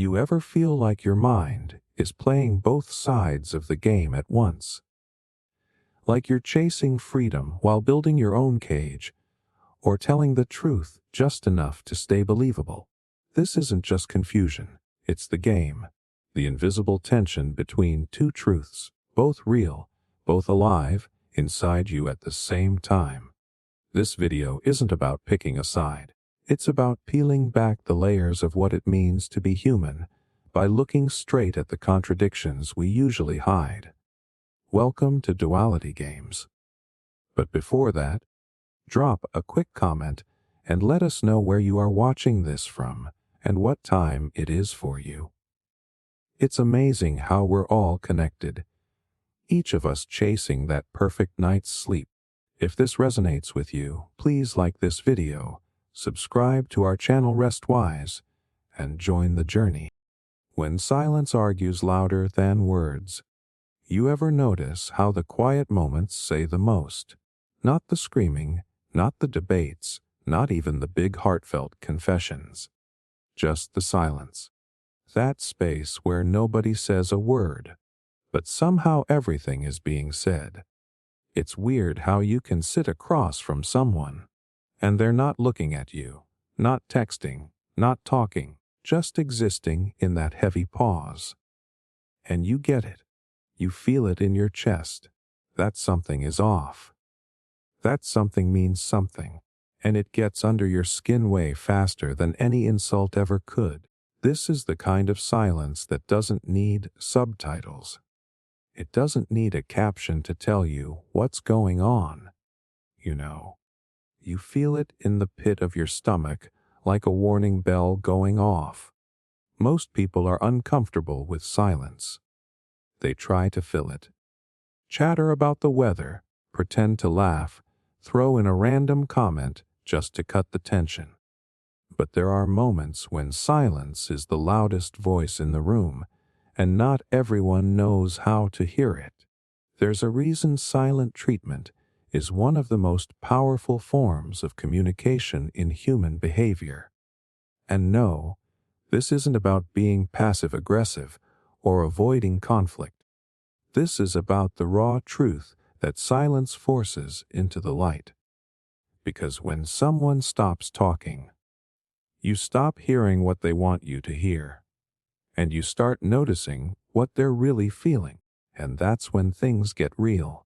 You ever feel like your mind is playing both sides of the game at once? Like you're chasing freedom while building your own cage, or telling the truth just enough to stay believable? This isn't just confusion, it's the game. The invisible tension between two truths, both real, both alive, inside you at the same time. This video isn't about picking a side. It's about peeling back the layers of what it means to be human by looking straight at the contradictions we usually hide. Welcome to Duality Games. But before that, drop a quick comment and let us know where you are watching this from and what time it is for you. It's amazing how we're all connected, each of us chasing that perfect night's sleep. If this resonates with you, please like this video, subscribe to our channel Rest Wise, and join the journey. When silence argues louder than words, you ever notice how the quiet moments say the most? Not the screaming, not the debates, not even the big heartfelt confessions. Just the silence. That space where nobody says a word, but somehow everything is being said. It's weird how you can sit across from someone, and they're not looking at you, not texting, not talking, just existing in that heavy pause. And you get it. You feel it in your chest. That something is off. That something means something, and it gets under your skin way faster than any insult ever could. This is the kind of silence that doesn't need subtitles. It doesn't need a caption to tell you what's going on. You feel it in the pit of your stomach like a warning bell going off. Most people are uncomfortable with silence. They try to fill it. Chatter about the weather, pretend to laugh, throw in a random comment just to cut the tension. But there are moments when silence is the loudest voice in the room, and not everyone knows how to hear it. There's a reason silent treatment is one of the most powerful forms of communication in human behavior. And no, this isn't about being passive-aggressive or avoiding conflict. This is about the raw truth that silence forces into the light. Because when someone stops talking, you stop hearing what they want you to hear, and you start noticing what they're really feeling, and that's when things get real.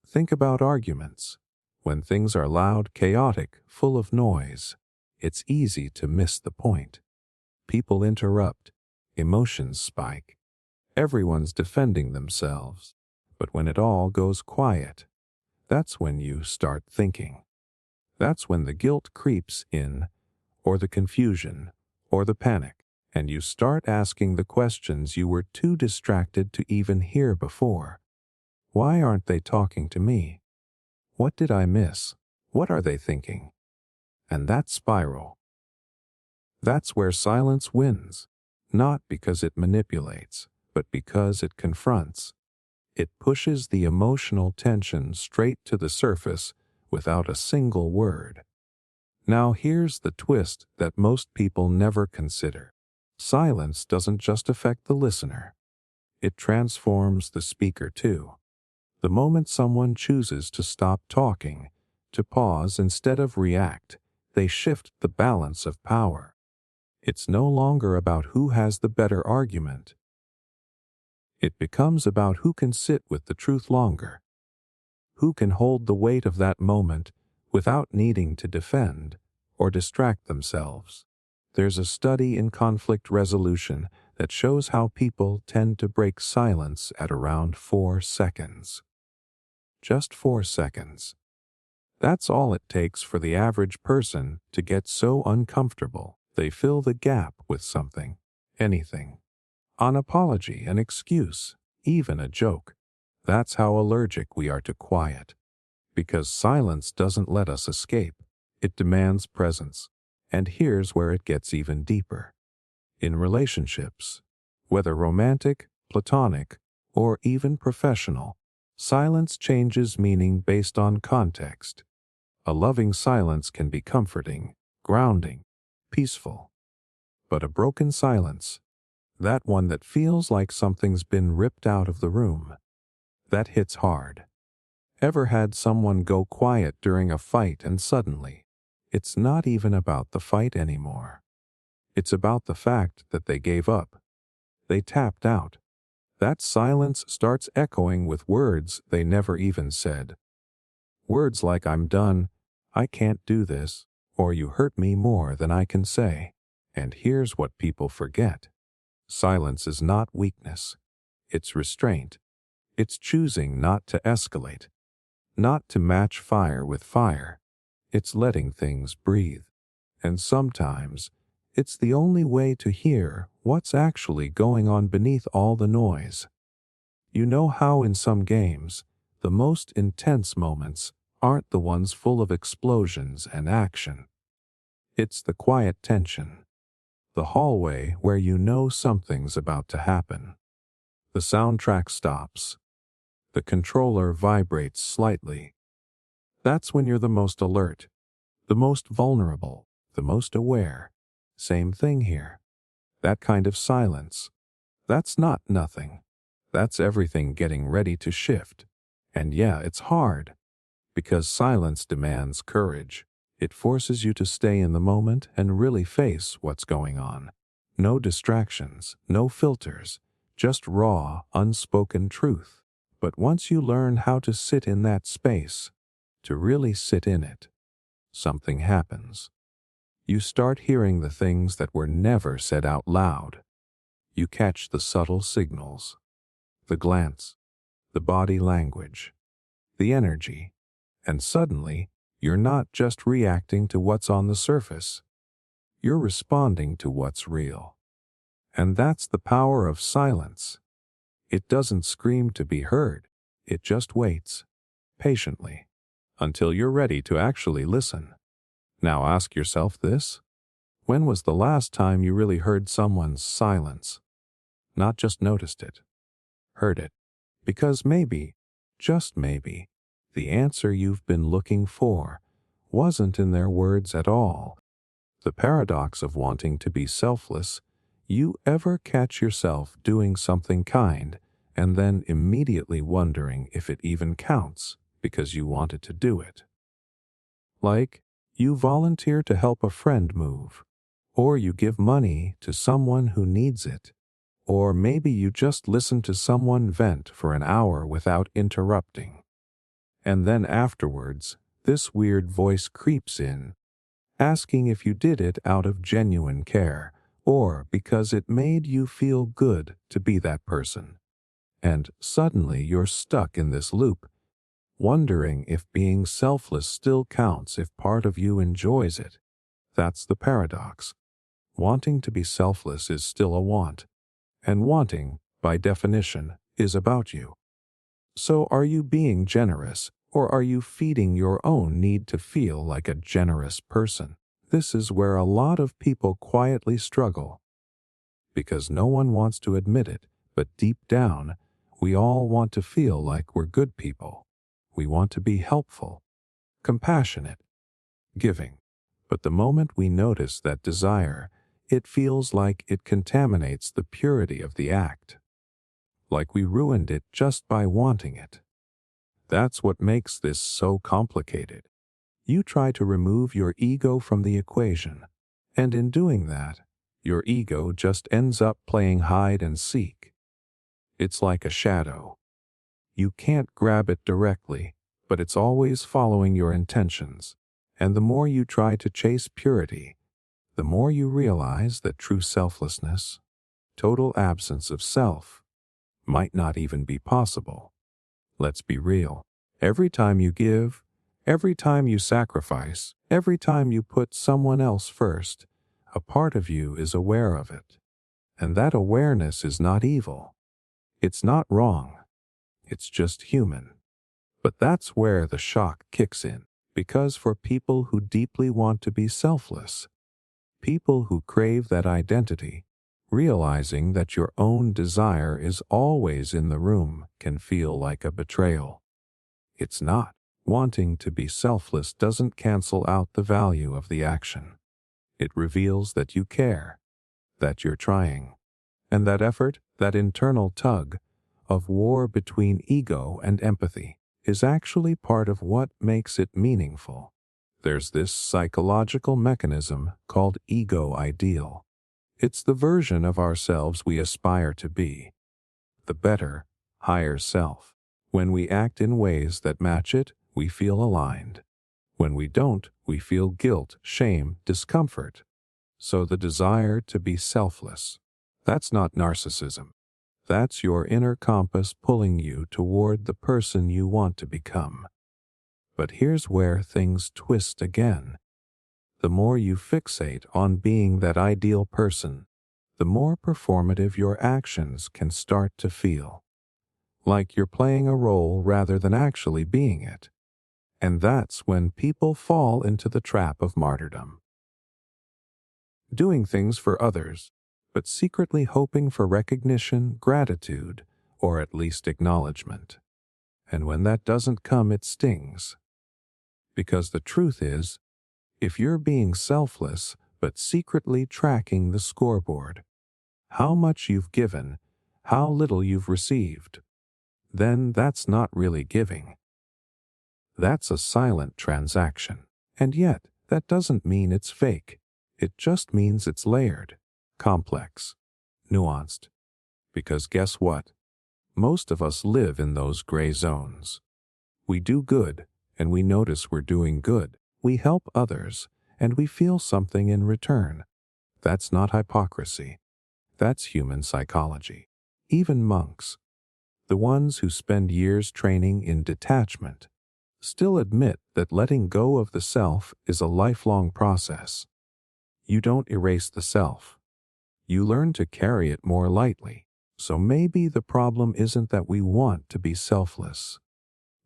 Think about arguments. When things are loud, chaotic, full of noise, it's easy to miss the point. People interrupt, emotions spike, everyone's defending themselves. But when it all goes quiet, that's when you start thinking. That's when the guilt creeps in, or the confusion, or the panic, and you start asking the questions you were too distracted to even hear before. Why aren't they talking to me? What did I miss? What are they thinking? And that spiral. That's where silence wins, not because it manipulates, but because it confronts. It pushes the emotional tension straight to the surface without a single word. Now here's the twist that most people never consider. Silence doesn't just affect the listener. It transforms the speaker too. The moment someone chooses to stop talking, to pause instead of react, they shift the balance of power. It's no longer about who has the better argument. It becomes about who can sit with the truth longer, who can hold the weight of that moment without needing to defend or distract themselves. There's a study in conflict resolution that shows how people tend to break silence at around 4 seconds. Just 4 seconds. That's all it takes for the average person to get so uncomfortable they fill the gap with something, anything. An apology, an excuse, even a joke. That's how allergic we are to quiet. Because silence doesn't let us escape. It demands presence. And here's where it gets even deeper. In relationships, whether romantic, platonic, or even professional, silence changes meaning based on context. A loving silence can be comforting, grounding, peaceful. But a broken silence, That one that feels like something's been ripped out of the room. That hits hard. Ever had someone go quiet during a fight and suddenly, it's not even about the fight anymore. It's about the fact that they gave up. They tapped out. That silence starts echoing with words they never even said. Words like "I'm done," "I can't do this," or "you hurt me more than I can say." And here's what people forget. Silence is not weakness. It's restraint. It's choosing not to escalate, not to match fire with fire. It's letting things breathe. And sometimes, it's the only way to hear what's actually going on beneath all the noise. You know how in some games, the most intense moments aren't the ones full of explosions and action. It's the quiet tension. The hallway where you know something's about to happen. The soundtrack stops. The controller vibrates slightly. That's when you're the most alert, the most vulnerable, the most aware. Same thing here. That kind of silence. That's not nothing. That's everything getting ready to shift. And yeah, it's hard. Because silence demands courage. It forces you to stay in the moment and really face what's going on. No distractions, no filters, just raw, unspoken truth. But once you learn how to sit in that space, to really sit in it, something happens. You start hearing the things that were never said out loud. You catch the subtle signals, the glance, the body language, the energy, and suddenly, you're not just reacting to what's on the surface. You're responding to what's real. And that's the power of silence. It doesn't scream to be heard. It just waits, patiently, until you're ready to actually listen. Now ask yourself this. When was the last time you really heard someone's silence? Not just noticed it, heard it. Because maybe, just maybe, the answer you've been looking for wasn't in their words at all. The paradox of wanting to be selfless. You ever catch yourself doing something kind and then immediately wondering if it even counts because you wanted to do it? Like, you volunteer to help a friend move, or you give money to someone who needs it, or maybe you just listen to someone vent for an hour without interrupting. And then afterwards, this weird voice creeps in, asking if you did it out of genuine care, or because it made you feel good to be that person. And suddenly you're stuck in this loop, wondering if being selfless still counts if part of you enjoys it. That's the paradox. Wanting to be selfless is still a want, and wanting, by definition, is about you. So are you being generous, or are you feeding your own need to feel like a generous person? This is where a lot of people quietly struggle. Because no one wants to admit it, but deep down, we all want to feel like we're good people. We want to be helpful, compassionate, giving. But the moment we notice that desire, it feels like it contaminates the purity of the act. Like we ruined it just by wanting it. That's what makes this so complicated. You try to remove your ego from the equation, and in doing that, your ego just ends up playing hide and seek. It's like a shadow. You can't grab it directly, but it's always following your intentions. And the more you try to chase purity, the more you realize that true selflessness, total absence of self, might not even be possible. Let's be real. Every time you give, every time you sacrifice, every time you put someone else first, a part of you is aware of it. And that awareness is not evil. It's not wrong. It's just human. But that's where the shock kicks in. Because for people who deeply want to be selfless, people who crave that identity, realizing that your own desire is always in the room can feel like a betrayal. It's not. Wanting to be selfless doesn't cancel out the value of the action. It reveals that you care, that you're trying, And that effort, that internal tug of war between ego and empathy, is actually part of what makes it meaningful. There's this psychological mechanism called ego ideal. It's the version of ourselves we aspire to be, the better, higher self. When we act in ways that match it, we feel aligned. When we don't, we feel guilt, shame, discomfort. So the desire to be selfless, that's not narcissism. That's your inner compass pulling you toward the person you want to become. But here's where things twist again. The more you fixate on being that ideal person, the more performative your actions can start to feel. Like you're playing a role rather than actually being it. And that's when people fall into the trap of martyrdom. Doing things for others, but secretly hoping for recognition, gratitude, or at least acknowledgement. And when that doesn't come, it stings. Because the truth is, if you're being selfless but secretly tracking the scoreboard, how much you've given, how little you've received, then that's not really giving. That's a silent transaction. And yet, that doesn't mean it's fake. It just means it's layered, complex, nuanced. Because guess what? Most of us live in those gray zones. We do good, and we notice we're doing good. We help others, and we feel something in return. That's not hypocrisy. That's human psychology. Even monks, the ones who spend years training in detachment, still admit that letting go of the self is a lifelong process. You don't erase the self. You learn to carry it more lightly. So maybe the problem isn't that we want to be selfless.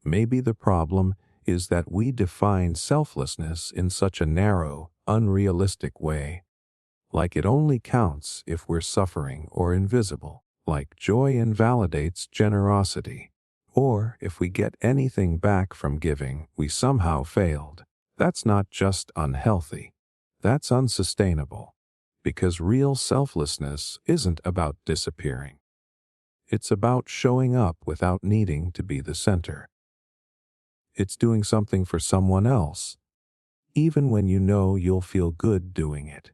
Maybe the problem is that we define selflessness in such a narrow, unrealistic way. Like it only counts if we're suffering or invisible. Like joy invalidates generosity. Or if we get anything back from giving, we somehow failed. That's not just unhealthy. That's unsustainable. Because real selflessness isn't about disappearing. It's about showing up without needing to be the center. It's doing something for someone else, even when you know you'll feel good doing it.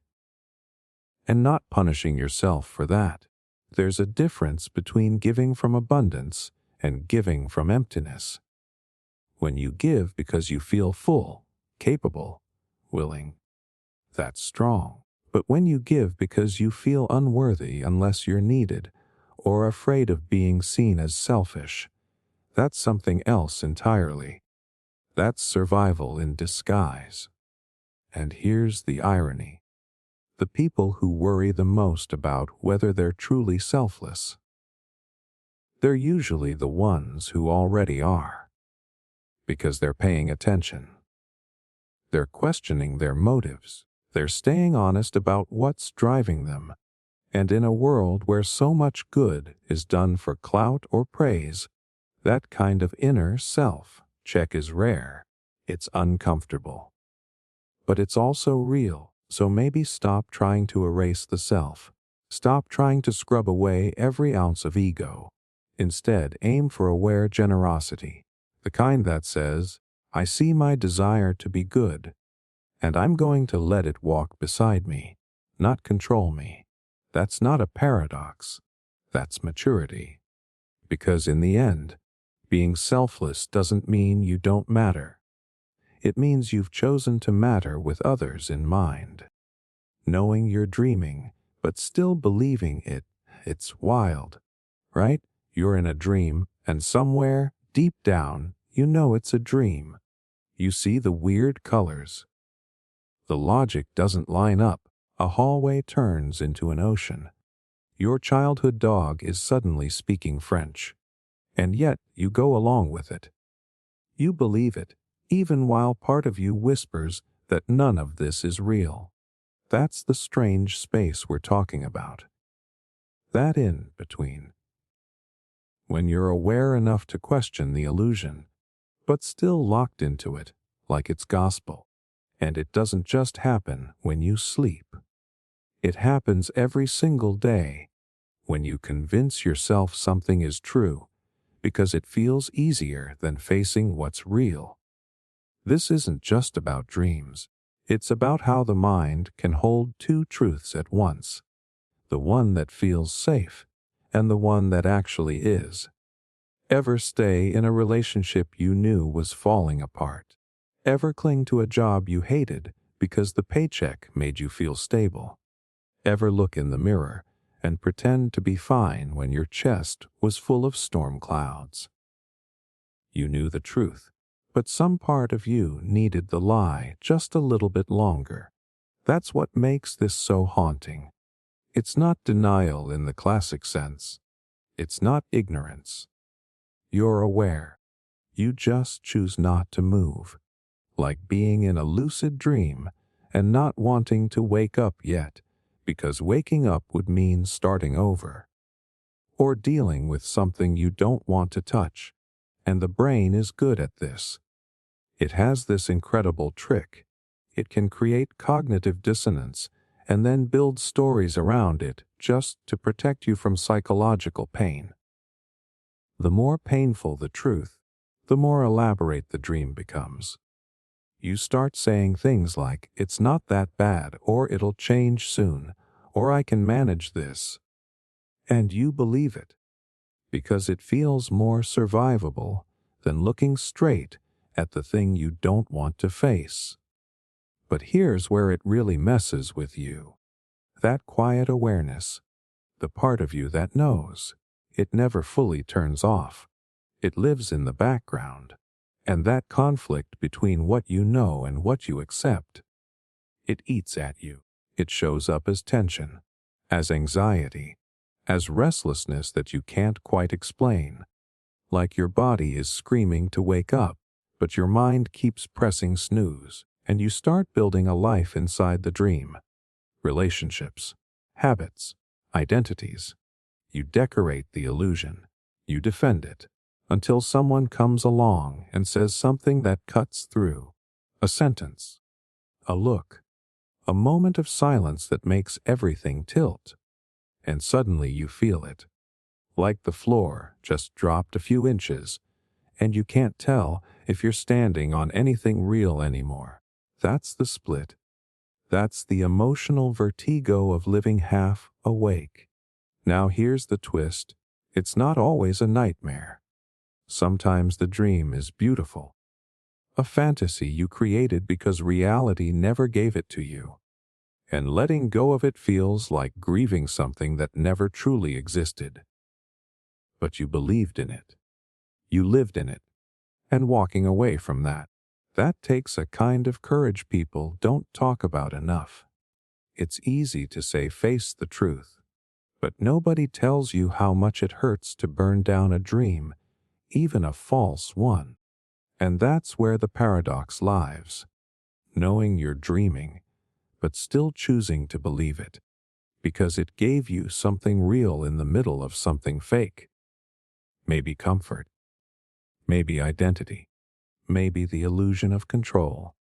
And not punishing yourself for that. There's a difference between giving from abundance and giving from emptiness. When you give because you feel full, capable, willing, that's strong. But when you give because you feel unworthy unless you're needed, or afraid of being seen as selfish, that's something else entirely. That's survival in disguise. And here's the irony. The people who worry the most about whether they're truly selfless, they're usually the ones who already are. Because they're paying attention. They're questioning their motives. They're staying honest about what's driving them. And in a world where so much good is done for clout or praise, that kind of inner self-check is rare. It's uncomfortable. But it's also real, so maybe stop trying to erase the self. Stop trying to scrub away every ounce of ego. Instead, aim for aware generosity, the kind that says, I see my desire to be good, and I'm going to let it walk beside me, not control me. That's not a paradox. That's maturity. Because in the end, being selfless doesn't mean you don't matter. It means you've chosen to matter with others in mind. Knowing you're dreaming, but still believing it, it's wild, right? You're in a dream, and somewhere, deep down, you know it's a dream. You see the weird colors. The logic doesn't line up. A hallway turns into an ocean. Your childhood dog is suddenly speaking French. And yet you go along with it. You believe it, even while part of you whispers that none of this is real. That's the strange space we're talking about. That in between. When you're aware enough to question the illusion, but still locked into it, like it's gospel. And it doesn't just happen when you sleep. It happens every single day, when you convince yourself something is true because it feels easier than facing what's real. This isn't just about dreams. It's about how the mind can hold two truths at once, the one that feels safe and the one that actually is. Ever stay in a relationship you knew was falling apart? Ever cling to a job you hated because the paycheck made you feel stable? Ever look in the mirror and pretend to be fine when your chest was full of storm clouds? You knew the truth, but some part of you needed the lie just a little bit longer. That's what makes this so haunting. It's not denial in the classic sense. It's not ignorance. You're aware. You just choose not to move, like being in a lucid dream and not wanting to wake up yet, because waking up would mean starting over, or dealing with something you don't want to touch. And the brain is good at this. It has this incredible trick. It can create cognitive dissonance and then build stories around it just to protect you from psychological pain. The more painful the truth, the more elaborate the dream becomes. You start saying things like, "It's not that bad," or "It'll change soon," or "I can manage this." And you believe it, because it feels more survivable than looking straight at the thing you don't want to face. But here's where it really messes with you. That quiet awareness, the part of you that knows, it never fully turns off. It lives in the background. And that conflict between what you know and what you accept, it eats at you. It shows up as tension, as anxiety, as restlessness that you can't quite explain. Like your body is screaming to wake up, but your mind keeps pressing snooze, and you start building a life inside the dream. Relationships, habits, identities. You decorate the illusion. You defend it, until someone comes along and says something that cuts through. A sentence, a look, a moment of silence that makes everything tilt. And suddenly you feel it. Like the floor just dropped a few inches, and you can't tell if you're standing on anything real anymore. That's the split. That's the emotional vertigo of living half awake. Now here's the twist. It's not always a nightmare. Sometimes the dream is beautiful. A fantasy you created because reality never gave it to you. And letting go of it feels like grieving something that never truly existed. But you believed in it. You lived in it. And walking away from that, that takes a kind of courage people don't talk about enough. It's easy to say face the truth, but nobody tells you how much it hurts to burn down a dream, even a false one. And that's where the paradox lies. Knowing you're dreaming, but still choosing to believe it, because it gave you something real in the middle of something fake. Maybe comfort, maybe identity, maybe the illusion of control.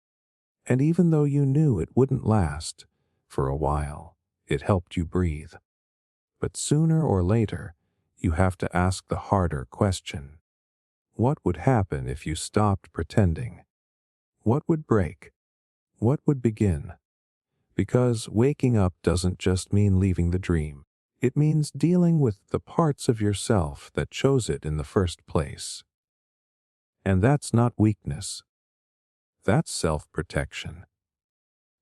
And even though you knew it wouldn't last, for a while, it helped you breathe. But sooner or later, you have to ask the harder question. What would happen if you stopped pretending? What would break? What would begin? Because waking up doesn't just mean leaving the dream. It means dealing with the parts of yourself that chose it in the first place. And that's not weakness. That's self-protection.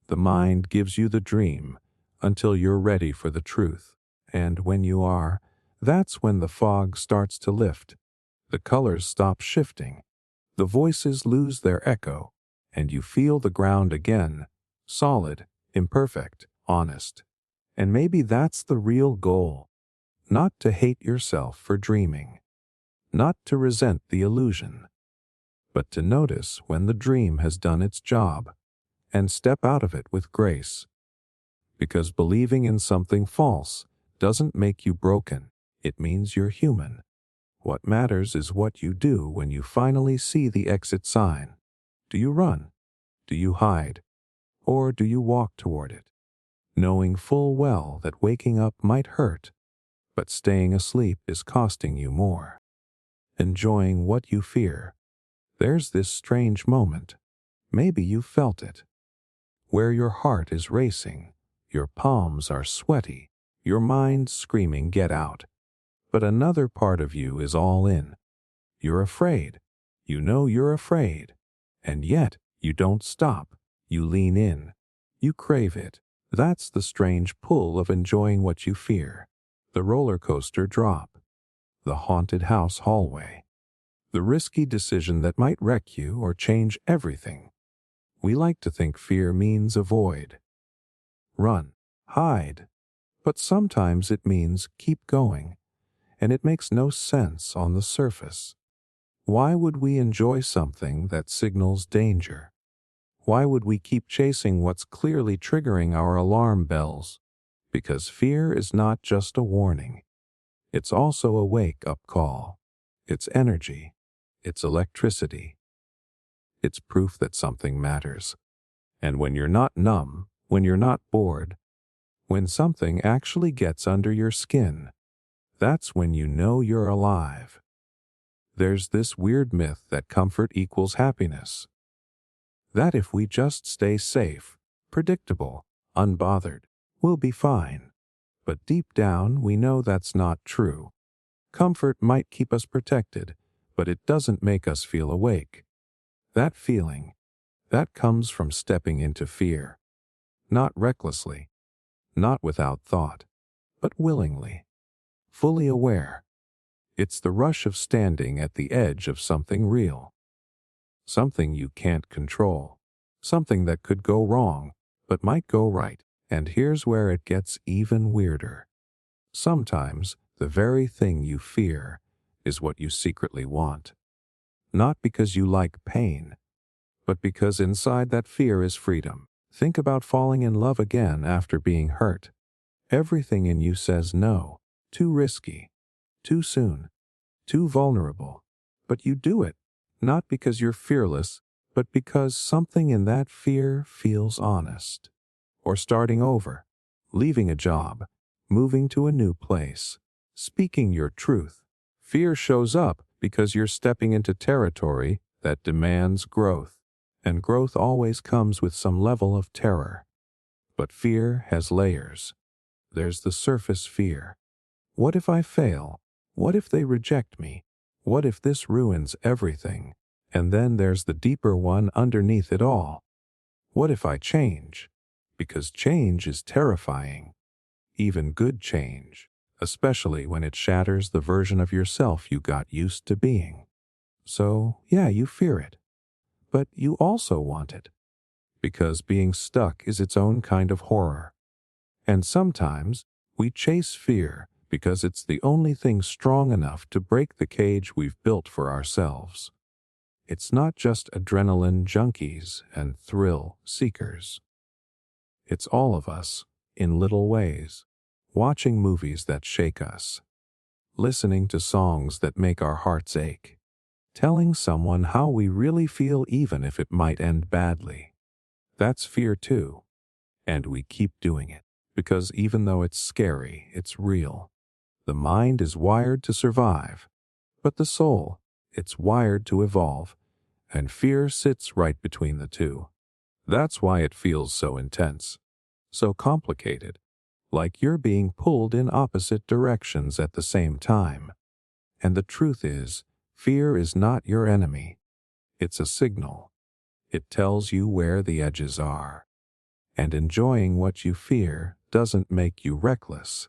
The mind gives you the dream until you're ready for the truth. And when you are, that's when the fog starts to lift. The colors stop shifting. The voices lose their echo, and you feel the ground again, solid, imperfect, honest. And maybe that's the real goal. Not to hate yourself for dreaming. Not to resent the illusion. But to notice when the dream has done its job and step out of it with grace. Because believing in something false doesn't make you broken. It means you're human. What matters is what you do when you finally see the exit sign. Do you run? Do you hide? Or do you walk toward it? Knowing full well that waking up might hurt, but staying asleep is costing you more. Enjoying what you fear. There's this strange moment. Maybe you felt it. Where your heart is racing, your palms are sweaty, your mind screaming, "Get out." But another part of you is all in. You're afraid. You know you're afraid. And yet, you don't stop. You lean in. You crave it. That's the strange pull of enjoying what you fear. The roller coaster drop. The haunted house hallway. The risky decision that might wreck you or change everything. We like to think fear means avoid, run, hide. But sometimes it means keep going, and it makes no sense on the surface. Why would we enjoy something that signals danger? Why would we keep chasing what's clearly triggering our alarm bells? Because fear is not just a warning. It's also a wake-up call. It's energy. It's electricity. It's proof that something matters. And when you're not numb, when you're not bored, when something actually gets under your skin, that's when you know you're alive. There's this weird myth that comfort equals happiness. That if we just stay safe, predictable, unbothered, we'll be fine. But deep down, we know that's not true. Comfort might keep us protected, but it doesn't make us feel awake. That feeling, that comes from stepping into fear. Not recklessly, not without thought, but willingly, fully aware. It's the rush of standing at the edge of something real. Something you can't control. Something that could go wrong, but might go right. And here's where it gets even weirder. Sometimes the very thing you fear is what you secretly want. Not because you like pain, but because inside that fear is freedom. Think about falling in love again after being hurt. Everything in you says no, too risky, too soon, too vulnerable. But you do it, not because you're fearless, but because something in that fear feels honest. Or starting over, leaving a job, moving to a new place, speaking your truth. Fear shows up because you're stepping into territory that demands growth. And growth always comes with some level of terror. But fear has layers. There's the surface fear. What if I fail? What if they reject me? What if this ruins everything? And then there's the deeper one underneath it all. What if I change? Because change is terrifying. Even good change, especially when it shatters the version of yourself you got used to being. So, yeah, you fear it. But you also want it. Because being stuck is its own kind of horror. And sometimes we chase fear because it's the only thing strong enough to break the cage we've built for ourselves. It's not just adrenaline junkies and thrill seekers. It's all of us, in little ways, watching movies that shake us, listening to songs that make our hearts ache, telling someone how we really feel even if it might end badly. That's fear too. And we keep doing it, because even though it's scary, it's real. The mind is wired to survive, but the soul, it's wired to evolve, and fear sits right between the two. That's why it feels so intense, so complicated, like you're being pulled in opposite directions at the same time. And the truth is, fear is not your enemy. It's a signal. It tells you where the edges are. And enjoying what you fear doesn't make you reckless.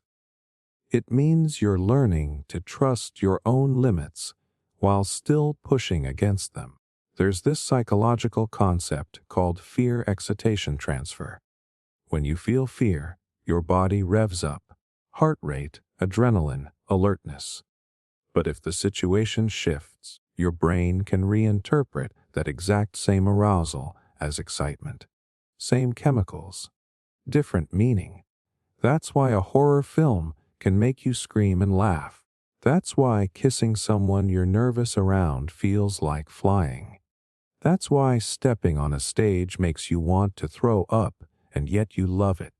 It means you're learning to trust your own limits while still pushing against them. There's this psychological concept called fear excitation transfer. When you feel fear, your body revs up, heart rate, adrenaline, alertness. But if the situation shifts, your brain can reinterpret that exact same arousal as excitement. Same chemicals, different meaning. That's why a horror film can make you scream and laugh. That's why kissing someone you're nervous around feels like flying. That's why stepping on a stage makes you want to throw up, and yet you love it.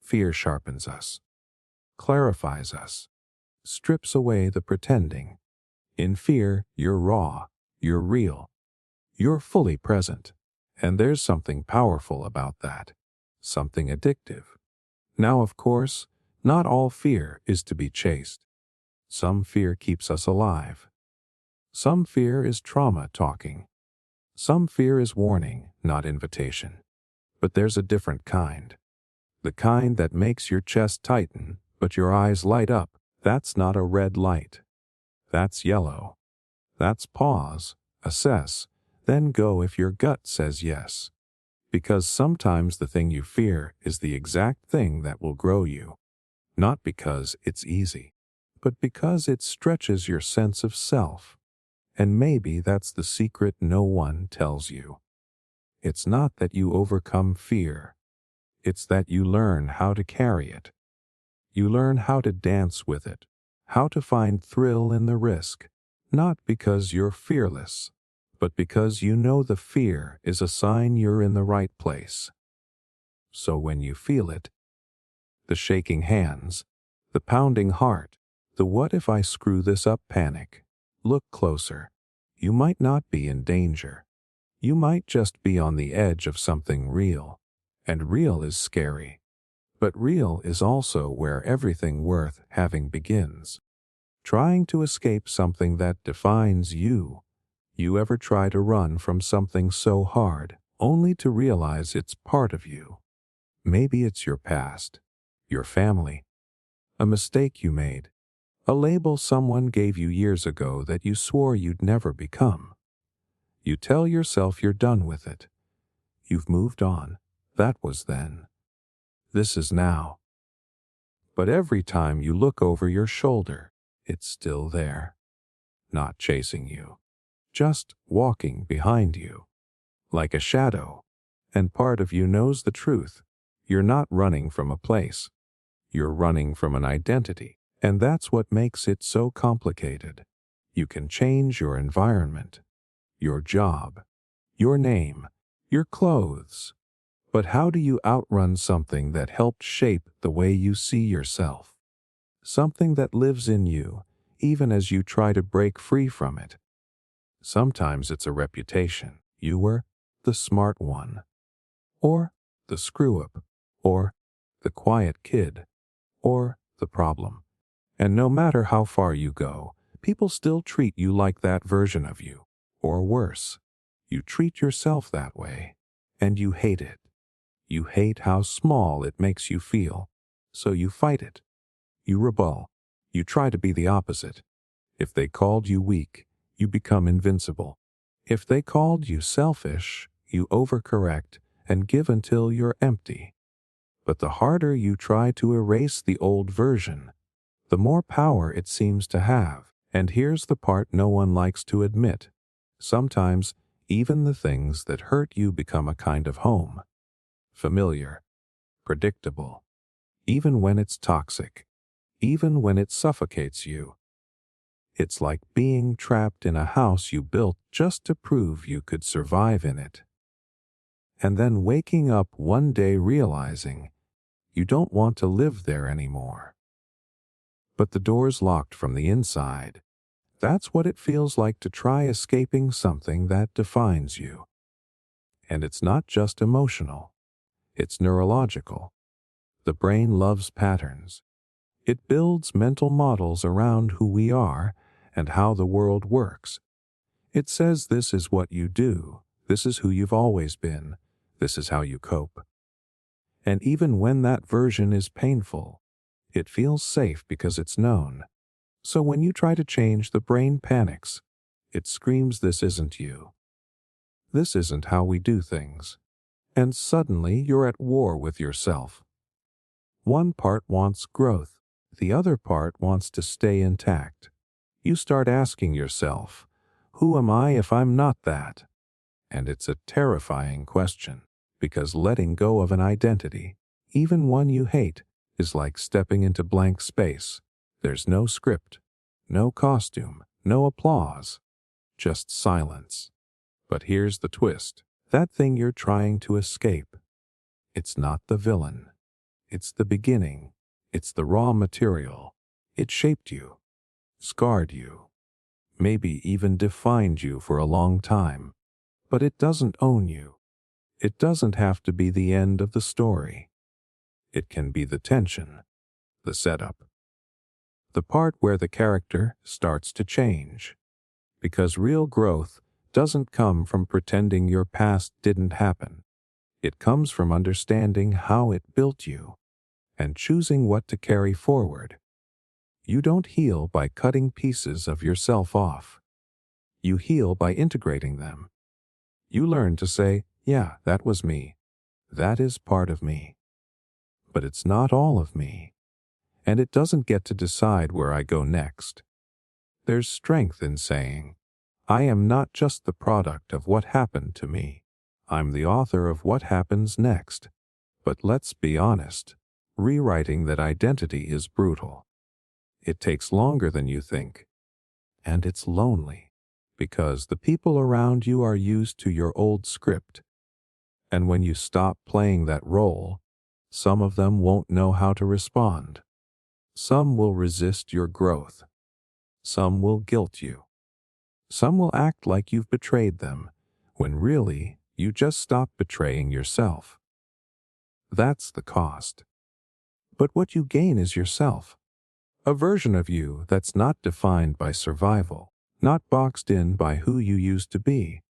Fear sharpens us, clarifies us, strips away the pretending. In fear, you're raw, you're real, you're fully present. And there's something powerful about that, something addictive. Now, of course, not all fear is to be chased. Some fear keeps us alive. Some fear is trauma talking. Some fear is warning, not invitation. But there's a different kind. The kind that makes your chest tighten, but your eyes light up. That's not a red light. That's yellow. That's pause, assess, then go if your gut says yes. Because sometimes the thing you fear is the exact thing that will grow you. Not because it's easy, but because it stretches your sense of self. And maybe that's the secret no one tells you. It's not that you overcome fear. It's that you learn how to carry it. You learn how to dance with it, how to find thrill in the risk, not because you're fearless, but because you know the fear is a sign you're in the right place. So when you feel it, the shaking hands, the pounding heart, the what if I screw this up panic, look closer. You might not be in danger. You might just be on the edge of something real. And real is scary. But real is also where everything worth having begins. Trying to escape something that defines you. You ever try to run from something so hard, only to realize it's part of you? Maybe it's your past, your family, a mistake you made, a label someone gave you years ago that you swore you'd never become. You tell yourself you're done with it. You've moved on. That was then. This is now. But every time you look over your shoulder, it's still there. Not chasing you. Just walking behind you. Like a shadow. And part of you knows the truth. You're not running from a place. You're running from an identity. And that's what makes it so complicated. You can change your environment, your job, your name, your clothes. But how do you outrun something that helped shape the way you see yourself? Something that lives in you, even as you try to break free from it. Sometimes it's a reputation. You were the smart one, or the screw-up, or the quiet kid, or the problem. And no matter how far you go, people still treat you like that version of you, or worse. You treat yourself that way, and you hate it. You hate how small it makes you feel, so you fight it. You rebel. You try to be the opposite. If they called you weak, you become invincible. If they called you selfish, you overcorrect and give until you're empty. But the harder you try to erase the old version, the more power it seems to have. And here's the part no one likes to admit. Sometimes, even the things that hurt you become a kind of home. Familiar, predictable, even when it's toxic, even when it suffocates you. It's like being trapped in a house you built just to prove you could survive in it. And then waking up one day realizing you don't want to live there anymore. But the door's locked from the inside. That's what it feels like to try escaping something that defines you. And it's not just emotional. It's neurological. The brain loves patterns. It builds mental models around who we are and how the world works. It says this is what you do, this is who you've always been, this is how you cope. And even when that version is painful, it feels safe because it's known. So when you try to change, the brain panics. It screams, this isn't you. This isn't how we do things. And suddenly you're at war with yourself. One part wants growth. The other part wants to stay intact. You start asking yourself, who am I if I'm not that? And it's a terrifying question, because letting go of an identity, even one you hate, is like stepping into blank space. There's no script, no costume, no applause, just silence. But here's the twist. That thing you're trying to escape, it's not the villain. It's the beginning. It's the raw material. It shaped you. scarred you, maybe even defined you for a long time. But it doesn't own you. It doesn't have to be the end of the story. It can be the tension, the setup, the part where the character starts to change. Because real growth doesn't come from pretending your past didn't happen. It comes from understanding how it built you and choosing what to carry forward. You don't heal by cutting pieces of yourself off. You heal by integrating them. You learn to say, yeah, that was me. That is part of me. But it's not all of me. And it doesn't get to decide where I go next. There's strength in saying, I am not just the product of what happened to me. I'm the author of what happens next. But let's be honest, rewriting that identity is brutal. It takes longer than you think. And it's lonely, because the people around you are used to your old script. And when you stop playing that role, some of them won't know how to respond. Some will resist your growth. Some will guilt you. Some will act like you've betrayed them, when really you just stopped betraying yourself. That's the cost. But what you gain is yourself. A version of you that's not defined by survival, not boxed in by who you used to be,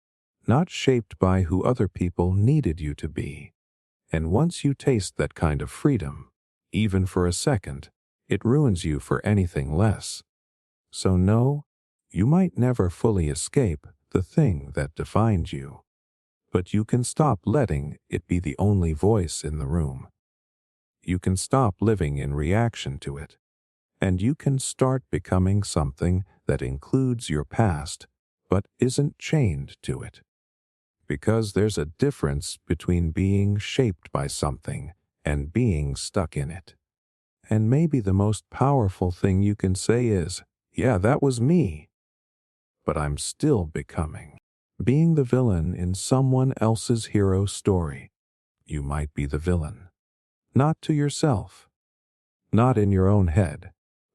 not shaped by who other people needed you to be. And once you taste that kind of freedom, even for a second, it ruins you for anything less. So no, you might never fully escape the thing that defined you. But you can stop letting it be the only voice in the room. You can stop living in reaction to it. And you can start becoming something that includes your past, but isn't chained to it. Because there's a difference between being shaped by something and being stuck in it. And maybe the most powerful thing you can say is, yeah, that was me. But I'm still becoming. Being the villain in someone else's hero story. You might be the villain. Not to yourself. Not in your own head,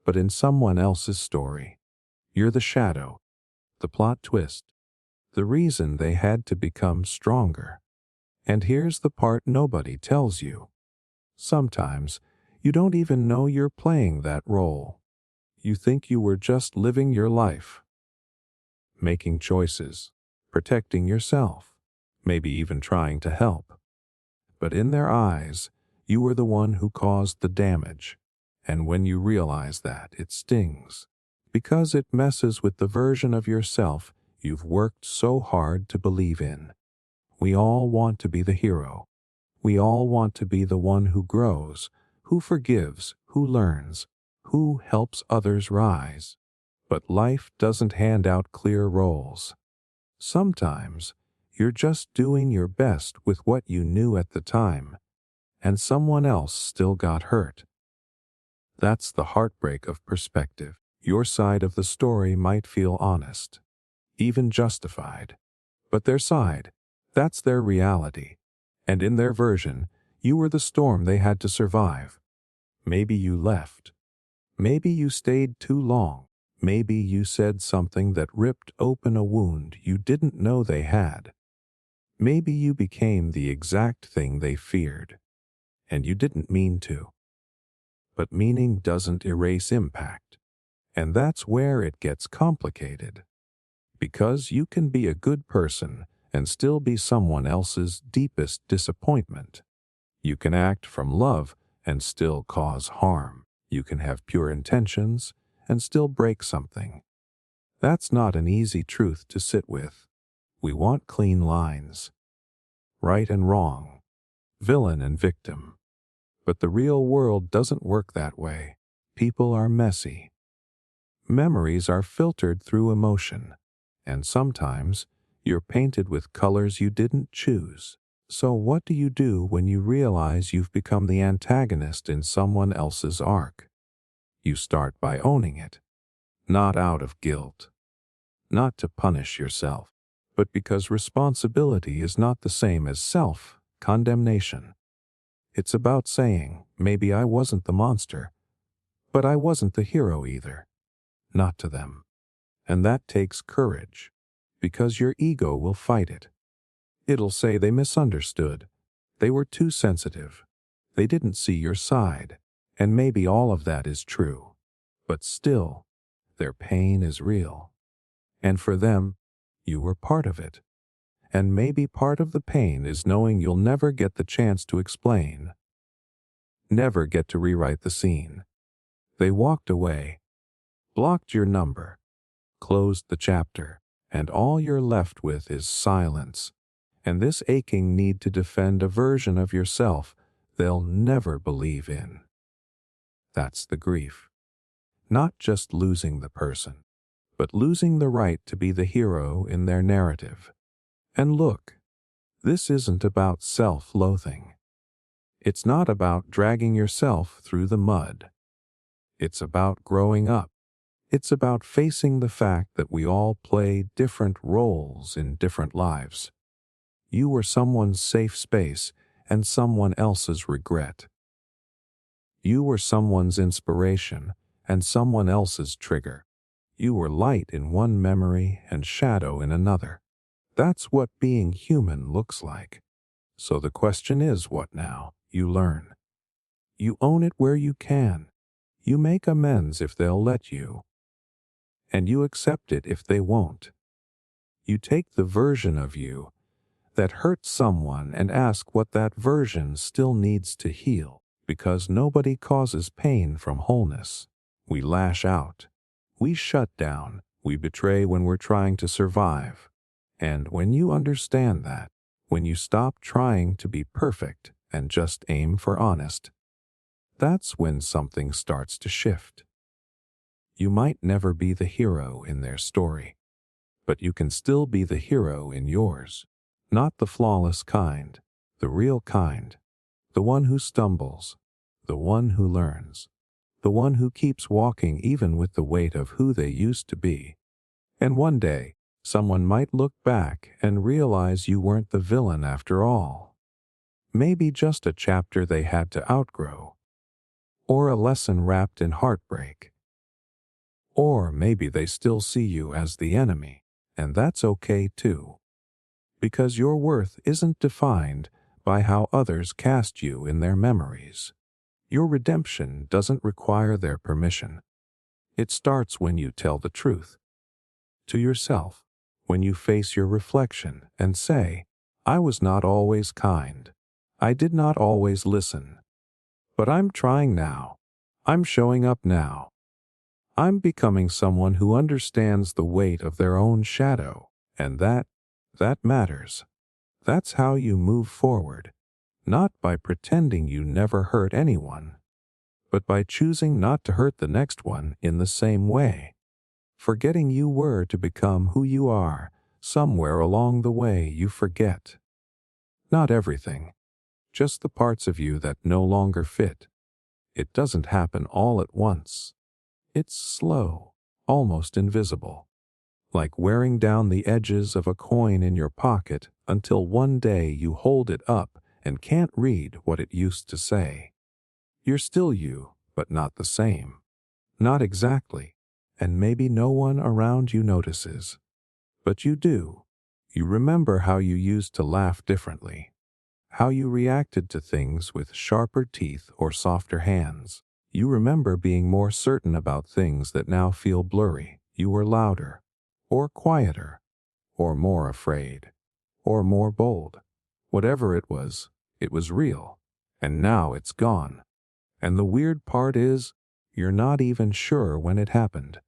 but in someone else's story. You're the shadow, the plot twist, the reason they had to become stronger. And here's the part nobody tells you. Sometimes, you don't even know you're playing that role. You think you were just living your life. Making choices, protecting yourself, maybe even trying to help. But in their eyes, you were the one who caused the damage. And when you realize that, it stings. Because it messes with the version of yourself you've worked so hard to believe in. We all want to be the hero. We all want to be the one who grows, who forgives, who learns, who helps others rise. But life doesn't hand out clear roles. Sometimes, you're just doing your best with what you knew at the time, and someone else still got hurt. That's the heartbreak of perspective. Your side of the story might feel honest, even justified. But their side, that's their reality. And in their version, you were the storm they had to survive. Maybe you left. Maybe you stayed too long. Maybe you said something that ripped open a wound you didn't know they had. Maybe you became the exact thing they feared. And you didn't mean to. But meaning doesn't erase impact. And that's where it gets complicated. Because you can be a good person and still be someone else's deepest disappointment. You can act from love and still cause harm. You can have pure intentions and still break something. That's not an easy truth to sit with. We want clean lines. Right and wrong. Villain and victim. But the real world doesn't work that way. People are messy. Memories are filtered through emotion. And sometimes, you're painted with colors you didn't choose. So what do you do when you realize you've become the antagonist in someone else's arc? You start by owning it. Not out of guilt. Not to punish yourself. But because responsibility is not the same as self-condemnation. It's about saying, maybe I wasn't the monster, but I wasn't the hero either. not to them. And that takes courage, because your ego will fight it. It'll say they misunderstood. They were too sensitive. They didn't see your side. And maybe all of that is true. But still, their pain is real. And for them, you were part of it. And maybe part of the pain is knowing you'll never get the chance to explain. Never get to rewrite the scene. They walked away, blocked your number, closed the chapter, and all you're left with is silence, and this aching need to defend a version of yourself they'll never believe in. That's the grief. Not just losing the person, but losing the right to be the hero in their narrative. And look, this isn't about self-loathing. It's not about dragging yourself through the mud. It's about growing up. It's about facing the fact that we all play different roles in different lives. You were someone's safe space and someone else's regret. You were someone's inspiration and someone else's trigger. You were light in one memory and shadow in another. That's what being human looks like. So the question is, what now? You learn. You own it where you can. You make amends if they'll let you. And you accept it if they won't. You take the version of you that hurt someone and ask what that version still needs to heal, because nobody causes pain from wholeness. We lash out. We shut down. We betray when we're trying to survive. And when you understand that, when you stop trying to be perfect and just aim for honest, that's when something starts to shift. You might never be the hero in their story, but you can still be the hero in yours. Not the flawless kind, the real kind, the one who stumbles, the one who learns, the one who keeps walking even with the weight of who they used to be. And one day, someone might look back and realize you weren't the villain after all. Maybe just a chapter they had to outgrow, or a lesson wrapped in heartbreak. Or maybe they still see you as the enemy, and that's okay too. Because your worth isn't defined by how others cast you in their memories. Your redemption doesn't require their permission. It starts when you tell the truth to yourself, when you face your reflection and say, I was not always kind. I did not always listen. But I'm trying now. I'm showing up now. I'm becoming someone who understands the weight of their own shadow, and that matters. That's how you move forward, not by pretending you never hurt anyone, but by choosing not to hurt the next one in the same way. Forgetting you were to become who you are, somewhere along the way you forget. Not everything, just the parts of you that no longer fit. It doesn't happen all at once. It's slow, almost invisible, like wearing down the edges of a coin in your pocket until one day you hold it up and can't read what it used to say. You're still you, but not the same. Not exactly, and maybe no one around you notices. But you do. You remember how you used to laugh differently, how you reacted to things with sharper teeth or softer hands. You remember being more certain about things that now feel blurry. You were louder, or quieter, or more afraid, or more bold. Whatever it was real, and now it's gone. And the weird part is, you're not even sure when it happened.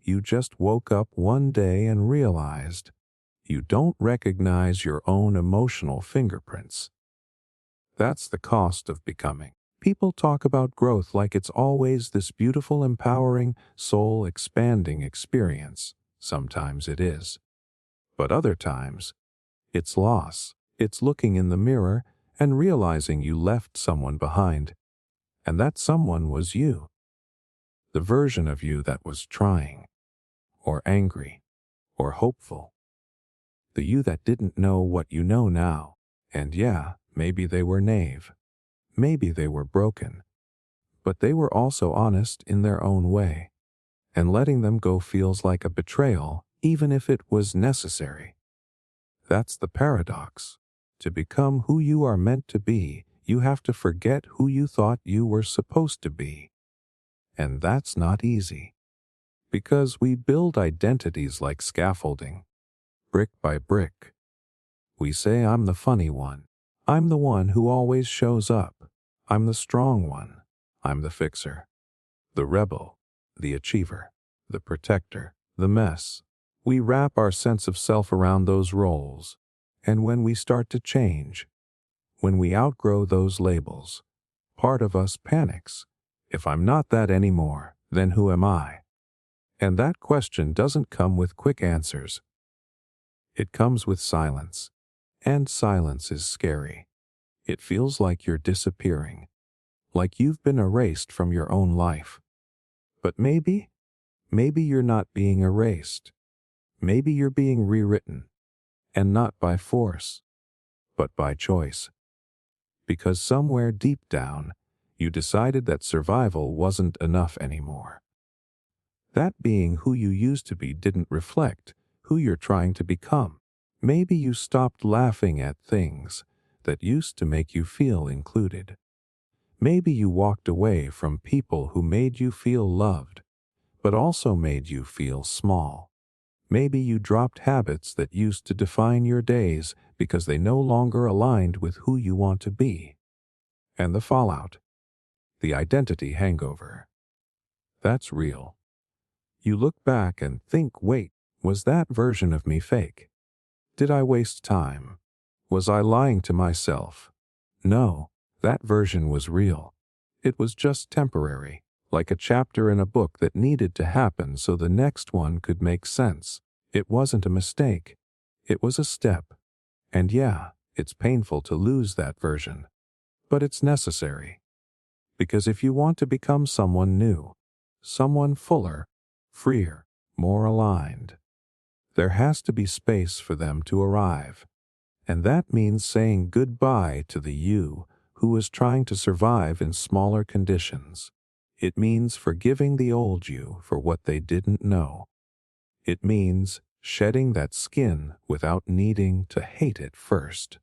You just woke up one day and realized you don't recognize your own emotional fingerprints. That's the cost of becoming. People talk about growth like it's always this beautiful, empowering, soul-expanding experience. Sometimes it is. But other times, it's loss. It's looking in the mirror and realizing you left someone behind, and that someone was you. The version of you that was trying, or angry, or hopeful. The you that didn't know what you know now. And yeah, maybe they were naive. Maybe they were broken. But they were also honest in their own way. and letting them go feels like a betrayal, even if it was necessary. That's the paradox. To become who you are meant to be, you have to forget who you thought you were supposed to be. And that's not easy. Because we build identities like scaffolding, brick by brick. We say, I'm the funny one. I'm the one who always shows up. I'm the strong one. I'm the fixer. The rebel. The achiever. The protector. The mess. We wrap our sense of self around those roles. And when we start to change, when we outgrow those labels, part of us panics. If I'm not that anymore, then who am I? And that question doesn't come with quick answers. It comes with silence. And silence is scary. It feels like you're disappearing, like you've been erased from your own life. But maybe you're not being erased. Maybe you're being rewritten, and not by force, but by choice. Because somewhere deep down, you decided that survival wasn't enough anymore. That being who you used to be didn't reflect who you're trying to become. Maybe you stopped laughing at things that used to make you feel included. Maybe you walked away from people who made you feel loved, but also made you feel small. Maybe you dropped habits that used to define your days because they no longer aligned with who you want to be. And the fallout, the identity hangover, that's real. You look back and think, wait, was that version of me fake? Did I waste time? Was I lying to myself? No, that version was real. It was just temporary, like a chapter in a book that needed to happen so the next one could make sense. It wasn't a mistake. It was a step. And yeah, it's painful to lose that version. But it's necessary. Because if you want to become someone new, someone fuller, freer, more aligned, there has to be space for them to arrive. And that means saying goodbye to the you who was trying to survive in smaller conditions. It means forgiving the old you for what they didn't know. It means shedding that skin without needing to hate it first.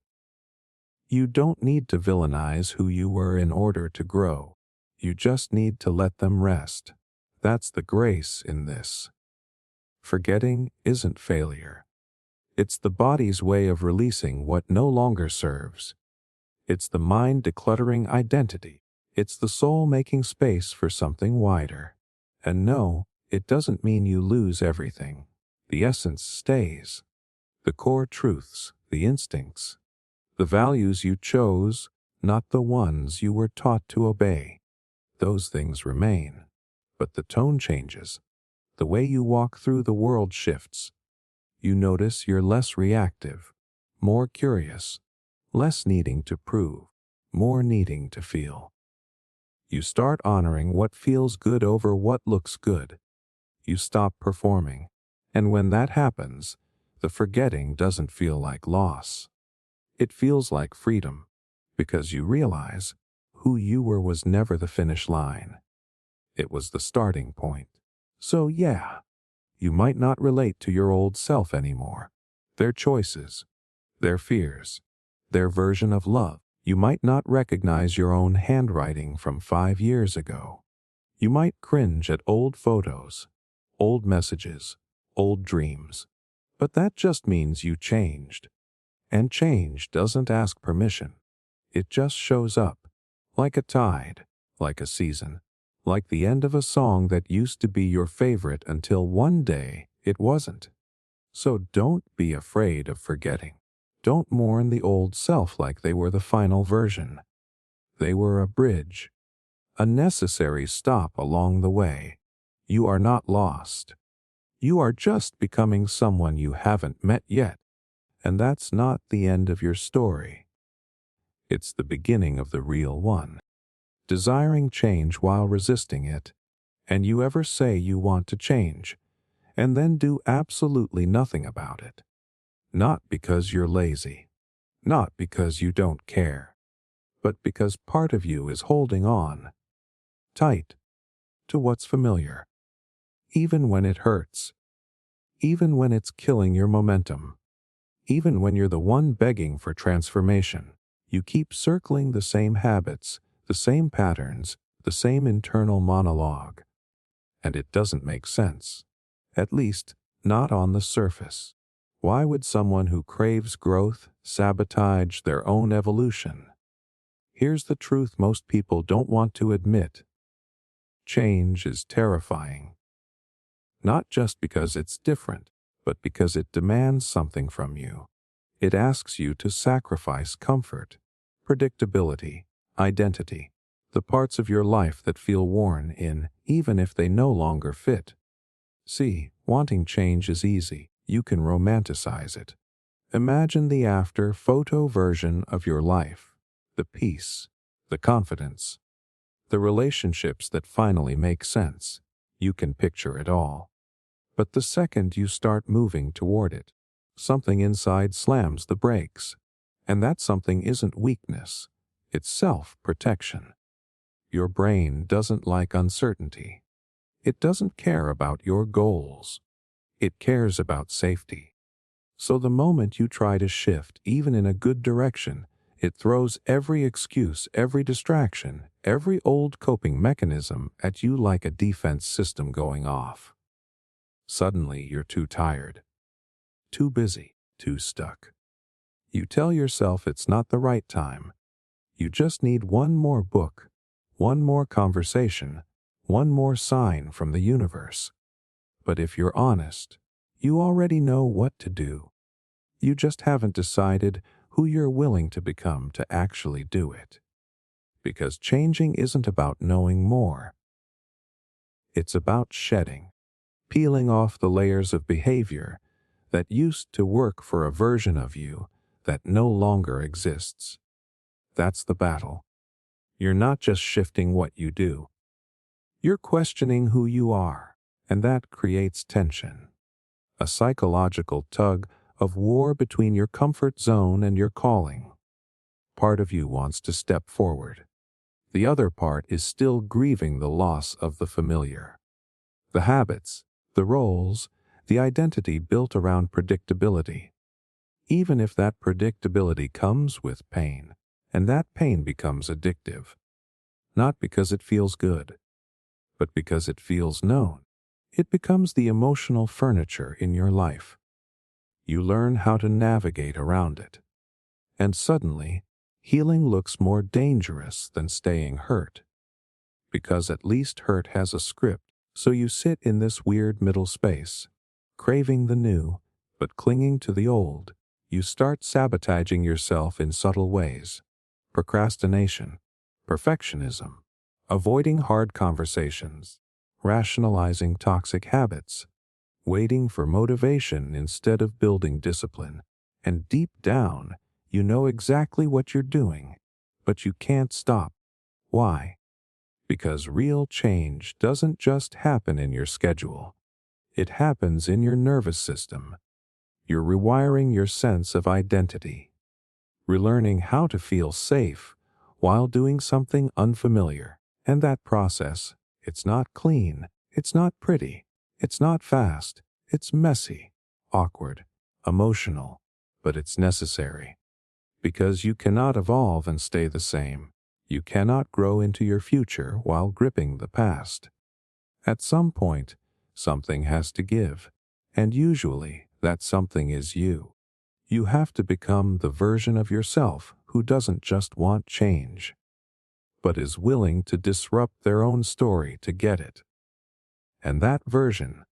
You don't need to villainize who you were in order to grow. You just need to let them rest. That's the grace in this. Forgetting isn't failure. It's the body's way of releasing what no longer serves. It's the mind decluttering identity. It's the soul making space for something wider. And no, it doesn't mean you lose everything. The essence stays. The core truths, the instincts, the values you chose, not the ones you were taught to obey. Those things remain. But the tone changes. The way you walk through the world shifts. You notice you're less reactive, more curious, less needing to prove, more needing to feel. You start honoring what feels good over what looks good. You stop performing. And when that happens, the forgetting doesn't feel like loss. It feels like freedom, because you realize who you were was never the finish line. It was the starting point. So yeah, you might not relate to your old self anymore. Their choices, their fears, their version of love. You might not recognize your own handwriting from 5 years ago. You might cringe at old photos, old messages, old dreams. But that just means you changed. And change doesn't ask permission. It just shows up, like a tide, like a season, like the end of a song that used to be your favorite until one day it wasn't. So don't be afraid of forgetting. Don't mourn the old self like they were the final version. They were a bridge, a necessary stop along the way. You are not lost. You are just becoming someone you haven't met yet. And that's not the end of your story. It's the beginning of the real one. Desiring change while resisting it. And you ever say you want to change, and then do absolutely nothing about it. Not because you're lazy. Not because you don't care. But because part of you is holding on, tight, to what's familiar. even when it hurts, even when it's killing your momentum, even when you're the one begging for transformation. You keep circling the same habits, the same patterns, the same internal monologue. And it doesn't make sense. At least, not on the surface. Why would someone who craves growth sabotage their own evolution? Here's the truth most people don't want to admit. Change is terrifying. Not just because it's different, but because it demands something from you. It asks you to sacrifice comfort, predictability, identity, the parts of your life that feel worn in, even if they no longer fit. See, wanting change is easy. You can romanticize it. Imagine the after-photo version of your life, the peace, the confidence, the relationships that finally make sense. You can picture it all. But the second you start moving toward it, something inside slams the brakes. And that something isn't weakness, it's self-protection. Your brain doesn't like uncertainty. It doesn't care about your goals. It cares about safety. So the moment you try to shift, even in a good direction, it throws every excuse, every distraction, every old coping mechanism at you like a defense system going off. Suddenly you're too tired, too busy, too stuck. You tell yourself it's not the right time. You just need one more book, one more conversation, one more sign from the universe. But if you're honest, you already know what to do. You just haven't decided who you're willing to become to actually do it. Because changing isn't about knowing more. It's about shedding, peeling off the layers of behavior that used to work for a version of you that no longer exists. That's the battle. You're not just shifting what you do. You're questioning who you are, and that creates tension. A psychological tug of war between your comfort zone and your calling. Part of you wants to step forward. The other part is still grieving the loss of the familiar. The habits, the roles, the identity built around predictability. Even if that predictability comes with pain, and that pain becomes addictive. Not because it feels good, but because it feels known. It becomes the emotional furniture in your life. You learn how to navigate around it. And suddenly, healing looks more dangerous than staying hurt. Because at least hurt has a script, so you sit in this weird middle space, craving the new, but clinging to the old. You start sabotaging yourself in subtle ways. Procrastination, perfectionism, avoiding hard conversations, rationalizing toxic habits, waiting for motivation instead of building discipline. And deep down, you know exactly what you're doing, but you can't stop. Why? Because real change doesn't just happen in your schedule. It happens in your nervous system. You're rewiring your sense of identity, relearning how to feel safe while doing something unfamiliar. And that process, it's not clean, it's not pretty, it's not fast, it's messy, awkward, emotional, but it's necessary. Because you cannot evolve and stay the same. You cannot grow into your future while gripping the past. At some point, something has to give, and usually that something is you. You have to become the version of yourself who doesn't just want change, but is willing to disrupt their own story to get it. And that version,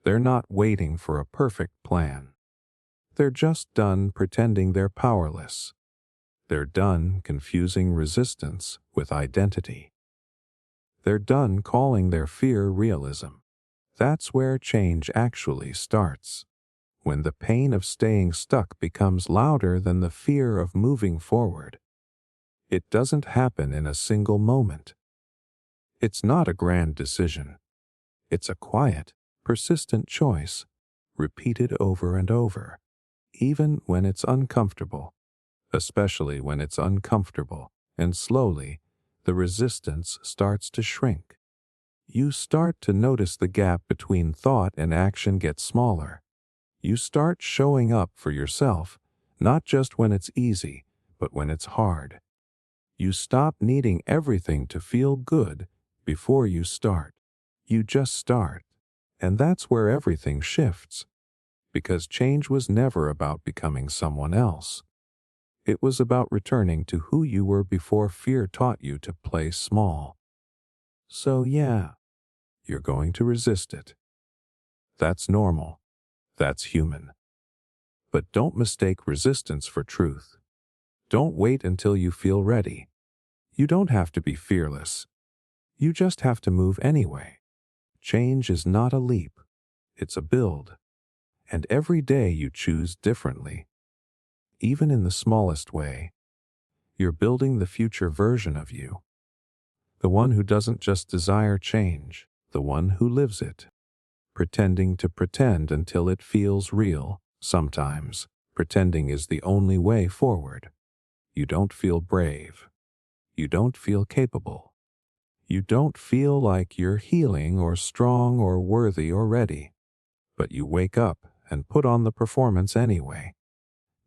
they're not waiting for a perfect plan. They're just done pretending they're powerless. They're done confusing resistance with identity. They're done calling their fear realism. That's where change actually starts. When the pain of staying stuck becomes louder than the fear of moving forward. It doesn't happen in a single moment. It's not a grand decision. It's a quiet, persistent choice, repeated over and over, even when it's uncomfortable, especially when it's uncomfortable, and slowly, the resistance starts to shrink. you start to notice the gap between thought and action gets smaller. You start showing up for yourself, not just when it's easy, but when it's hard. You stop needing everything to feel good before you start. You just start. And that's where everything shifts. Because change was never about becoming someone else. It was about returning to who you were before fear taught you to play small. So yeah, you're going to resist it. That's normal. That's human. But don't mistake resistance for truth. Don't wait until you feel ready. You don't have to be fearless. You just have to move anyway. Change is not a leap. It's a build. And every day you choose differently. Even in the smallest way, you're building the future version of you. The one who doesn't just desire change, the one who lives it. Pretending to pretend until it feels real. Sometimes, pretending is the only way forward. You don't feel brave. You don't feel capable. You don't feel like you're healing or strong or worthy or ready. But you wake up and put on the performance anyway.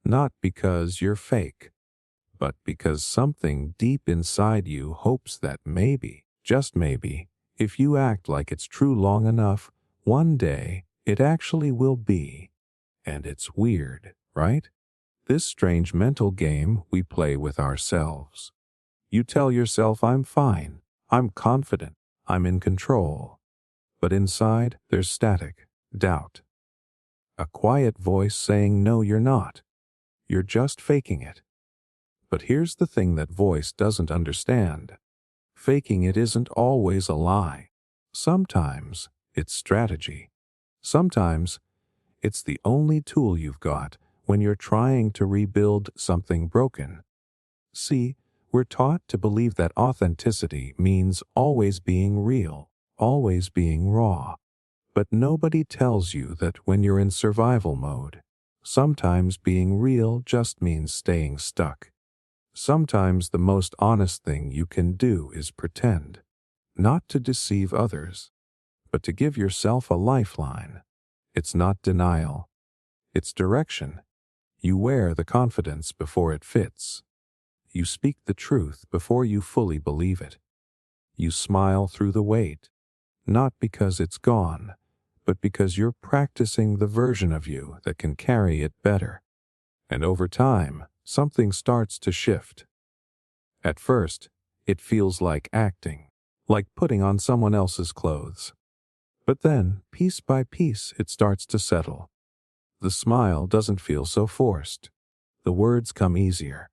Not because you're fake, but because something deep inside you hopes that maybe, just maybe, if you act like it's true long enough, one day it actually will be. And it's weird, right? This strange mental game we play with ourselves. You tell yourself, I'm fine, I'm confident, I'm in control. But inside, there's static, doubt. A quiet voice saying, no, you're not. You're just faking it. But here's the thing that voice doesn't understand. Faking it isn't always a lie. Sometimes it's strategy. Sometimes it's the only tool you've got when you're trying to rebuild something broken. See, we're taught to believe that authenticity means always being real, always being raw. But nobody tells you that when you're in survival mode, sometimes being real just means staying stuck. Sometimes the most honest thing you can do is pretend, not to deceive others, but to give yourself a lifeline. It's not denial. It's direction. You wear the confidence before it fits. You speak the truth before you fully believe it. You smile through the weight, not because it's gone, but because you're practicing the version of you that can carry it better. And over time, something starts to shift. At first, it feels like acting, like putting on someone else's clothes. But then, piece by piece, it starts to settle. The smile doesn't feel so forced. The words come easier.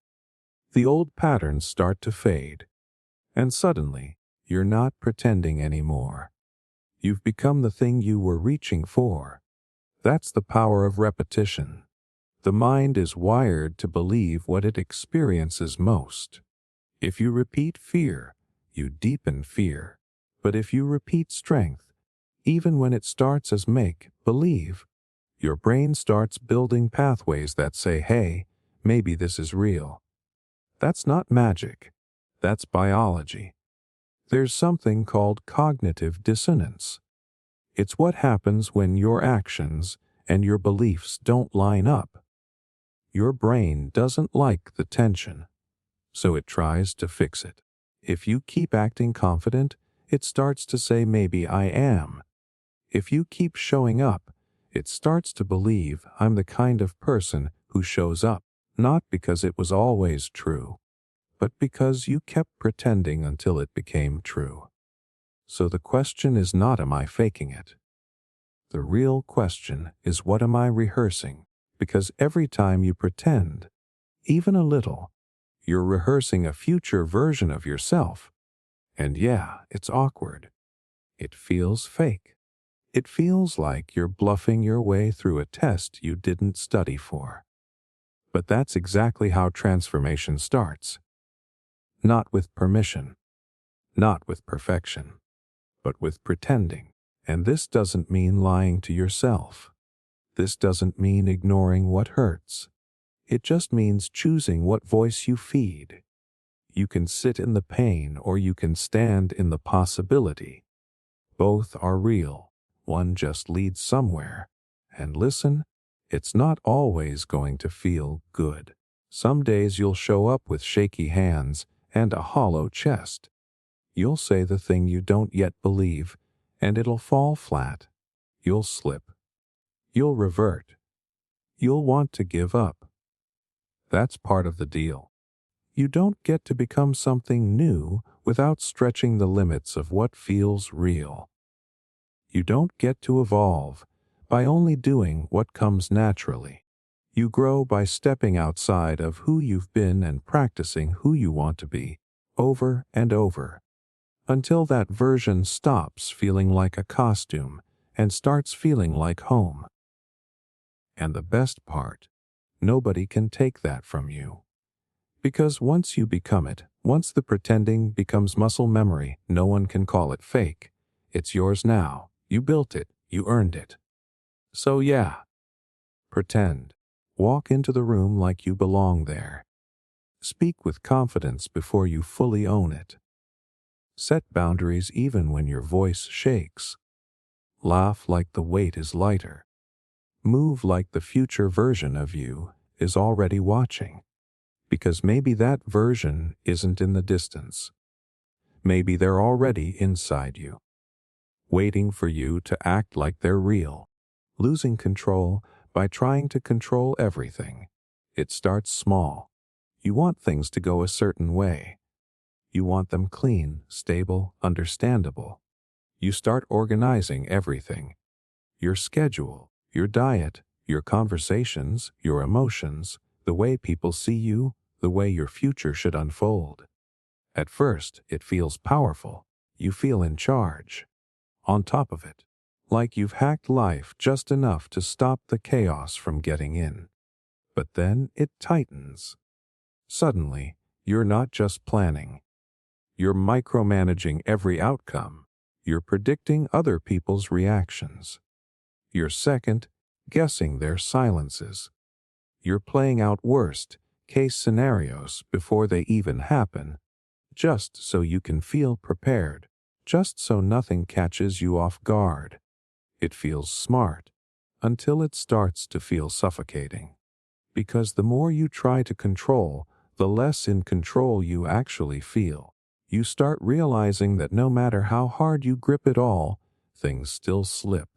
The old patterns start to fade. And suddenly, you're not pretending anymore. You've become the thing you were reaching for. That's the power of repetition. The mind is wired to believe what it experiences most. If you repeat fear, you deepen fear. But if you repeat strength, even when it starts as make-believe, your brain starts building pathways that say, hey, maybe this is real. That's not magic. That's biology. There's something called cognitive dissonance. It's what happens when your actions and your beliefs don't line up. Your brain doesn't like the tension, so it tries to fix it. If you keep acting confident, it starts to say, maybe I am. If you keep showing up, it starts to believe I'm the kind of person who shows up, not because it was always true, but because you kept pretending until it became true. So the question is not, am I faking it? The real question is, what am I rehearsing? Because every time you pretend, even a little, you're rehearsing a future version of yourself. And yeah, it's awkward. It feels fake. It feels like you're bluffing your way through a test you didn't study for. But that's exactly how transformation starts. Not with permission, not with perfection, but with pretending. And this doesn't mean lying to yourself. This doesn't mean ignoring what hurts. It just means choosing what voice you feed. You can sit in the pain or you can stand in the possibility. Both are real. One just leads somewhere. And listen, it's not always going to feel good. Some days you'll show up with shaky hands and a hollow chest. You'll say the thing you don't yet believe, and it'll fall flat. You'll slip. You'll revert. You'll want to give up. That's part of the deal. You don't get to become something new without stretching the limits of what feels real. You don't get to evolve by only doing what comes naturally. You grow by stepping outside of who you've been and practicing who you want to be, over and over, until that version stops feeling like a costume and starts feeling like home. And the best part, nobody can take that from you. Because once you become it, once the pretending becomes muscle memory, no one can call it fake. It's yours now. You built it. You earned it. So yeah, pretend. Walk into the room like you belong there. Speak with confidence before you fully own it. Set boundaries even when your voice shakes. Laugh like the weight is lighter. Move like the future version of you is already watching. Because maybe that version isn't in the distance. Maybe they're already inside you, waiting for you to act like they're real. Losing control by trying to control everything. It starts small. You want things to go a certain way. You want them clean, stable, understandable. You start organizing everything. Your schedule, your diet, your conversations, your emotions, the way people see you, the way your future should unfold. At first, it feels powerful. You feel in charge. On top of it, like you've hacked life just enough to stop the chaos from getting in. But then it tightens. Suddenly, you're not just planning. You're micromanaging every outcome. You're predicting other people's reactions. You're second guessing their silences. You're playing out worst-case scenarios before they even happen, just so you can feel prepared, just so nothing catches you off guard. It feels smart, until it starts to feel suffocating. Because the more you try to control, the less in control you actually feel. You start realizing that no matter how hard you grip it all, things still slip.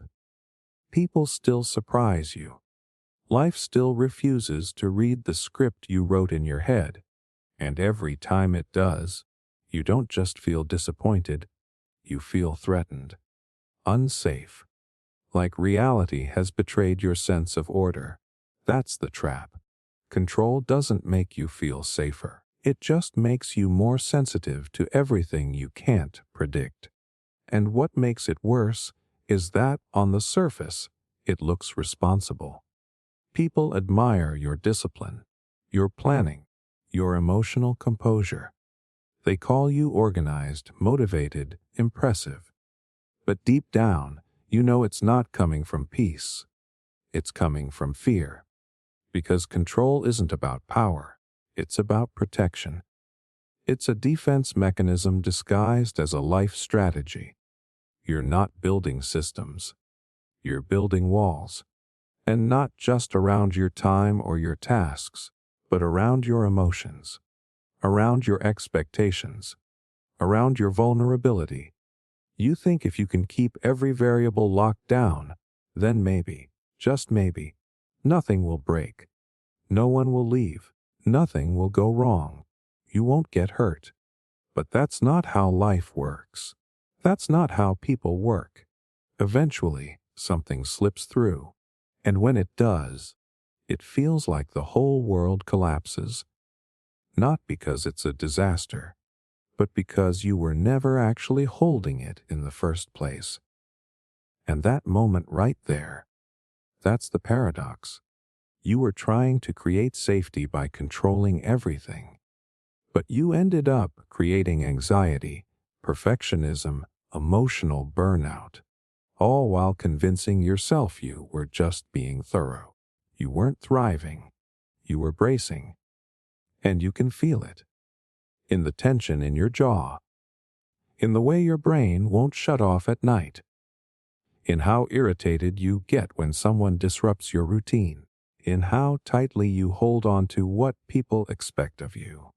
People still surprise you. Life still refuses to read the script you wrote in your head. And every time it does, you don't just feel disappointed, you feel threatened, unsafe. Like reality has betrayed your sense of order. That's the trap. Control doesn't make you feel safer. It just makes you more sensitive to everything you can't predict. And what makes it worse is that, on the surface, it looks responsible. People admire your discipline, your planning, your emotional composure. They call you organized, motivated, impressive. But deep down, you know it's not coming from peace. It's coming from fear. Because control isn't about power. It's about protection. It's a defense mechanism disguised as a life strategy. You're not building systems. You're building walls. And not just around your time or your tasks, but around your emotions, around your expectations, around your vulnerability. You think if you can keep every variable locked down, then maybe, just maybe, nothing will break. No one will leave. Nothing will go wrong. You won't get hurt. But that's not how life works. That's not how people work. Eventually, something slips through. And when it does, it feels like the whole world collapses. Not because it's a disaster, but because you were never actually holding it in the first place. And that moment right there, that's the paradox. You were trying to create safety by controlling everything. But you ended up creating anxiety, perfectionism, emotional burnout, all while convincing yourself you were just being thorough. You weren't thriving. You were bracing. And you can feel it. In the tension in your jaw. in the way your brain won't shut off at night, in how irritated you get when someone disrupts your routine, in how tightly you hold on to what people expect of you,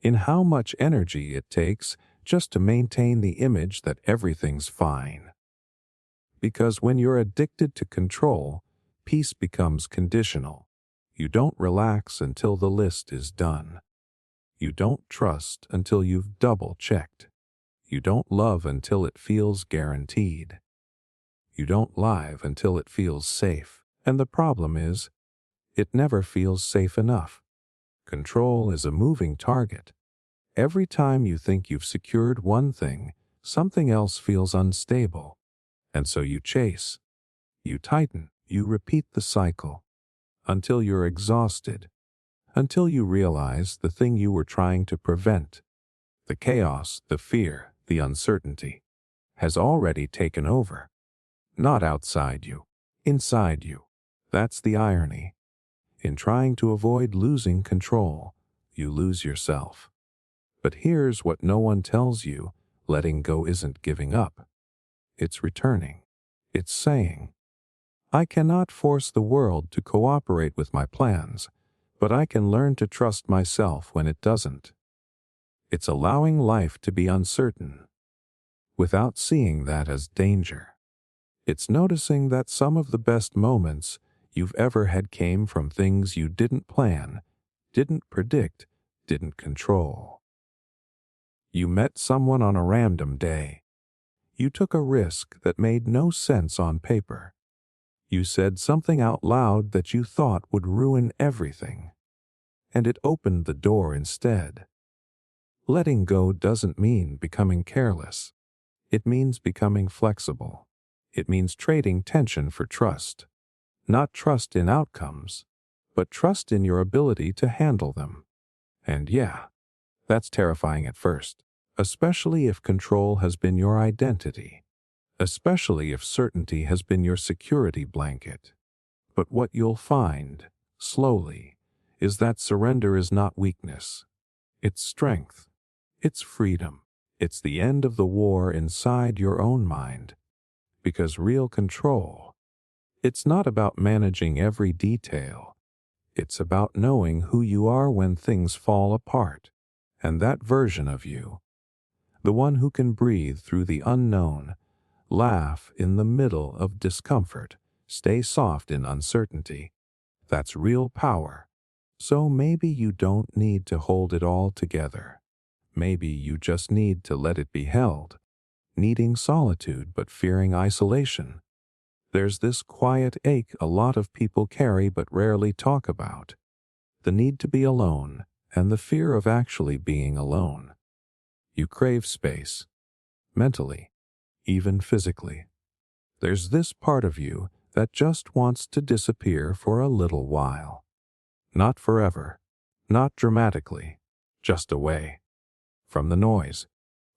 in how much energy it takes just to maintain the image that everything's fine. Because when you're addicted to control, peace becomes conditional. You don't relax until the list is done. You don't trust until you've double-checked. You don't love until it feels guaranteed. You don't live until it feels safe. And the problem is, it never feels safe enough. Control is a moving target. Every time you think you've secured one thing, something else feels unstable. And so you chase, you tighten, you repeat the cycle, until you're exhausted, until you realize the thing you were trying to prevent, the chaos, the fear, the uncertainty, has already taken over. Not outside you, inside you. That's the irony. In trying to avoid losing control, you lose yourself. But here's what no one tells you: letting go isn't giving up. It's returning. It's saying, I cannot force the world to cooperate with my plans, but I can learn to trust myself when it doesn't. It's allowing life to be uncertain, without seeing that as danger. It's noticing that some of the best moments you've ever had came from things you didn't plan, didn't predict, didn't control. You met someone on a random day. You took a risk that made no sense on paper. You said something out loud that you thought would ruin everything, and it opened the door instead. Letting go doesn't mean becoming careless. It means becoming flexible. It means trading tension for trust. Not trust in outcomes, but trust in your ability to handle them. And yeah, that's terrifying at first, especially if control has been your identity, especially if certainty has been your security blanket. But what you'll find, slowly, is that surrender is not weakness. It's strength. It's freedom. It's the end of the war inside your own mind. Because real control, it's not about managing every detail. It's about knowing who you are when things fall apart. And that version of you, the one who can breathe through the unknown, laugh in the middle of discomfort, stay soft in uncertainty, that's real power. So maybe you don't need to hold it all together. Maybe you just need to let it be held, needing solitude but fearing isolation. There's this quiet ache a lot of people carry but rarely talk about. The need to be alone and the fear of actually being alone. You crave space, mentally, even physically. There's this part of you that just wants to disappear for a little while. Not forever, not dramatically, just away. From the noise,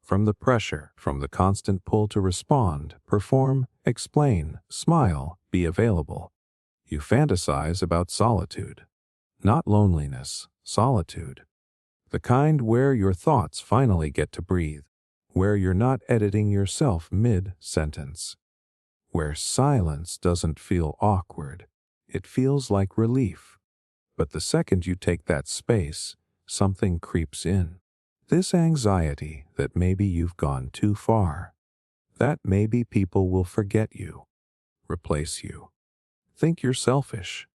from the pressure, from the constant pull to respond, perform, explain, smile, be available. You fantasize about solitude. Not loneliness, solitude. The kind where your thoughts finally get to breathe, where you're not editing yourself mid-sentence, where silence doesn't feel awkward. It feels like relief. But the second you take that space, something creeps in. This anxiety that maybe you've gone too far, that maybe people will forget you, replace you, think you're selfish,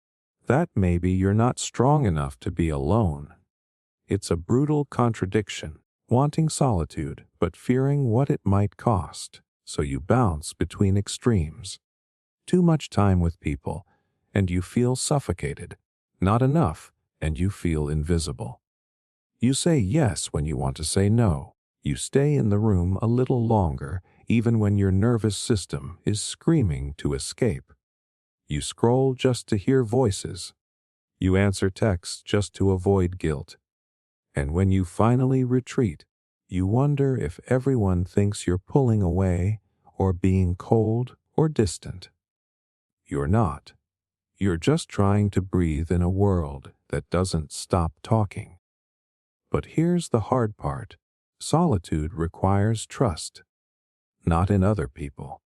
that maybe you're not strong enough to be alone. It's a brutal contradiction, wanting solitude but fearing what it might cost, so you bounce between extremes. Too much time with people, and you feel suffocated. Not enough, and you feel invisible. You say yes when you want to say no. You stay in the room a little longer, even when your nervous system is screaming to escape. You scroll just to hear voices. You answer texts just to avoid guilt. And when you finally retreat, you wonder if everyone thinks you're pulling away or being cold or distant. You're not. You're just trying to breathe in a world that doesn't stop talking. But here's the hard part. Solitude requires trust, not in other people,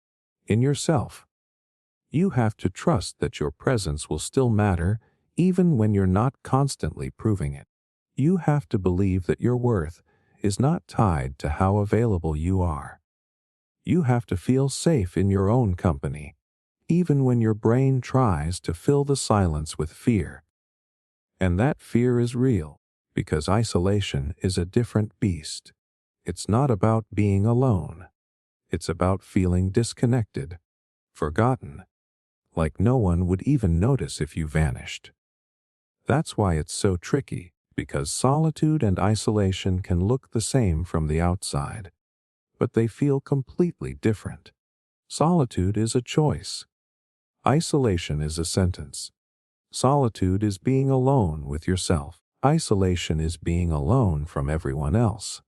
in yourself. You have to trust that your presence will still matter even when you're not constantly proving it. You have to believe that your worth is not tied to how available you are. You have to feel safe in your own company, even when your brain tries to fill the silence with fear. And that fear is real, because isolation is a different beast. It's not about being alone. It's about feeling disconnected, forgotten, like no one would even notice if you vanished. That's why it's so tricky, because solitude and isolation can look the same from the outside, but they feel completely different. Solitude is a choice. Isolation is a sentence. Solitude is being alone with yourself. Isolation is being alone from everyone else.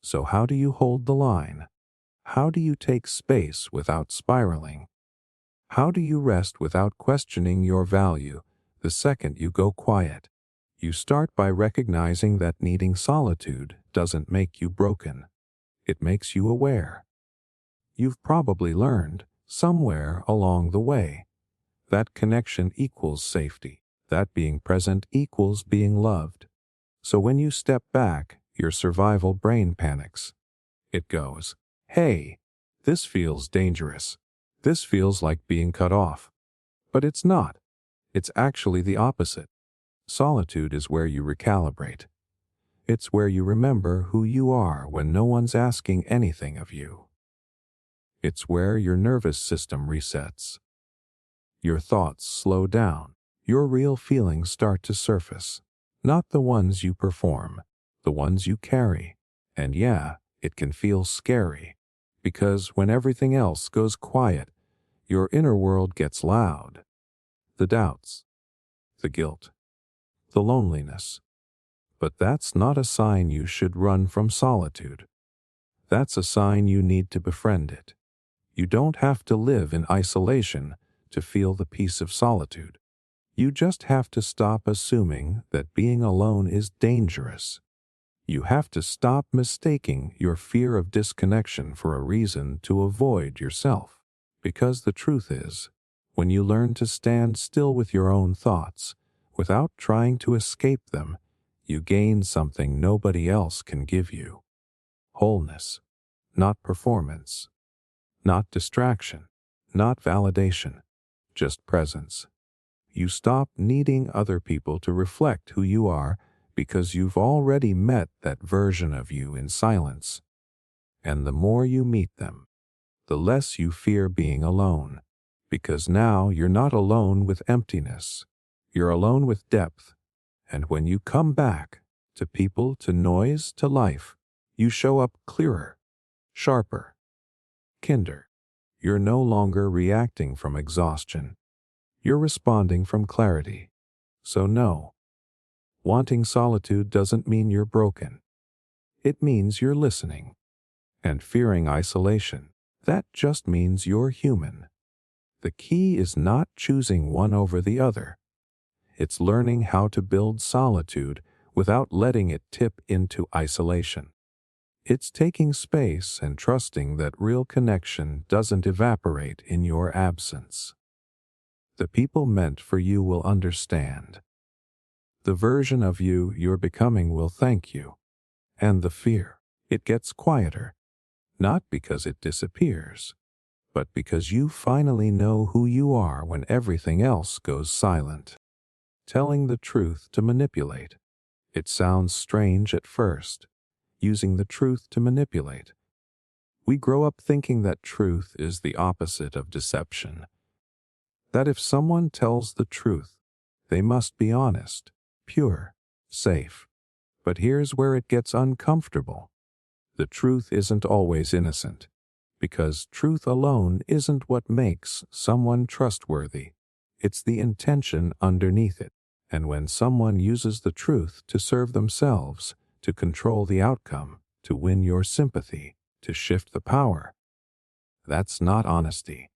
So how do you hold the line? How do you take space without spiraling? How do you rest without questioning your value the second you go quiet? You start by recognizing that needing solitude doesn't make you broken. It makes you aware. You've probably learned, somewhere along the way, that connection equals safety, that being present equals being loved. So when you step back, your survival brain panics. It goes, "Hey, this feels dangerous. This feels like being cut off." But it's not. It's actually the opposite. Solitude is where you recalibrate. It's where you remember who you are when no one's asking anything of you. It's where your nervous system resets. Your thoughts slow down. Your real feelings start to surface. Not the ones you perform, the ones you carry. And yeah, it can feel scary, because when everything else goes quiet, your inner world gets loud. The doubts, the guilt, the loneliness. But that's not a sign you should run from solitude. That's a sign you need to befriend it. You don't have to live in isolation to feel the peace of solitude. You just have to stop assuming that being alone is dangerous. You have to stop mistaking your fear of disconnection for a reason to avoid yourself. Because the truth is, when you learn to stand still with your own thoughts, without trying to escape them, you gain something nobody else can give you. Wholeness, not performance, not distraction, not validation, just presence. You stop needing other people to reflect who you are because you've already met that version of you in silence. And the more you meet them, the less you fear being alone, because now you're not alone with emptiness. You're alone with depth. And when you come back, to people, to noise, to life, you show up clearer, sharper, kinder. You're no longer reacting from exhaustion. You're responding from clarity. So no, wanting solitude doesn't mean you're broken. It means you're listening. And fearing isolation, that just means you're human. The key is not choosing one over the other. It's learning how to build solitude without letting it tip into isolation. It's taking space and trusting that real connection doesn't evaporate in your absence. The people meant for you will understand. The version of you you're becoming will thank you. And the fear, it gets quieter, not because it disappears, but because you finally know who you are when everything else goes silent. Telling the truth to manipulate. It sounds strange at first, using the truth to manipulate. We grow up thinking that truth is the opposite of deception. That if someone tells the truth, they must be honest, pure, safe. But here's where it gets uncomfortable. The truth isn't always innocent, because truth alone isn't what makes someone trustworthy. It's the intention underneath it. And when someone uses the truth to serve themselves, to control the outcome, to win your sympathy, to shift the power, that's not honesty.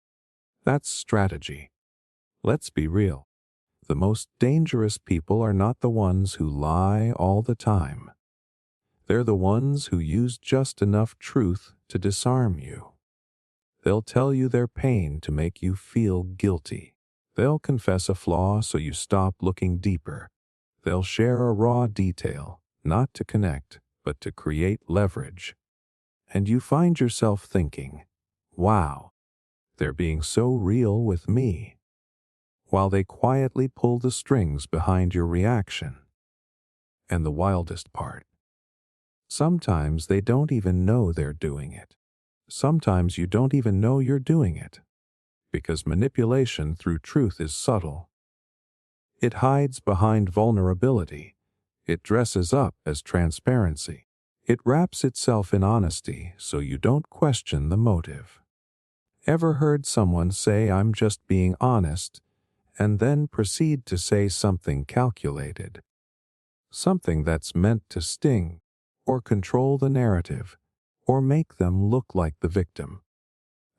That's strategy. Let's be real. The most dangerous people are not the ones who lie all the time. They're the ones who use just enough truth to disarm you. They'll tell you their pain to make you feel guilty. They'll confess a flaw so you stop looking deeper. They'll share a raw detail, not to connect, but to create leverage. And you find yourself thinking, wow, they're being so real with me, while they quietly pull the strings behind your reaction. And the wildest part, sometimes they don't even know they're doing it. Sometimes you don't even know you're doing it, because manipulation through truth is subtle. It hides behind vulnerability. It dresses up as transparency. It wraps itself in honesty so you don't question the motive. Ever heard someone say, "I'm just being honest," and then proceed to say something calculated? Something that's meant to sting, or control the narrative, or make them look like the victim.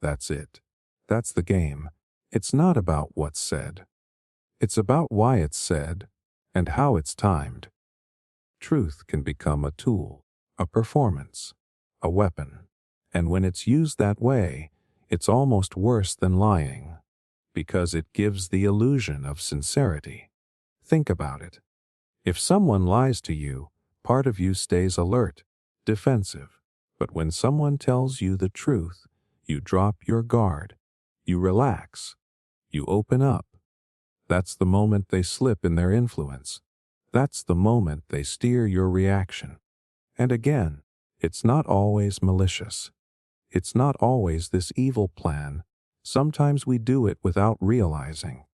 That's it. That's the game. It's not about what's said. It's about why it's said and how it's timed. Truth can become a tool, a performance, a weapon. And when it's used that way, it's almost worse than lying, because it gives the illusion of sincerity. Think about it. If someone lies to you, part of you stays alert, defensive. But when someone tells you the truth, you drop your guard, you relax, you open up. That's the moment they slip in their influence. That's the moment they steer your reaction. And again, it's not always malicious. It's not always this evil plan. Sometimes we do it without realizing.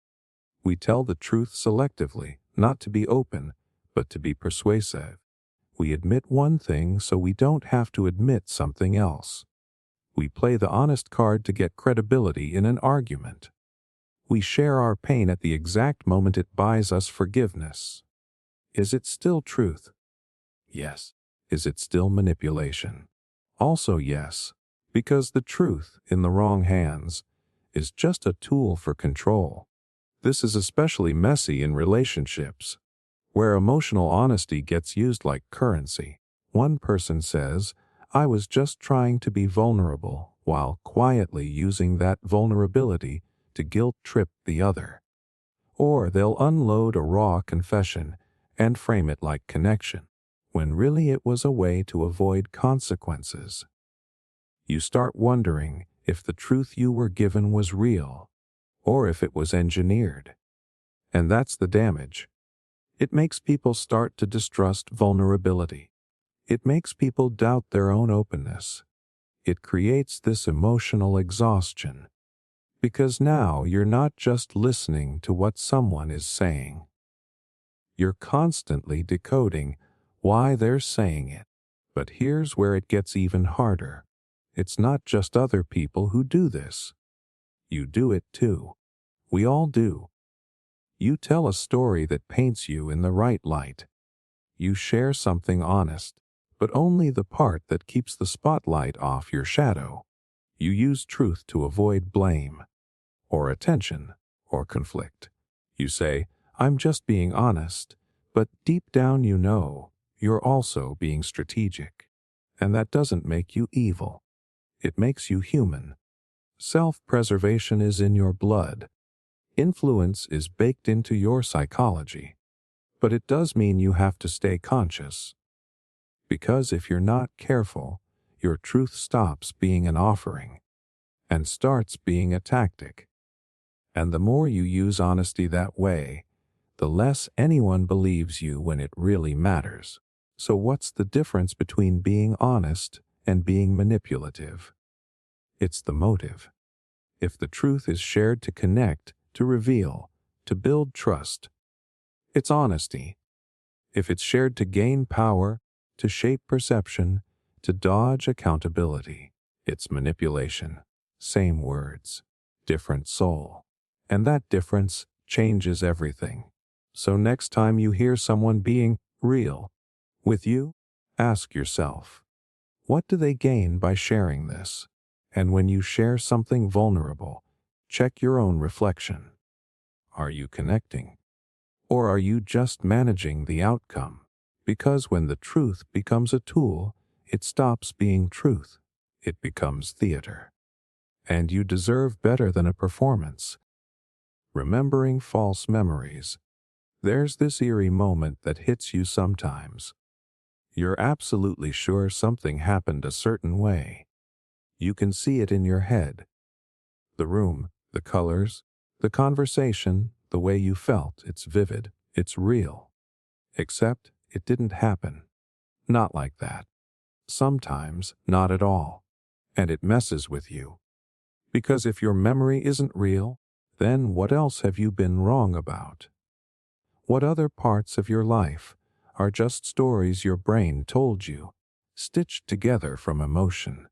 We tell the truth selectively, not to be open, but to be persuasive. We admit one thing so we don't have to admit something else. We play the honest card to get credibility in an argument. We share our pain at the exact moment it buys us forgiveness. Is it still truth? Yes. Is it still manipulation? Also yes, because the truth, in the wrong hands, is just a tool for control. This is especially messy in relationships, where emotional honesty gets used like currency. One person says, "I was just trying to be vulnerable," while quietly using that vulnerability to guilt-trip the other. Or they'll unload a raw confession and frame it like connection, when really it was a way to avoid consequences. You start wondering if the truth you were given was real, or if it was engineered. And that's the damage. It makes people start to distrust vulnerability. It makes people doubt their own openness. It creates this emotional exhaustion, because now you're not just listening to what someone is saying. You're constantly decoding why they're saying it. But here's where it gets even harder. It's not just other people who do this. You do it too. We all do. You tell a story that paints you in the right light. You share something honest, but only the part that keeps the spotlight off your shadow. You use truth to avoid blame, or attention, or conflict. You say, "I'm just being honest," but deep down you know you're also being strategic. And that doesn't make you evil. It makes you human. Self-preservation is in your blood. Influence is baked into your psychology. But it does mean you have to stay conscious. Because if you're not careful, your truth stops being an offering and starts being a tactic. And the more you use honesty that way, the less anyone believes you when it really matters. So what's the difference between being honest and being manipulative? It's the motive. If the truth is shared to connect, to reveal, to build trust, it's honesty. If it's shared to gain power, to shape perception, to dodge accountability, it's manipulation. Same words, different soul. And that difference changes everything. So next time you hear someone being real with you, ask yourself, what do they gain by sharing this? And when you share something vulnerable, check your own reflection. Are you connecting? Or are you just managing the outcome? Because when the truth becomes a tool, it stops being truth. It becomes theater. And you deserve better than a performance. Remembering false memories. There's this eerie moment that hits you sometimes. You're absolutely sure something happened a certain way. You can see it in your head. The room, the colors, the conversation, the way you felt, it's vivid, it's real. Except it didn't happen. Not like that. Sometimes not at all. And it messes with you. Because if your memory isn't real, then what else have you been wrong about? What other parts of your life are just stories your brain told you, stitched together from emotion,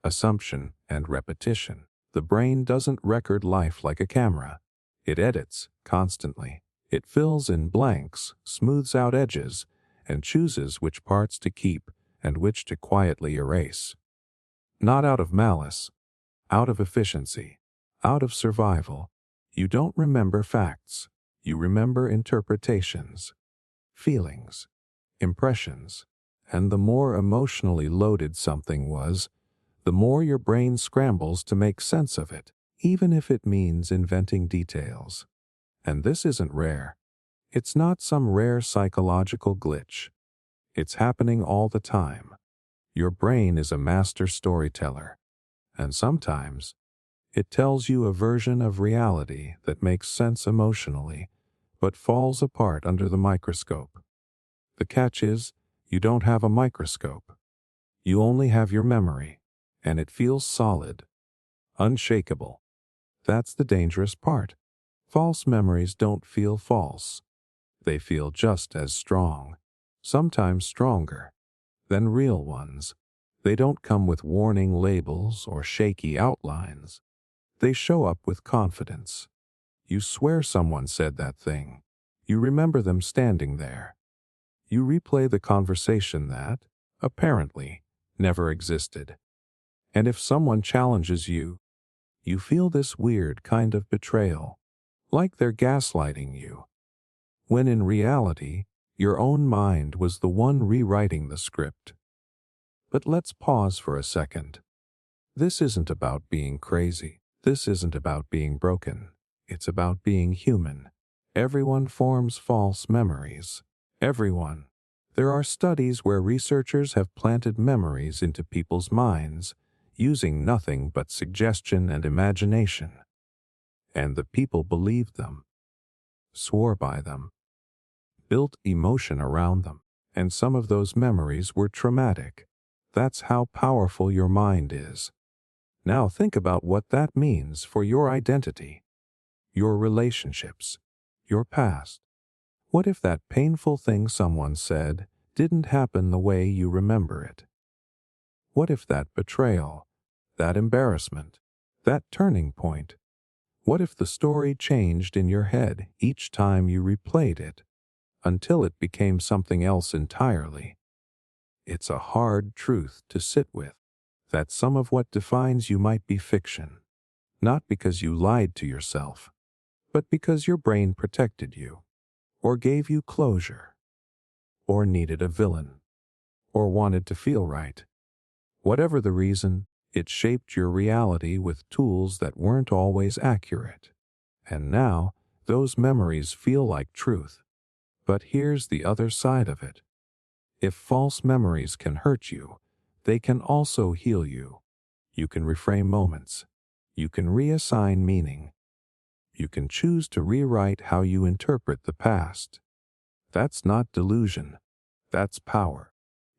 assumption, and repetition? The brain doesn't record life like a camera. It edits constantly. It fills in blanks, smooths out edges, and chooses which parts to keep and which to quietly erase. Not out of malice, out of efficiency, out of survival. You don't remember facts. You remember interpretations, feelings, impressions. And the more emotionally loaded something was, the more your brain scrambles to make sense of it, even if it means inventing details. And this isn't rare. It's not some rare psychological glitch. It's happening all the time. Your brain is a master storyteller, and sometimes it tells you a version of reality that makes sense emotionally, but falls apart under the microscope. The catch is, you don't have a microscope. You only have your memory, and it feels solid, unshakable. That's the dangerous part. False memories don't feel false. They feel just as strong, sometimes stronger, than real ones. They don't come with warning labels or shaky outlines. They show up with confidence. You swear someone said that thing. You remember them standing there. You replay the conversation that, apparently, never existed. And if someone challenges you, you feel this weird kind of betrayal, like they're gaslighting you, when in reality, your own mind was the one rewriting the script. But let's pause for a second. This isn't about being crazy. This isn't about being broken. It's about being human. Everyone forms false memories. Everyone. There are studies where researchers have planted memories into people's minds, using nothing but suggestion and imagination. And the people believed them, swore by them, built emotion around them, and some of those memories were traumatic. That's how powerful your mind is. Now think about what that means for your identity, your relationships, your past. What if that painful thing someone said didn't happen the way you remember it? What if that betrayal, that embarrassment, that turning point? What if the story changed in your head each time you replayed it, until it became something else entirely? It's a hard truth to sit with, that some of what defines you might be fiction, not because you lied to yourself, but because your brain protected you, or gave you closure, or needed a villain, or wanted to feel right. Whatever the reason, it shaped your reality with tools that weren't always accurate. And now, those memories feel like truth. But here's the other side of it. If false memories can hurt you, they can also heal you. You can reframe moments. You can reassign meaning. You can choose to rewrite how you interpret the past. That's not delusion. That's power.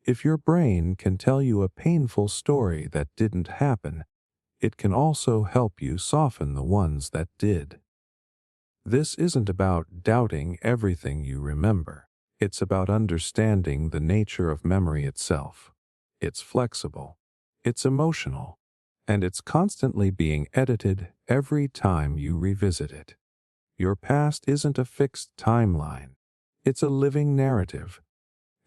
If your brain can tell you a painful story that didn't happen, it can also help you soften the ones that did. This isn't about doubting everything you remember. It's about understanding the nature of memory itself. It's flexible. It's emotional. And it's constantly being edited every time you revisit it. Your past isn't a fixed timeline. It's a living narrative.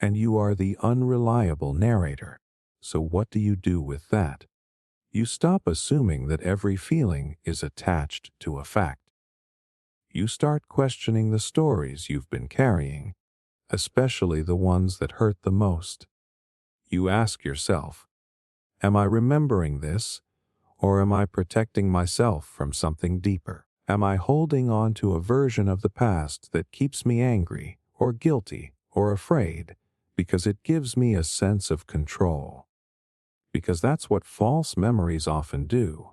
And you are the unreliable narrator. So what do you do with that? You stop assuming that every feeling is attached to a fact. You start questioning the stories you've been carrying, especially the ones that hurt the most. You ask yourself, am I remembering this, or am I protecting myself from something deeper? Am I holding on to a version of the past that keeps me angry, or guilty, or afraid, because it gives me a sense of control? Because that's what false memories often do.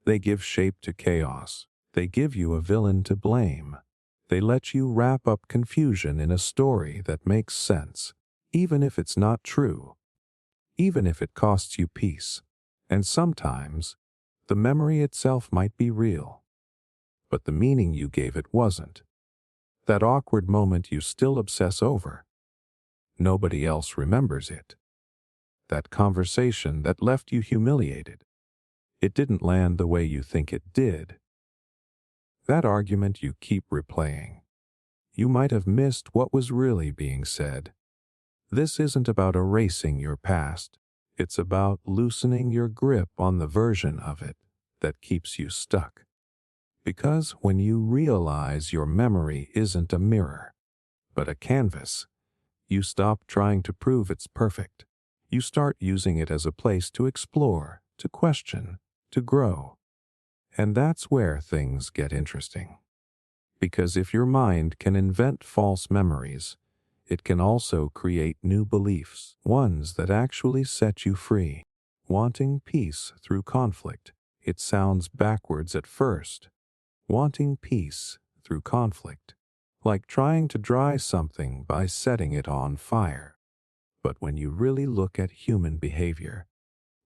They give shape to chaos. They give you a villain to blame. They let you wrap up confusion in a story that makes sense, even if it's not true, even if it costs you peace. And sometimes, the memory itself might be real, but the meaning you gave it wasn't. That awkward moment you still obsess over. Nobody else remembers it. That conversation that left you humiliated. It didn't land the way you think it did. That argument you keep replaying. You might have missed what was really being said. This isn't about erasing your past. It's about loosening your grip on the version of it that keeps you stuck. Because when you realize your memory isn't a mirror, but a canvas, you stop trying to prove it's perfect. You start using it as a place to explore, to question, to grow. And that's where things get interesting. Because if your mind can invent false memories, it can also create new beliefs, ones that actually set you free. Wanting peace through conflict. It sounds backwards at first. Wanting peace through conflict. Like trying to dry something by setting it on fire. But when you really look at human behavior,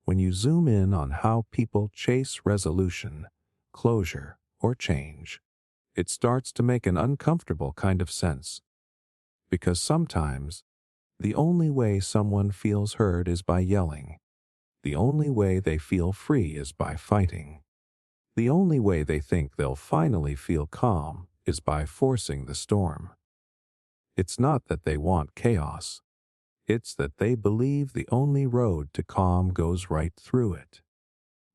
when you zoom in on how people chase resolution, closure, or change, it starts to make an uncomfortable kind of sense. Because sometimes, the only way someone feels heard is by yelling. The only way they feel free is by fighting. The only way they think they'll finally feel calm is by forcing the storm. It's not that they want chaos. It's that they believe the only road to calm goes right through it.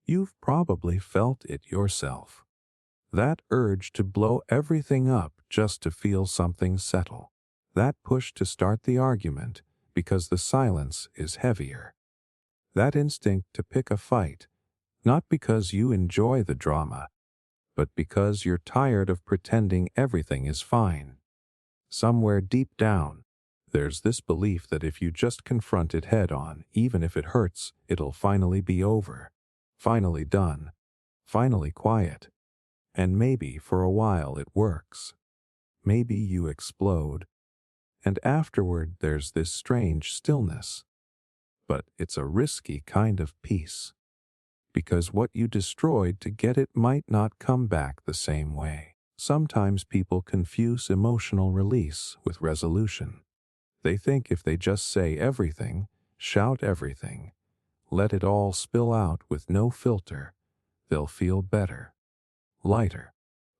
You've probably felt it yourself. That urge to blow everything up just to feel something settle. That push to start the argument because the silence is heavier. That instinct to pick a fight, not because you enjoy the drama, but because you're tired of pretending everything is fine. Somewhere deep down, there's this belief that if you just confront it head on, even if it hurts, it'll finally be over, finally done, finally quiet. And maybe for a while it works. Maybe you explode, and afterward there's this strange stillness. But it's a risky kind of peace, because what you destroyed to get it might not come back the same way. Sometimes people confuse emotional release with resolution. They think if they just say everything, shout everything, let it all spill out with no filter, they'll feel better, lighter.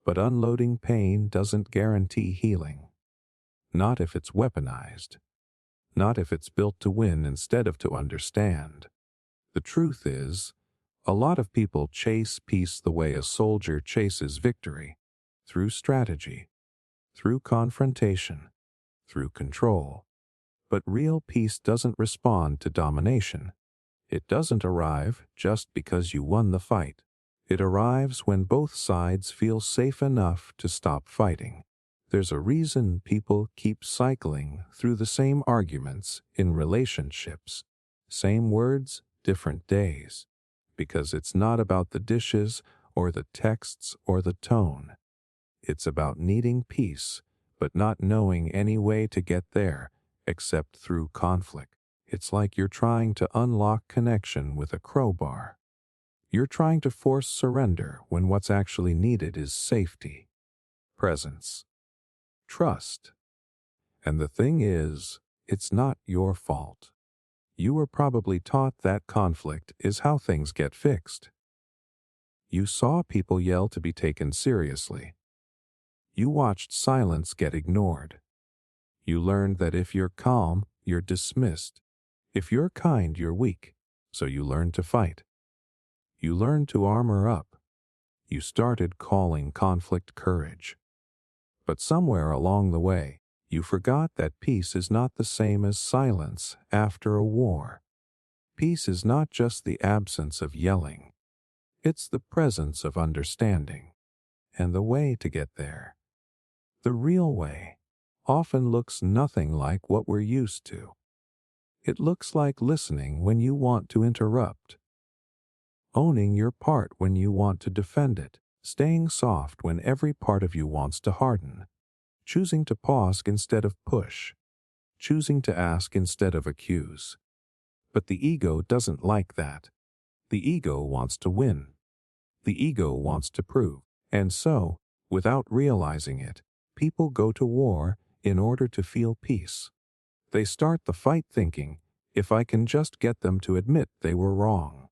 But unloading pain doesn't guarantee healing. Not if it's weaponized. Not if it's built to win instead of to understand. The truth is, a lot of people chase peace the way a soldier chases victory, through strategy, through confrontation, through control. But real peace doesn't respond to domination. It doesn't arrive just because you won the fight. It arrives when both sides feel safe enough to stop fighting. There's a reason people keep cycling through the same arguments in relationships. Same words, different days. Because it's not about the dishes or the texts or the tone. It's about needing peace, but not knowing any way to get there except through conflict. It's like you're trying to unlock connection with a crowbar. You're trying to force surrender when what's actually needed is safety, presence, trust. And the thing is, it's not your fault. You were probably taught that conflict is how things get fixed. You saw people yell to be taken seriously. You watched silence get ignored. You learned that if you're calm, you're dismissed. If you're kind, you're weak. So you learned to fight. You learned to armor up. You started calling conflict courage. But somewhere along the way, You forgot that peace is not the same as silence after a war. Peace is not just the absence of yelling. It's the presence of understanding. And the way to get there, the real way, often looks nothing like what we're used to. It looks like listening when you want to interrupt, owning your part when you want to defend it, staying soft when every part of you wants to harden, choosing to pause instead of push, choosing to ask instead of accuse. But the ego doesn't like that. The ego wants to win. The ego wants to prove. And so, without realizing it, people go to war in order to feel peace. They start the fight thinking, if I can just get them to admit they were wrong,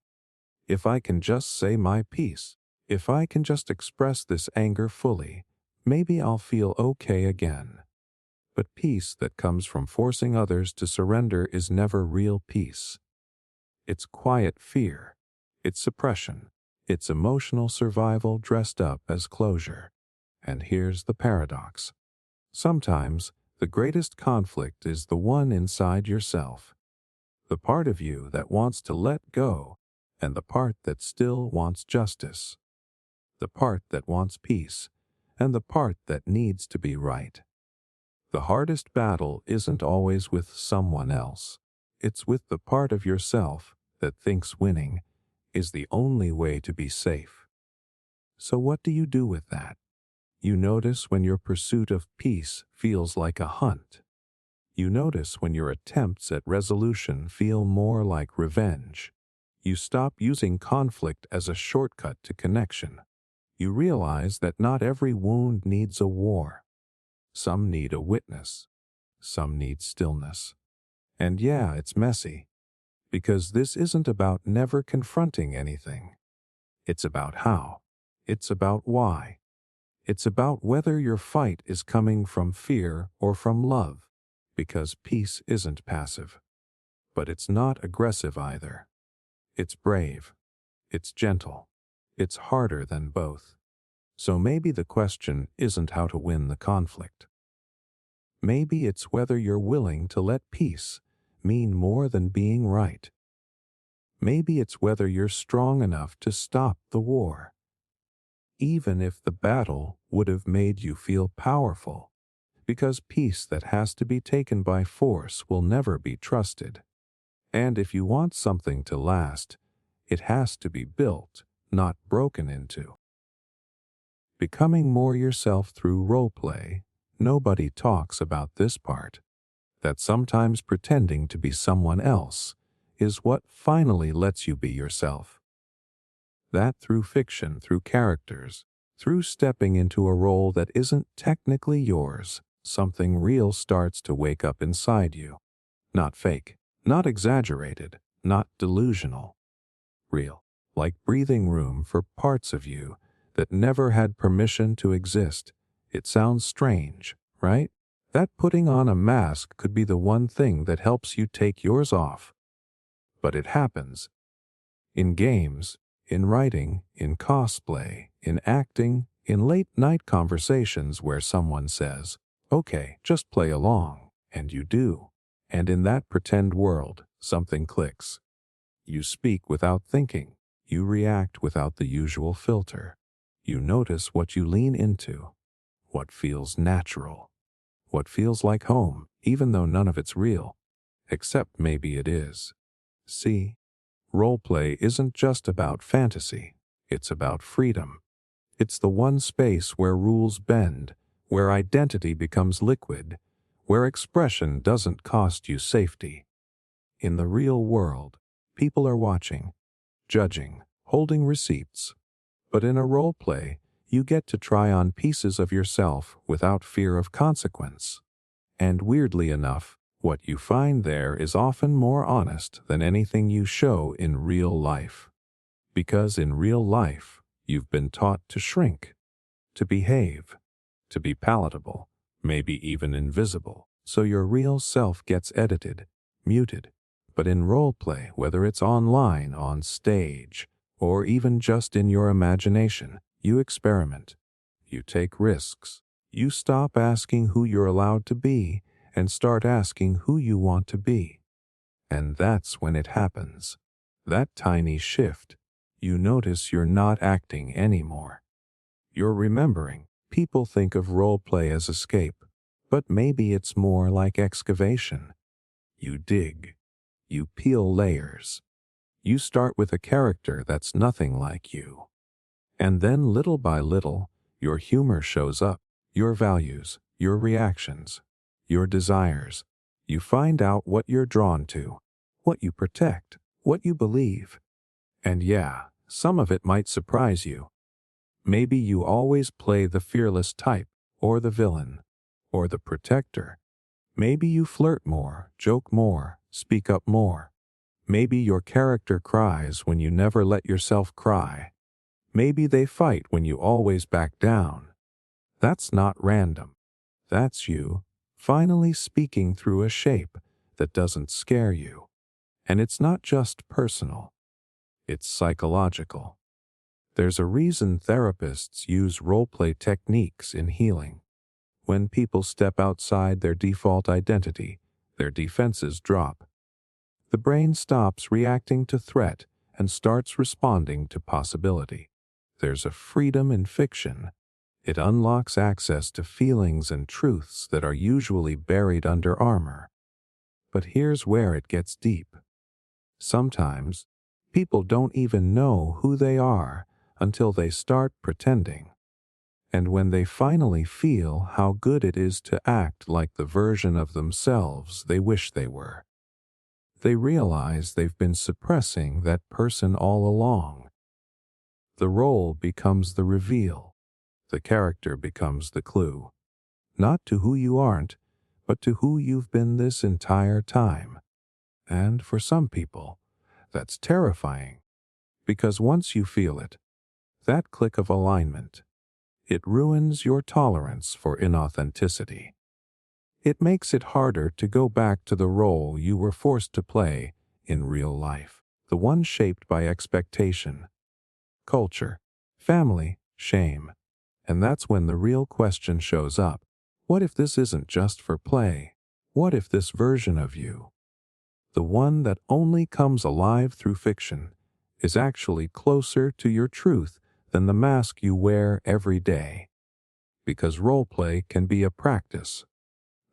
if I can just say my piece, if I can just express this anger fully, maybe I'll feel okay again. But peace that comes from forcing others to surrender is never real peace. It's quiet fear. It's suppression. It's emotional survival dressed up as closure. And here's the paradox. Sometimes, the greatest conflict is the one inside yourself. The part of you that wants to let go, and the part that still wants justice. The part that wants peace, and the part that needs to be right. The hardest battle isn't always with someone else. It's with the part of yourself that thinks winning is the only way to be safe. So what do you do with that? You notice when your pursuit of peace feels like a hunt. You notice when your attempts at resolution feel more like revenge. You stop using conflict as a shortcut to connection. You realize that not every wound needs a war. Some need a witness. Some need stillness. And yeah, it's messy, because this isn't about never confronting anything. It's about how. It's about why. It's about whether your fight is coming from fear or from love, because peace isn't passive. But it's not aggressive either. It's brave. It's gentle. It's harder than both. So maybe the question isn't how to win the conflict. Maybe it's whether you're willing to let peace mean more than being right. Maybe it's whether you're strong enough to stop the war, even if the battle would have made you feel powerful, because peace that has to be taken by force will never be trusted. And if you want something to last, it has to be built, not broken into. Becoming more yourself through roleplay, nobody talks about this part, that sometimes pretending to be someone else is what finally lets you be yourself. That through fiction, through characters, through stepping into a role that isn't technically yours, something real starts to wake up inside you. Not fake, not exaggerated, not delusional. Real, like breathing room for parts of you that never had permission to exist. It sounds strange, right? That putting on a mask could be the one thing that helps you take yours off. But it happens. In games, in writing, in cosplay, in acting, in late-night conversations where someone says, "Okay, just play along," and you do. And in that pretend world, something clicks. You speak without thinking. You react without the usual filter. You notice what you lean into, what feels natural, what feels like home, even though none of it's real, except maybe it is. See, roleplay isn't just about fantasy, it's about freedom. It's the one space where rules bend, where identity becomes liquid, where expression doesn't cost you safety. In the real world, people are watching, judging, holding receipts. But in a role play, you get to try on pieces of yourself without fear of consequence. And weirdly enough, what you find there is often more honest than anything you show in real life. Because in real life, you've been taught to shrink, to behave, to be palatable, maybe even invisible. So your real self gets edited, muted. But in role play, whether it's online, on stage, or even just in your imagination, you experiment. You take risks. You stop asking who you're allowed to be and start asking who you want to be. And that's when it happens. That tiny shift. You notice you're not acting anymore. You're remembering. People think of roleplay as escape, but maybe it's more like excavation. You dig. You peel layers. You start with a character that's nothing like you. And then little by little, your humor shows up, your values, your reactions, your desires. You find out what you're drawn to, what you protect, what you believe. And yeah, some of it might surprise you. Maybe you always play the fearless type, or the villain, or the protector. Maybe you flirt more, joke more, speak up more. Maybe your character cries when you never let yourself cry. Maybe they fight when you always back down. That's not random. That's you, finally speaking through a shape that doesn't scare you. And it's not just personal. It's psychological. There's a reason therapists use roleplay techniques in healing. When people step outside their default identity, their defenses drop. The brain stops reacting to threat and starts responding to possibility. There's a freedom in fiction. It unlocks access to feelings and truths that are usually buried under armor. But here's where it gets deep. Sometimes, people don't even know who they are until they start pretending. And when they finally feel how good it is to act like the version of themselves they wish they were, they realize they've been suppressing that person all along. The role becomes the reveal. The character becomes the clue. Not to who you aren't, but to who you've been this entire time. And for some people, that's terrifying. Because once you feel it, that click of alignment, it ruins your tolerance for inauthenticity. It makes it harder to go back to the role you were forced to play in real life, the one shaped by expectation, culture, family, shame. And that's when the real question shows up. What if this isn't just for play? What if this version of you, the one that only comes alive through fiction, is actually closer to your truth than the mask you wear every day? Because roleplay can be a practice.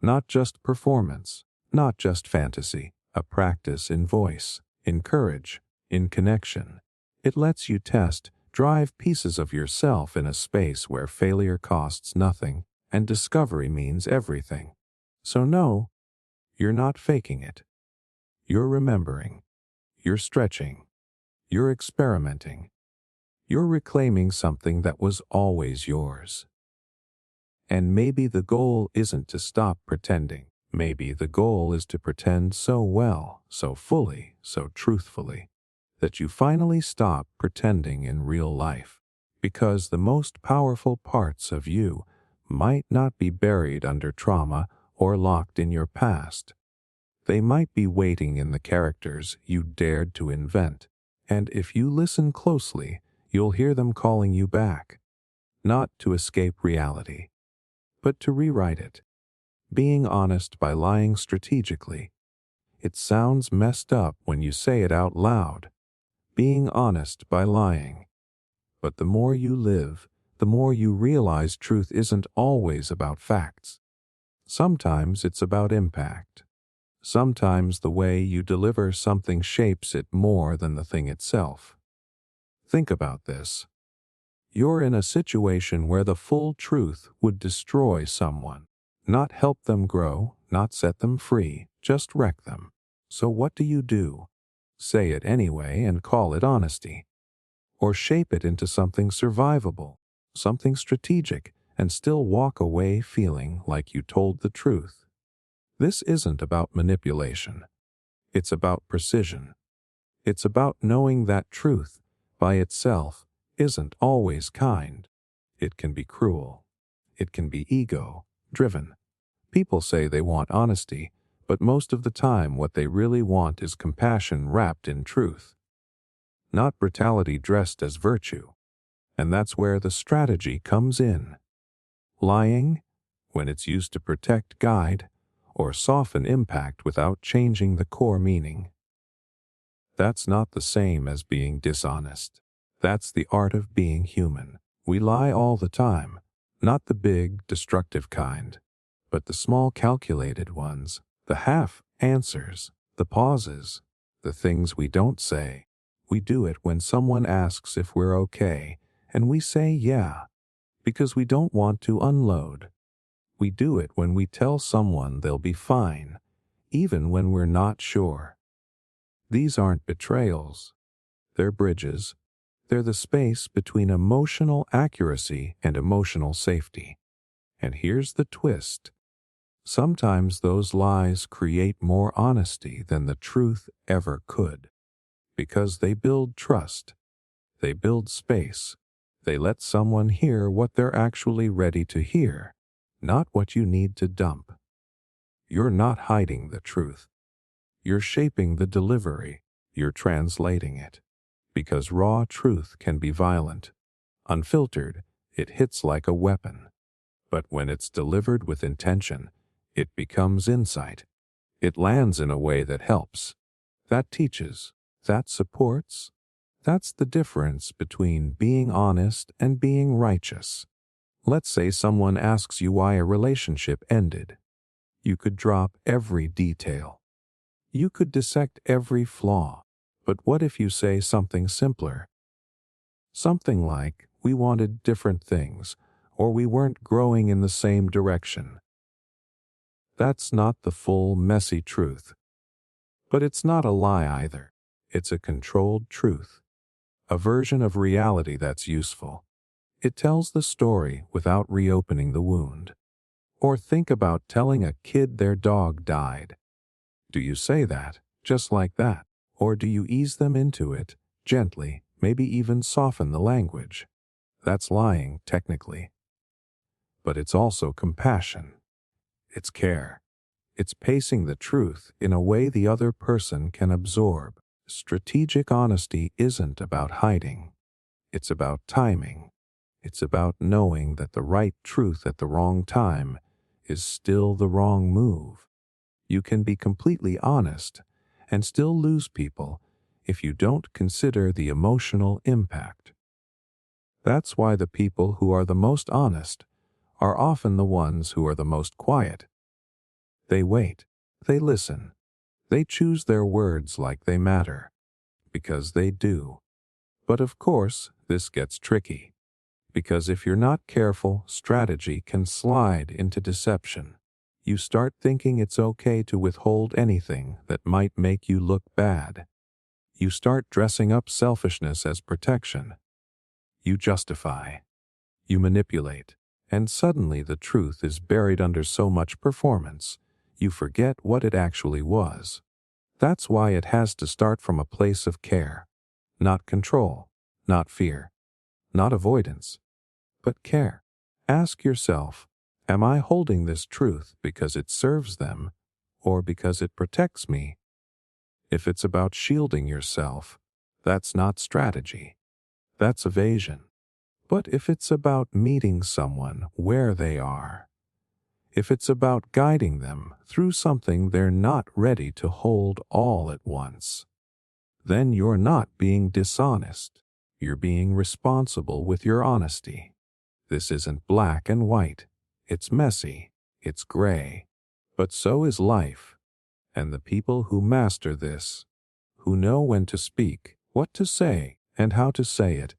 Not just performance, not just fantasy, a practice in voice, in courage, in connection. It lets you test, drive pieces of yourself in a space where failure costs nothing and discovery means everything. So no, you're not faking it. You're remembering. You're stretching. You're experimenting. You're reclaiming something that was always yours. And maybe the goal isn't to stop pretending. Maybe the goal is to pretend so well, so fully, so truthfully, that you finally stop pretending in real life. Because the most powerful parts of you might not be buried under trauma or locked in your past. They might be waiting in the characters you dared to invent. And if you listen closely, you'll hear them calling you back. Not to escape reality, but to rewrite it. Being honest by lying strategically. It sounds messed up when you say it out loud. Being honest by lying. But the more you live, the more you realize truth isn't always about facts. Sometimes it's about impact. Sometimes the way you deliver something shapes it more than the thing itself. Think about this. You're in a situation where the full truth would destroy someone. Not help them grow, not set them free, just wreck them. So what do? Say it anyway and call it honesty. Or shape it into something survivable, something strategic, and still walk away feeling like you told the truth. This isn't about manipulation. It's about precision. It's about knowing that truth, by itself, isn't always kind. It can be cruel. It can be ego-driven. People say they want honesty, but most of the time what they really want is compassion wrapped in truth. Not brutality dressed as virtue. And that's where the strategy comes in. Lying, when it's used to protect, guide, or soften impact without changing the core meaning. That's not the same as being dishonest. That's the art of being human. We lie all the time, not the big, destructive kind, but the small, calculated ones, the half answers, the pauses, the things we don't say. We do it when someone asks if we're okay, and we say yeah, because we don't want to unload. We do it when we tell someone they'll be fine, even when we're not sure. These aren't betrayals. They're bridges. They're the space between emotional accuracy and emotional safety. And here's the twist. Sometimes those lies create more honesty than the truth ever could. Because they build trust. They build space. They let someone hear what they're actually ready to hear, not what you need to dump. You're not hiding the truth. You're shaping the delivery. You're translating it. Because raw truth can be violent. Unfiltered, it hits like a weapon. But when it's delivered with intention, it becomes insight. It lands in a way that helps, that teaches, that supports. That's the difference between being honest and being righteous. Let's say someone asks you why a relationship ended. You could drop every detail. You could dissect every flaw. But what if you say something simpler? Something like, we wanted different things, or we weren't growing in the same direction. That's not the full, messy truth. But it's not a lie either. It's a controlled truth. A version of reality that's useful. It tells the story without reopening the wound. Or think about telling a kid their dog died. Do you say that, just like that? Or do you ease them into it, gently, maybe even soften the language? That's lying, technically. But it's also compassion. It's care. It's pacing the truth in a way the other person can absorb. Strategic honesty isn't about hiding. It's about timing. It's about knowing that the right truth at the wrong time is still the wrong move. You can be completely honest and still lose people if you don't consider the emotional impact. That's why the people who are the most honest are often the ones who are the most quiet. They wait, they listen, they choose their words like they matter, because they do. But of course, this gets tricky, because if you're not careful, strategy can slide into deception. You start thinking it's okay to withhold anything that might make you look bad. You start dressing up selfishness as protection. You justify. You manipulate. And suddenly the truth is buried under so much performance, you forget what it actually was. That's why it has to start from a place of care. Not control, not fear, not avoidance, but care. Ask yourself, am I holding this truth because it serves them or because it protects me? If it's about shielding yourself, that's not strategy. That's evasion. But if it's about meeting someone where they are, if it's about guiding them through something they're not ready to hold all at once, then you're not being dishonest. You're being responsible with your honesty. This isn't black and white. It's messy. It's gray. But so is life. And the people who master this, who know when to speak, what to say, and how to say it,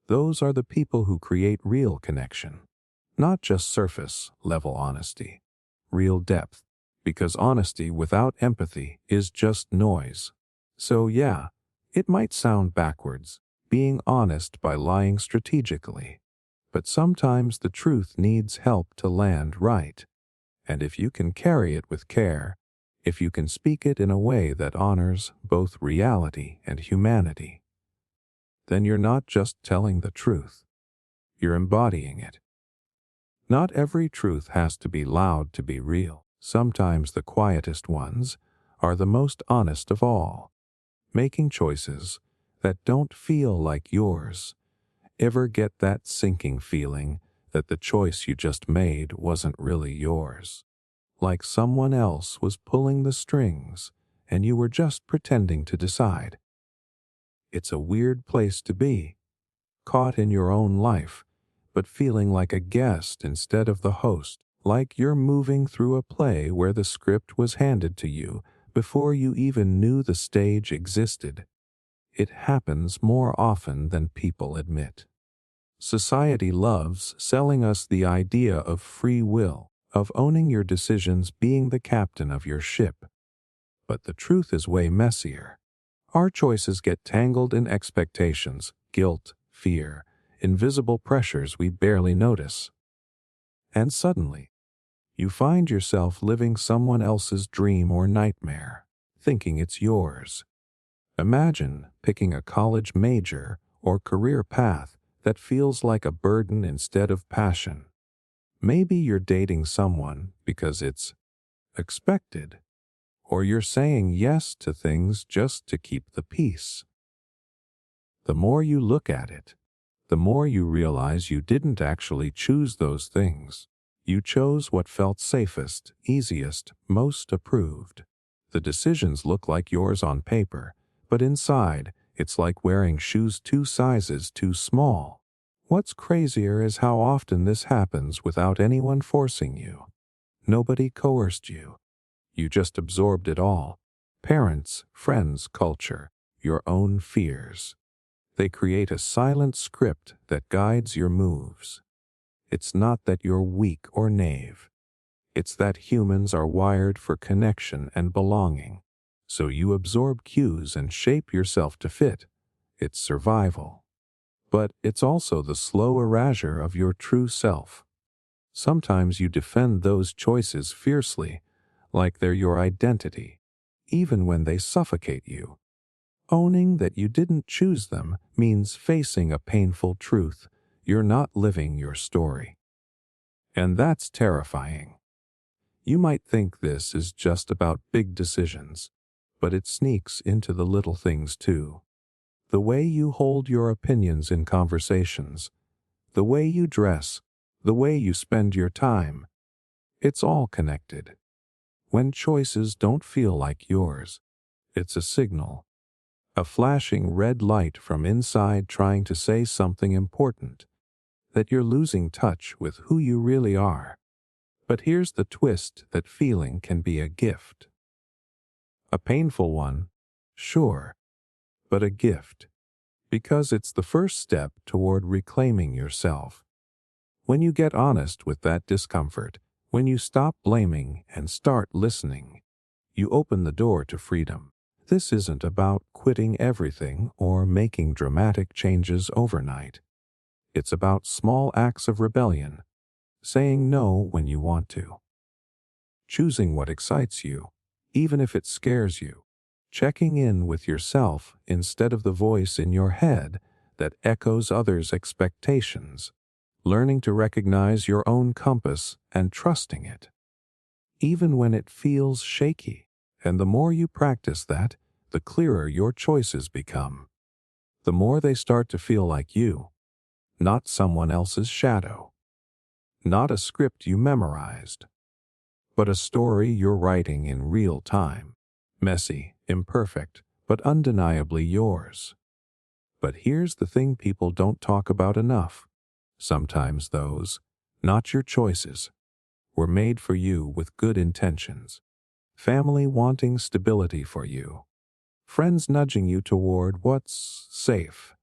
those are the people who create real connection. Not just surface-level honesty. Real depth. Because honesty without empathy is just noise. So yeah, it might sound backwards, being honest by lying strategically. But sometimes the truth needs help to land right. And if you can carry it with care, if you can speak it in a way that honors both reality and humanity, then you're not just telling the truth. You're embodying it. Not every truth has to be loud to be real. Sometimes the quietest ones are the most honest of all. Making choices that don't feel like yours. Ever get that sinking feeling that the choice you just made wasn't really yours. Like someone else was pulling the strings and you were just pretending to decide. It's a weird place to be, caught in your own life, but feeling like a guest instead of the host, like you're moving through a play where the script was handed to you before you even knew the stage existed. It happens more often than people admit. Society loves selling us the idea of free will, of owning your decisions, being the captain of your ship. But the truth is way messier. Our choices get tangled in expectations, guilt, fear, invisible pressures we barely notice. And suddenly, you find yourself living someone else's dream or nightmare, thinking it's yours. Imagine picking a college major or career path that feels like a burden instead of passion. Maybe you're dating someone because it's expected, or you're saying yes to things just to keep the peace. The more you look at it, the more you realize you didn't actually choose those things. You chose what felt safest, easiest, most approved. The decisions look like yours on paper, but inside, it's like wearing shoes 2 sizes too small. What's crazier is how often this happens without anyone forcing you. Nobody coerced you. You just absorbed it all. Parents, friends, culture, your own fears. They create a silent script that guides your moves. It's not that you're weak or naive. It's that humans are wired for connection and belonging. So you absorb cues and shape yourself to fit. It's survival. But it's also the slow erasure of your true self. Sometimes you defend those choices fiercely, like they're your identity, even when they suffocate you. Owning that you didn't choose them means facing a painful truth. You're not living your story. And that's terrifying. You might think this is just about big decisions, but it sneaks into the little things too. The way you hold your opinions in conversations, the way you dress, the way you spend your time. It's all connected. When choices don't feel like yours, it's a signal. A flashing red light from inside trying to say something important, that you're losing touch with who you really are. But here's the twist: that feeling can be a gift. A painful one, sure, but a gift. Because it's the first step toward reclaiming yourself. When you get honest with that discomfort, when you stop blaming and start listening, you open the door to freedom. This isn't about quitting everything or making dramatic changes overnight. It's about small acts of rebellion, saying no when you want to, choosing what excites you, even if it scares you, checking in with yourself instead of the voice in your head that echoes others' expectations, learning to recognize your own compass and trusting it, even when it feels shaky. And the more you practice that, the clearer your choices become. The more they start to feel like you, not someone else's shadow, not a script you memorized, but a story you're writing in real time. Messy, imperfect, but undeniably yours. But here's the thing people don't talk about enough. Sometimes those, not your choices, were made for you with good intentions. Family wanting stability for you. Friends nudging you toward what's safe.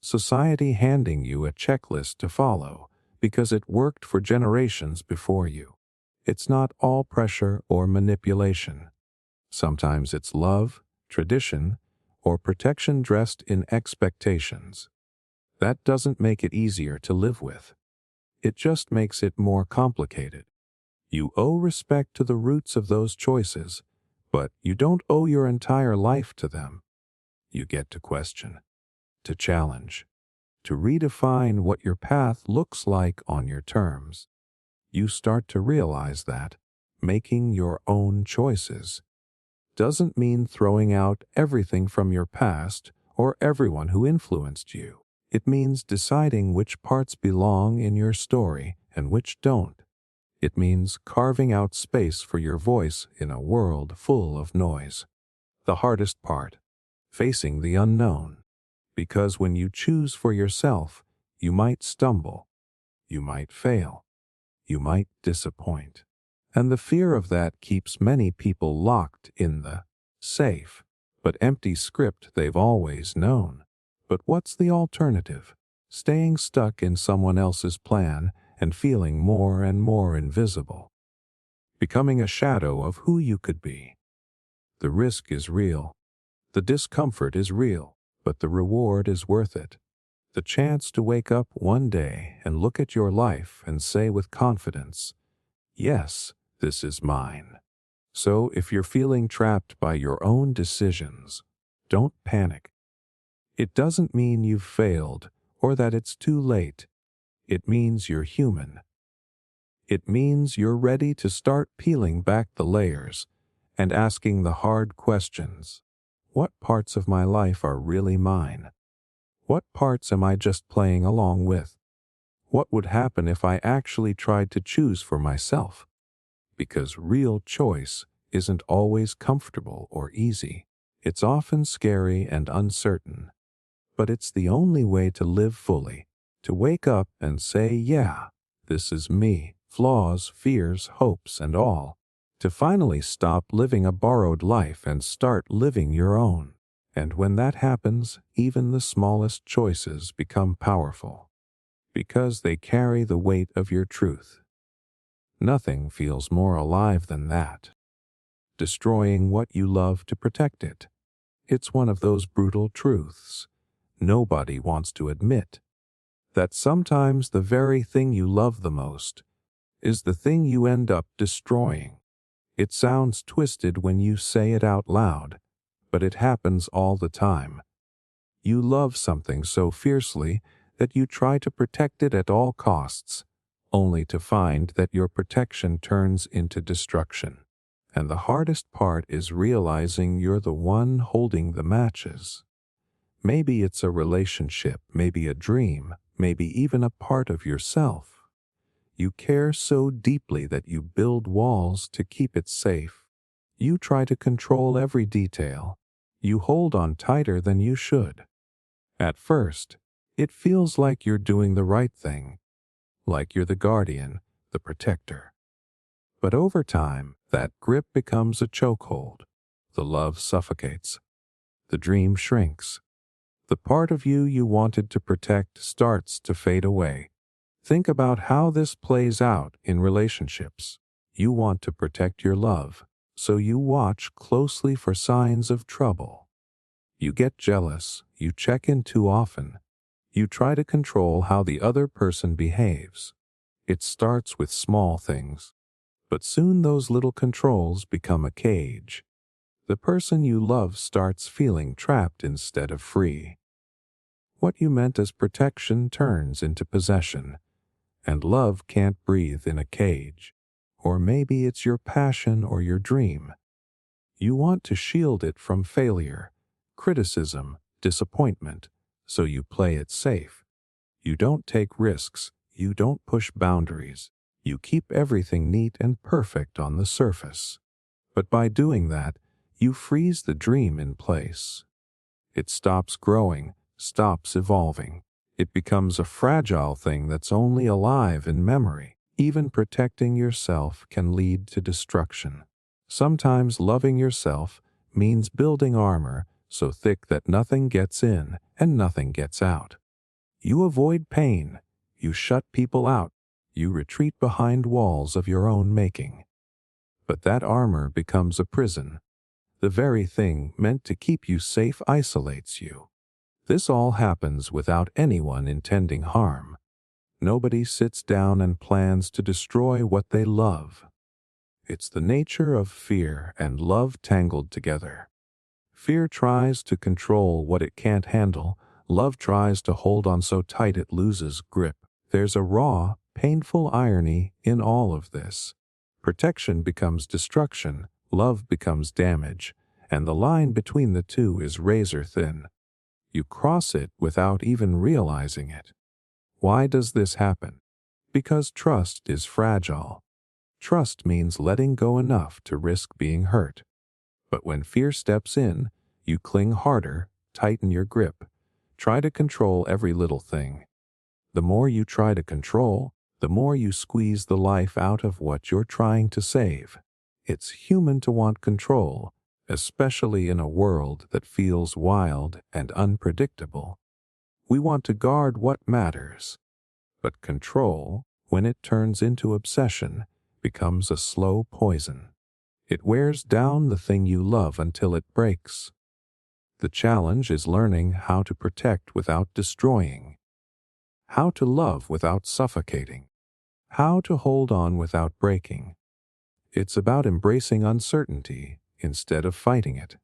Society handing you a checklist to follow because it worked for generations before you. It's not all pressure or manipulation. Sometimes it's love, tradition, or protection dressed in expectations. That doesn't make it easier to live with. It just makes it more complicated. You owe respect to the roots of those choices, but you don't owe your entire life to them. You get to question, to challenge, to redefine what your path looks like on your terms. You start to realize that making your own choices doesn't mean throwing out everything from your past or everyone who influenced you. It means deciding which parts belong in your story and which don't. It means carving out space for your voice in a world full of noise. The hardest part, facing the unknown. Because when you choose for yourself, you might stumble, you might fail, you might disappoint. And the fear of that keeps many people locked in the safe but empty script they've always known. But what's the alternative? Staying stuck in someone else's plan and feeling more and more invisible. Becoming a shadow of who you could be. The risk is real. The discomfort is real, but the reward is worth it. The chance to wake up one day and look at your life and say with confidence, yes, this is mine. So if you're feeling trapped by your own decisions, don't panic. It doesn't mean you've failed or that it's too late. It means you're human. It means you're ready to start peeling back the layers and asking the hard questions. What parts of my life are really mine? What parts am I just playing along with? What would happen if I actually tried to choose for myself? Because real choice isn't always comfortable or easy. It's often scary and uncertain. But it's the only way to live fully, to wake up and say, yeah, this is me, flaws, fears, hopes, and all. To finally stop living a borrowed life and start living your own. And when that happens, even the smallest choices become powerful. Because they carry the weight of your truth. Nothing feels more alive than that. Destroying what you love to protect it. It's one of those brutal truths nobody wants to admit. That sometimes the very thing you love the most is the thing you end up destroying. It sounds twisted when you say it out loud, but it happens all the time. You love something so fiercely that you try to protect it at all costs, only to find that your protection turns into destruction. And the hardest part is realizing you're the one holding the matches. Maybe it's a relationship, maybe a dream, maybe even a part of yourself. You care so deeply that you build walls to keep it safe. You try to control every detail. You hold on tighter than you should. At first, it feels like you're doing the right thing, like you're the guardian, the protector. But over time, that grip becomes a chokehold. The love suffocates. The dream shrinks. The part of you you wanted to protect starts to fade away. Think about how this plays out in relationships. You want to protect your love, so you watch closely for signs of trouble. You get jealous, you check in too often. You try to control how the other person behaves. It starts with small things. But soon those little controls become a cage. The person you love starts feeling trapped instead of free. What you meant as protection turns into possession, and love can't breathe in a cage. Or maybe it's your passion or your dream. You want to shield it from failure, criticism, disappointment, so you play it safe. You don't take risks, you don't push boundaries. You keep everything neat and perfect on the surface. But by doing that, you freeze the dream in place. It stops growing, stops evolving. It becomes a fragile thing that's only alive in memory. Even protecting yourself can lead to destruction. Sometimes loving yourself means building armor so thick that nothing gets in and nothing gets out. You avoid pain. You shut people out. You retreat behind walls of your own making. But that armor becomes a prison. The very thing meant to keep you safe isolates you. This all happens without anyone intending harm. Nobody sits down and plans to destroy what they love. It's the nature of fear and love tangled together. Fear tries to control what it can't handle. Love tries to hold on so tight it loses grip. There's a raw, painful irony in all of this. Protection becomes destruction, love becomes damage, and the line between the two is razor thin. You cross it without even realizing it. Why does this happen? Because trust is fragile. Trust means letting go enough to risk being hurt. But when fear steps in, you cling harder, tighten your grip, try to control every little thing. The more you try to control, the more you squeeze the life out of what you're trying to save. It's human to want control, especially in a world that feels wild and unpredictable. We want to guard what matters. But control, when it turns into obsession, becomes a slow poison. It wears down the thing you love until it breaks. The challenge is learning how to protect without destroying, how to love without suffocating, how to hold on without breaking. It's about embracing uncertainty instead of fighting it.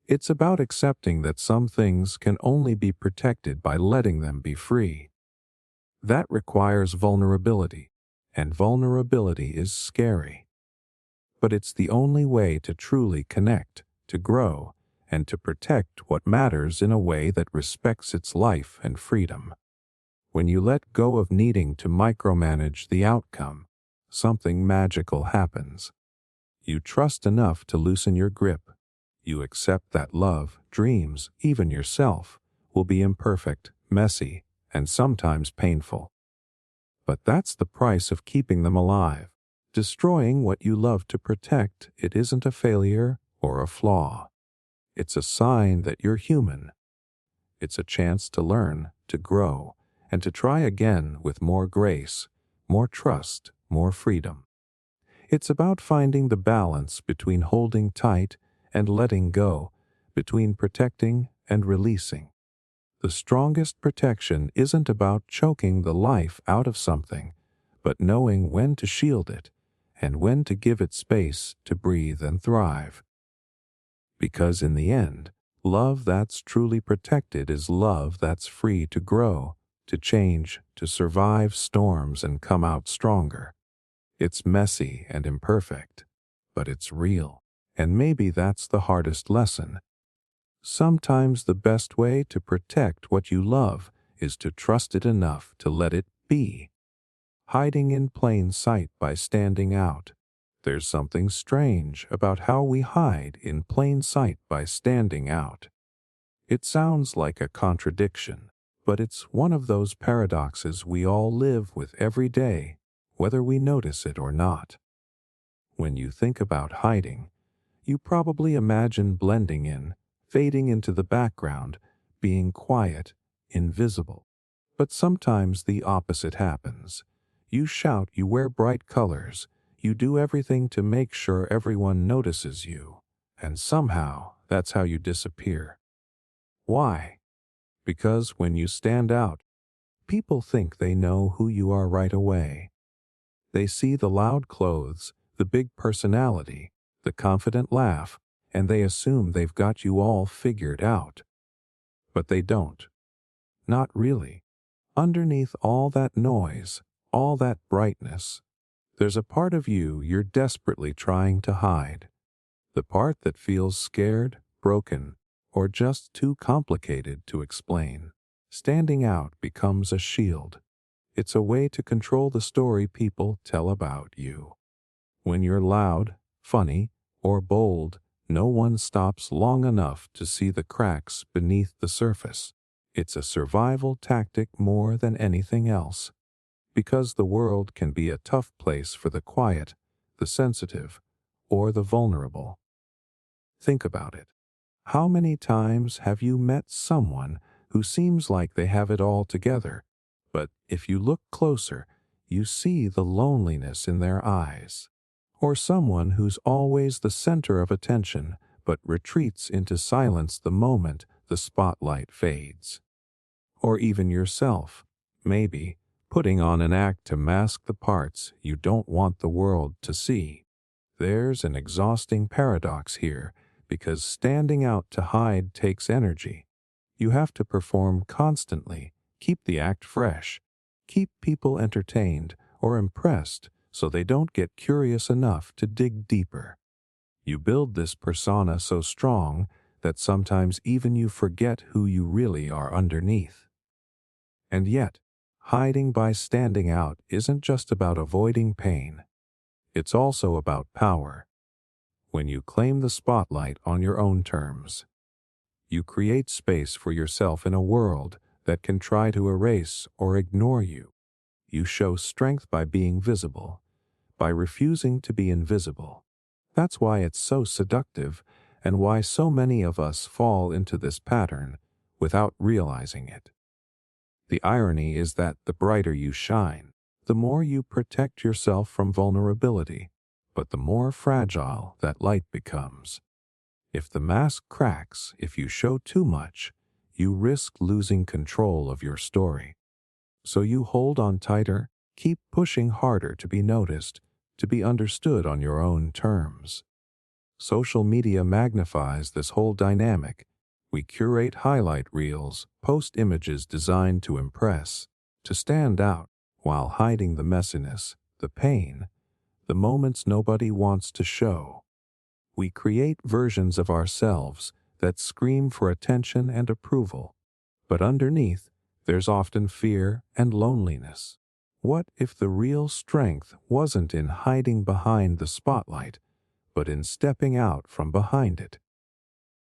It's about accepting that some things can only be protected by letting them be free. That requires vulnerability, and vulnerability is scary. But it's the only way to truly connect, to grow, and to protect what matters in a way that respects its life and freedom. When you let go of needing to micromanage the outcome, something magical happens. You trust enough to loosen your grip. You accept that love, dreams, even yourself, will be imperfect, messy, and sometimes painful. But that's the price of keeping them alive. Destroying what you love to protect, it isn't a failure or a flaw. It's a sign that you're human. It's a chance to learn, to grow, and to try again with more grace, more trust, more freedom. It's about finding the balance between holding tight and letting go, between protecting and releasing. The strongest protection isn't about choking the life out of something, but knowing when to shield it and when to give it space to breathe and thrive. Because in the end, love that's truly protected is love that's free to grow, to change, to survive storms and come out stronger. It's messy and imperfect, but it's real. And maybe that's the hardest lesson. Sometimes the best way to protect what you love is to trust it enough to let it be. Hiding in plain sight by standing out. There's something strange about how we hide in plain sight by standing out. It sounds like a contradiction, but it's one of those paradoxes we all live with every day, whether we notice it or not. When you think about hiding, you probably imagine blending in, fading into the background, being quiet, invisible. But sometimes the opposite happens. You shout, you wear bright colors, you do everything to make sure everyone notices you, and somehow that's how you disappear. Why? Because when you stand out, people think they know who you are right away. They see the loud clothes, the big personality, the confident laugh, and they assume they've got you all figured out. But they don't. Not really. Underneath all that noise, all that brightness, there's a part of you you're desperately trying to hide. The part that feels scared, broken, or just too complicated to explain. Standing out becomes a shield. It's a way to control the story people tell about you. When you're loud, funny, or bold, no one stops long enough to see the cracks beneath the surface. It's a survival tactic more than anything else. Because the world can be a tough place for the quiet, the sensitive, or the vulnerable. Think about it. How many times have you met someone who seems like they have it all together, but if you look closer, you see the loneliness in their eyes? Or someone who's always the center of attention, but retreats into silence the moment the spotlight fades? Or even yourself, maybe, putting on an act to mask the parts you don't want the world to see. There's an exhausting paradox here, because standing out to hide takes energy. You have to perform constantly, keep the act fresh, keep people entertained or impressed so they don't get curious enough to dig deeper. You build this persona so strong that sometimes even you forget who you really are underneath. And yet, hiding by standing out isn't just about avoiding pain. It's also about power. When you claim the spotlight on your own terms, you create space for yourself in a world that can try to erase or ignore you. You show strength by being visible, by refusing to be invisible. That's why it's so seductive and why so many of us fall into this pattern without realizing it. The irony is that the brighter you shine, the more you protect yourself from vulnerability, but the more fragile that light becomes. If the mask cracks, if you show too much, you risk losing control of your story. So you hold on tighter, keep pushing harder to be noticed, to be understood on your own terms. Social media magnifies this whole dynamic. We curate highlight reels, post images designed to impress, to stand out, while hiding the messiness, the pain, the moments nobody wants to show. We create versions of ourselves that scream for attention and approval, but underneath, there's often fear and loneliness. What if the real strength wasn't in hiding behind the spotlight, but in stepping out from behind it?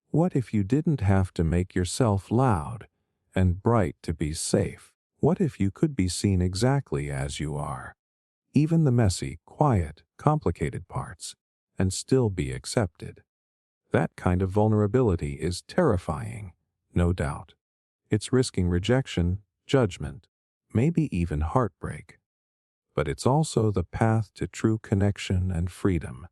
What if you didn't have to make yourself loud and bright to be safe? What if you could be seen exactly as you are, even the messy, quiet, complicated parts, and still be accepted? That kind of vulnerability is terrifying, no doubt. It's risking rejection, judgment, maybe even heartbreak. But it's also the path to true connection and freedom.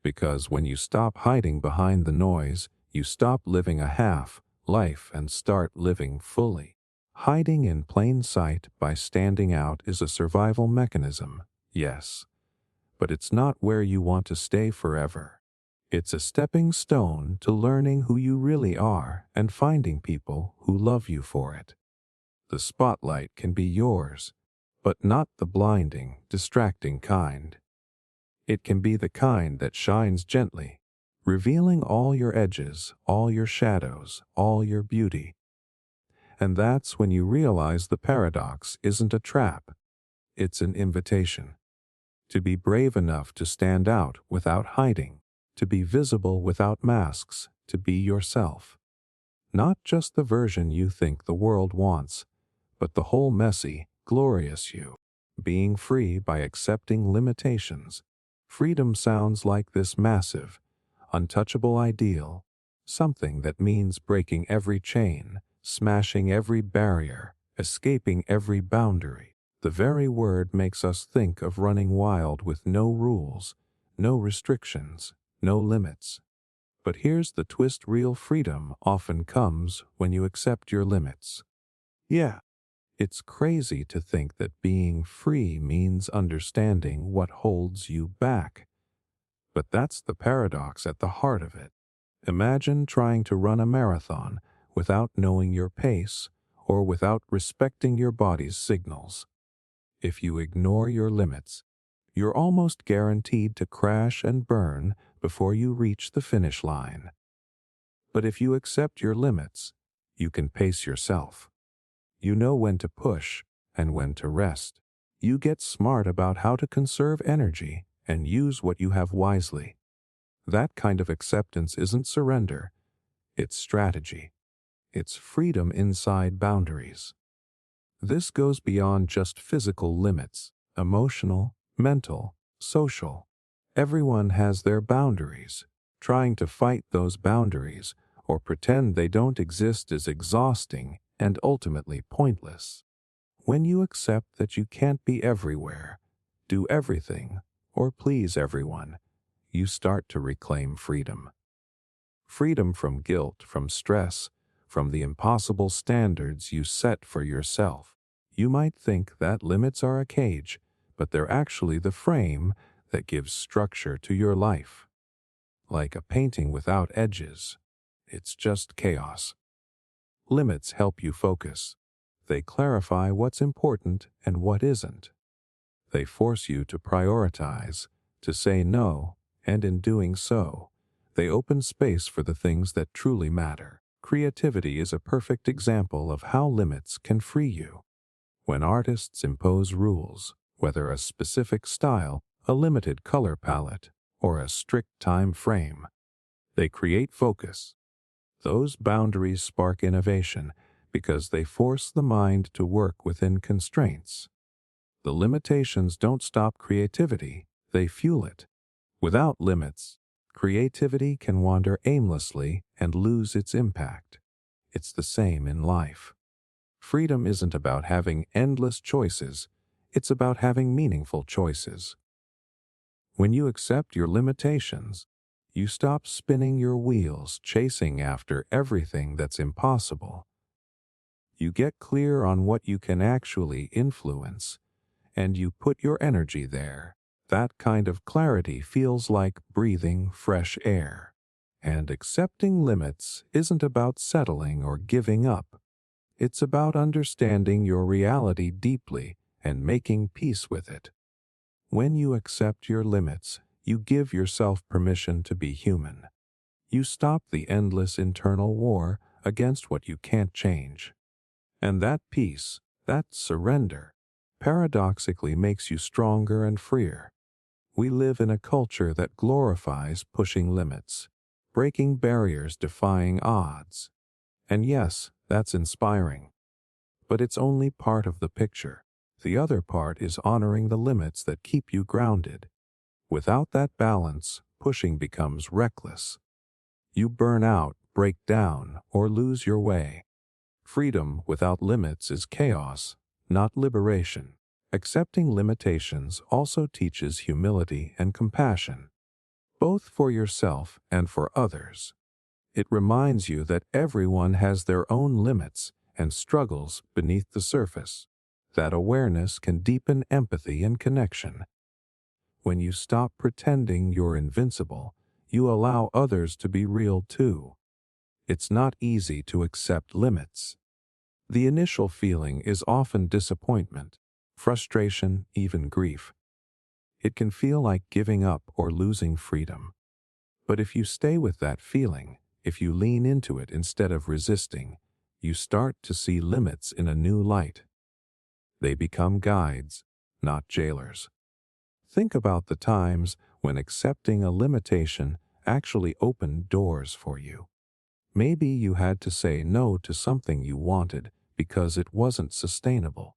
Because when you stop hiding behind the noise, you stop living a half life and start living fully. Hiding in plain sight by standing out is a survival mechanism, yes, but it's not where you want to stay forever. It's a stepping stone to learning who you really are and finding people who love you for it. The spotlight can be yours, but not the blinding, distracting kind. It can be the kind that shines gently, revealing all your edges, all your shadows, all your beauty. And that's when you realize the paradox isn't a trap, it's an invitation. To be brave enough to stand out without hiding, to be visible without masks, to be yourself. Not just the version you think the world wants, but the whole messy, glorious you. Being free by accepting limitations. Freedom sounds like this massive, untouchable ideal, something that means breaking every chain, smashing every barrier, escaping every boundary. The very word makes us think of running wild with no rules, no restrictions, no limits. But here's the twist: real freedom often comes when you accept your limits. Yeah, it's crazy to think that being free means understanding what holds you back. But that's the paradox at the heart of it. Imagine trying to run a marathon without knowing your pace or without respecting your body's signals. If you ignore your limits, you're almost guaranteed to crash and burn before you reach the finish line. But if you accept your limits, you can pace yourself. You know when to push and when to rest. You get smart about how to conserve energy and use what you have wisely. That kind of acceptance isn't surrender, it's strategy. It's freedom inside boundaries. This goes beyond just physical limits, emotional, mental, social. Everyone has their boundaries. Trying to fight those boundaries or pretend they don't exist is exhausting and ultimately pointless. When you accept that you can't be everywhere, do everything, or please everyone, you start to reclaim freedom. Freedom from guilt, from stress, from the impossible standards you set for yourself. You might think that limits are a cage, but they're actually the frame that gives structure to your life. Like a painting without edges, it's just chaos. Limits help you focus. They clarify what's important and what isn't. They force you to prioritize, to say no, and in doing so, They open space for the things that truly matter. Creativity is a perfect example of how limits can free you. When artists impose rules, whether a specific style, a limited color palette, or a strict time frame, they create focus. Those boundaries spark innovation because they force the mind to work within constraints. The limitations don't stop creativity, they fuel it. Without limits, creativity can wander aimlessly and lose its impact. It's the same in life. Freedom isn't about having endless choices, it's about having meaningful choices. When you accept your limitations, you stop spinning your wheels chasing after everything that's impossible. You get clear on what you can actually influence, and you put your energy there. That kind of clarity feels like breathing fresh air. And accepting limits isn't about settling or giving up. It's about understanding your reality deeply and making peace with it. When you accept your limits, you give yourself permission to be human. You stop the endless internal war against what you can't change. And that peace, that surrender, paradoxically makes you stronger and freer. We live in a culture that glorifies pushing limits, breaking barriers, defying odds. And yes, that's inspiring. But it's only part of the picture. The other part is honoring the limits that keep you grounded. Without that balance, pushing becomes reckless. You burn out, break down, or lose your way. Freedom without limits is chaos, not liberation. Accepting limitations also teaches humility and compassion, both for yourself and for others. It reminds you that everyone has their own limits and struggles beneath the surface. That awareness can deepen empathy and connection. When you stop pretending you're invincible, you allow others to be real too. It's not easy to accept limits. The initial feeling is often disappointment, frustration, even grief. It can feel like giving up or losing freedom. But if you stay with that feeling, if you lean into it instead of resisting, you start to see limits in a new light. They become guides, not jailers. Think about the times when accepting a limitation actually opened doors for you. Maybe you had to say no to something you wanted because it wasn't sustainable.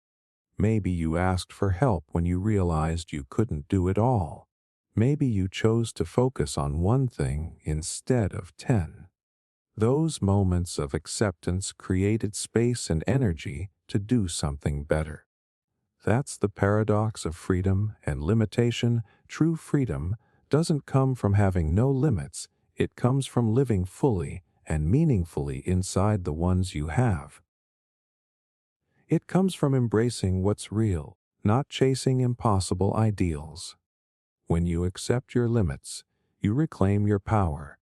Maybe you asked for help when you realized you couldn't do it all. Maybe you chose to focus on one thing instead of 10. Those moments of acceptance created space and energy to do something better. That's the paradox of freedom and limitation. True freedom doesn't come from having no limits, it comes from living fully and meaningfully inside the ones you have. It comes from embracing what's real, not chasing impossible ideals. When you accept your limits, you reclaim your power.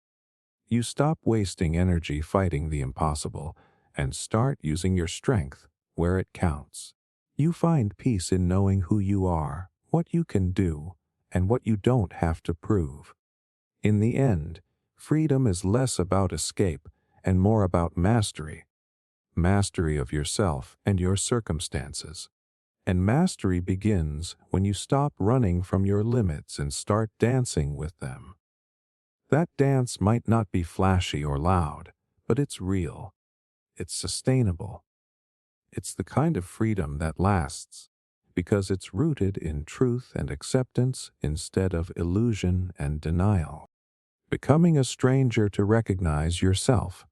You stop wasting energy fighting the impossible and start using your strength where it counts. You find peace in knowing who you are, what you can do, and what you don't have to prove. In the end, freedom is less about escape and more about mastery. Mastery of yourself and your circumstances. And mastery begins when you stop running from your limits and start dancing with them. That dance might not be flashy or loud, but it's real. It's sustainable. It's the kind of freedom that lasts, because it's rooted in truth and acceptance instead of illusion and denial. Becoming a stranger to recognize yourself.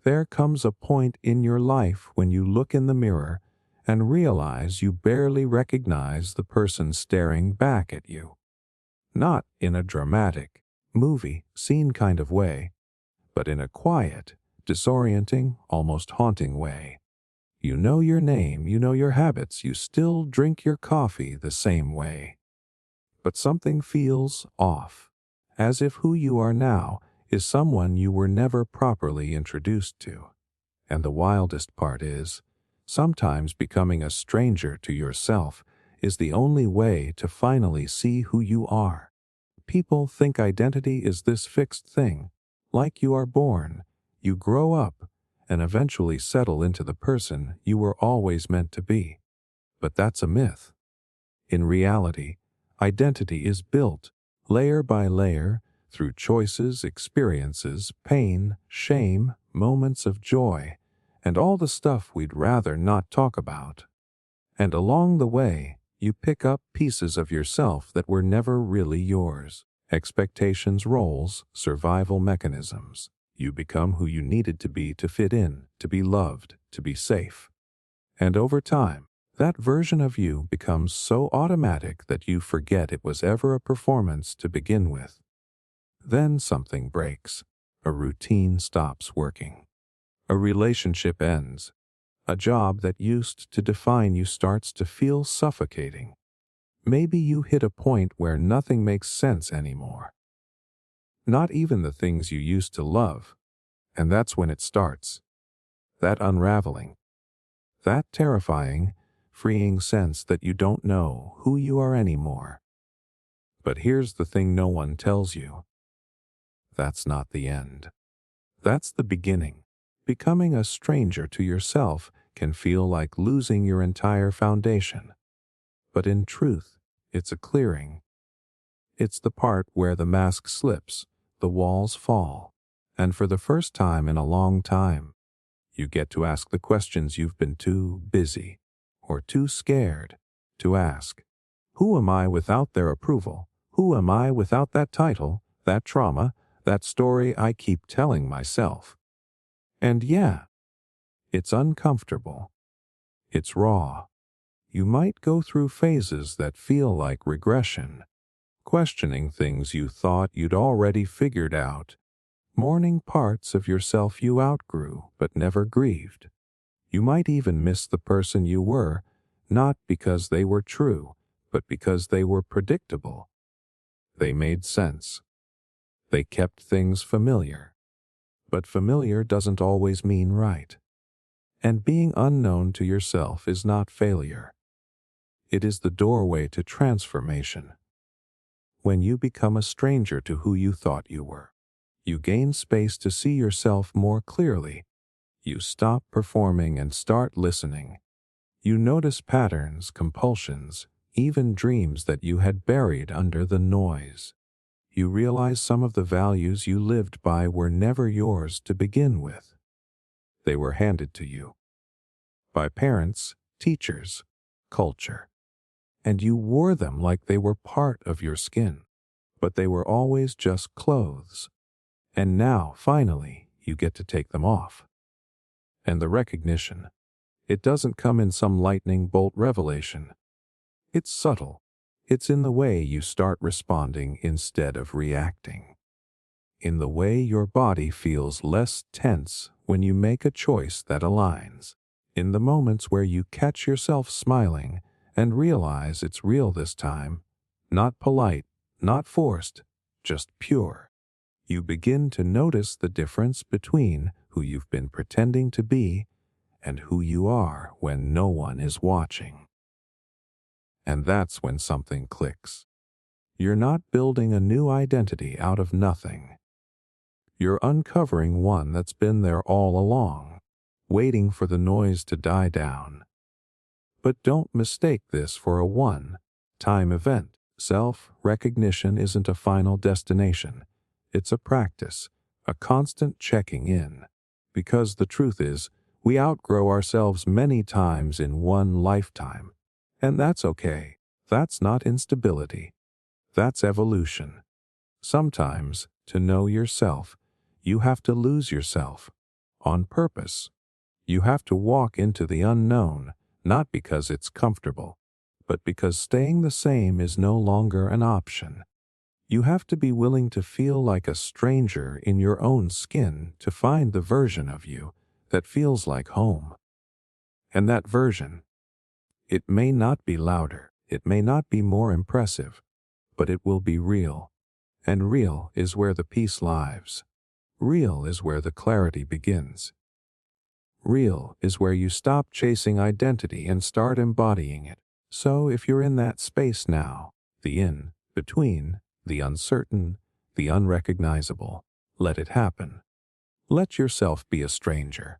There comes a point in your life when you look in the mirror and realize you barely recognize the person staring back at you. Not in a dramatic, movie scene kind of way, but in a quiet, disorienting, almost haunting way. You know your name, you know your habits, you still drink your coffee the same way. But something feels off, as if who you are now is someone you were never properly introduced to. And the wildest part is, sometimes becoming a stranger to yourself is the only way to finally see who you are. people think identity is this fixed thing, like you are born, you grow up, and eventually settle into the person you were always meant to be. But that's a myth. In reality, identity is built, layer by layer, through choices, experiences, pain, shame, moments of joy, and all the stuff we'd rather not talk about. And along the way, you pick up pieces of yourself that were never really yours. Expectations, roles, survival mechanisms. You become who you needed to be to fit in, to be loved, to be safe. And over time, that version of you becomes so automatic that you forget it was ever a performance to begin with. Then something breaks. A routine stops working. A relationship ends. A job that used to define you starts to feel suffocating. Maybe you hit a point where nothing makes sense anymore. Not even the things you used to love. And that's when it starts. That unraveling. That terrifying, freeing sense that you don't know who you are anymore. But here's the thing no one tells you. That's not the end. That's the beginning. Becoming a stranger to yourself can feel like losing your entire foundation. But in truth, it's a clearing. It's the part where the mask slips, the walls fall, and for the first time in a long time, you get to ask the questions you've been too busy or too scared to ask. Who am I without their approval? Who am I without that title, that trauma, that story I keep telling myself? And yeah, it's uncomfortable. It's raw. You might go through phases that feel like regression, questioning things you thought you'd already figured out, mourning parts of yourself you outgrew but never grieved. You might even miss the person you were, not because they were true, but because they were predictable. They made sense. They kept things familiar. But familiar doesn't always mean right. And being unknown to yourself is not failure. It is the doorway to transformation. When you become a stranger to who you thought you were, you gain space to see yourself more clearly. You stop performing and start listening. You notice patterns, compulsions, even dreams that you had buried under the noise. You realize some of the values you lived by were never yours to begin with. They were handed to you by parents, teachers, culture, and you wore them like they were part of your skin, but they were always just clothes. And now, finally, you get to take them off. And the recognition, it doesn't come in some lightning bolt revelation. It's subtle. It's in the way you start responding instead of reacting. In the way your body feels less tense when you make a choice that aligns. In the moments where you catch yourself smiling and realize it's real this time, not polite, not forced, just pure. You begin to notice the difference between who you've been pretending to be and who you are when no one is watching. And that's when something clicks. You're not building a new identity out of nothing. You're uncovering one that's been there all along, waiting for the noise to die down. But don't mistake this for a one-time event. Self-recognition isn't a final destination. It's a practice, a constant checking in. Because the truth is, we outgrow ourselves many times in one lifetime. And that's okay. That's not instability. That's evolution. Sometimes, to know yourself, you have to lose yourself. On purpose. You have to walk into the unknown, not because it's comfortable, but because staying the same is no longer an option. You have to be willing to feel like a stranger in your own skin to find the version of you that feels like home. And that version, it may not be louder, it may not be more impressive, but it will be real. And real is where the peace lives. Real is where the clarity begins. Real is where you stop chasing identity and start embodying it. So if you're in that space now, the in-between, the uncertain, the unrecognizable. Let it happen. Let yourself be a stranger.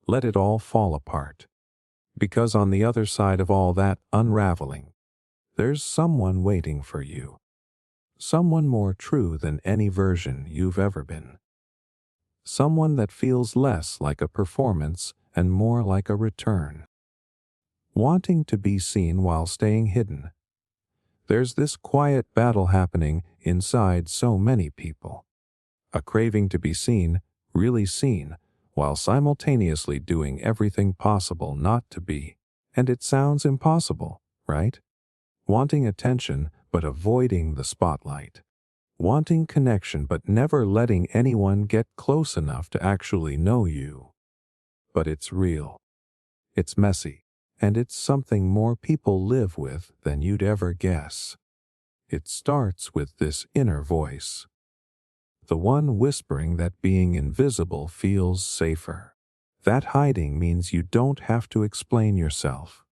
Let it all fall apart. Because on the other side of all that unraveling, there's someone waiting for you. Someone more true than any version you've ever been. Someone that feels less like a performance and more like a return. Wanting to be seen while staying hidden. There's this quiet battle happening inside so many people. A craving to be seen, really seen, while simultaneously doing everything possible not to be. And it sounds impossible, right? Wanting attention but avoiding the spotlight. Wanting connection but never letting anyone get close enough to actually know you. But it's real. It's messy. And it's something more people live with than you'd ever guess. It starts with this inner voice. The one whispering that being invisible feels safer. That hiding means you don't have to explain yourself.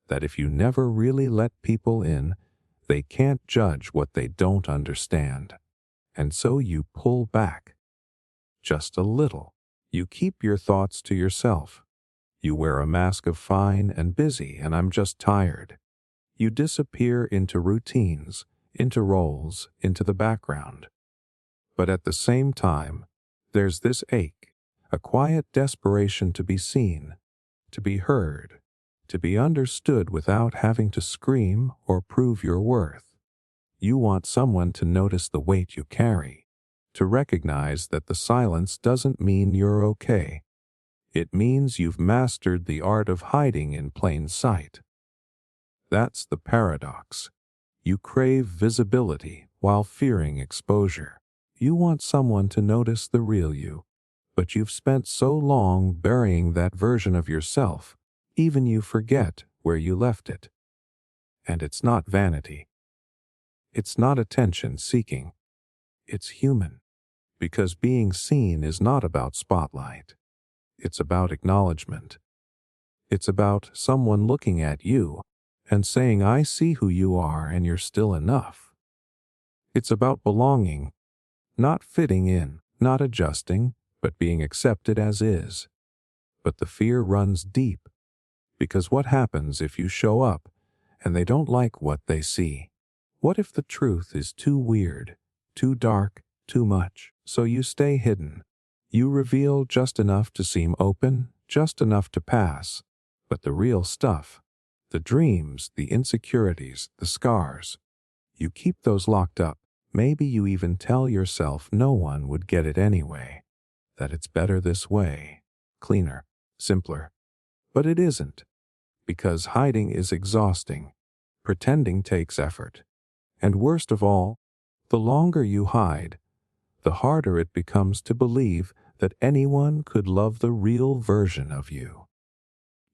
That if you never really let people in, they can't judge what they don't understand. And so you pull back. Just a little. You keep your thoughts to yourself. You wear a mask of fine and busy and I'm just tired. You disappear into routines, into roles, into the background. But at the same time, there's this ache, a quiet desperation to be seen, to be heard, to be understood without having to scream or prove your worth. You want someone to notice the weight you carry, to recognize that the silence doesn't mean you're okay. It means you've mastered the art of hiding in plain sight. That's the paradox. You crave visibility while fearing exposure. You want someone to notice the real you, but you've spent so long burying that version of yourself, even you forget where you left it. And it's not vanity. It's not attention seeking. It's human, because being seen is not about spotlight. It's about acknowledgement. It's about someone looking at you and saying, I see who you are and you're still enough. It's about belonging, not fitting in, not adjusting, but being accepted as is. But the fear runs deep, because what happens if you show up and they don't like what they see? What if the truth is too weird, too dark, too much? So you stay hidden. You reveal just enough to seem open, just enough to pass. But the real stuff, the dreams, the insecurities, the scars, you keep those locked up. Maybe you even tell yourself no one would get it anyway, that it's better this way, cleaner, simpler. But it isn't, because hiding is exhausting. Pretending takes effort. And worst of all, the longer you hide, the harder it becomes to believe that anyone could love the real version of you.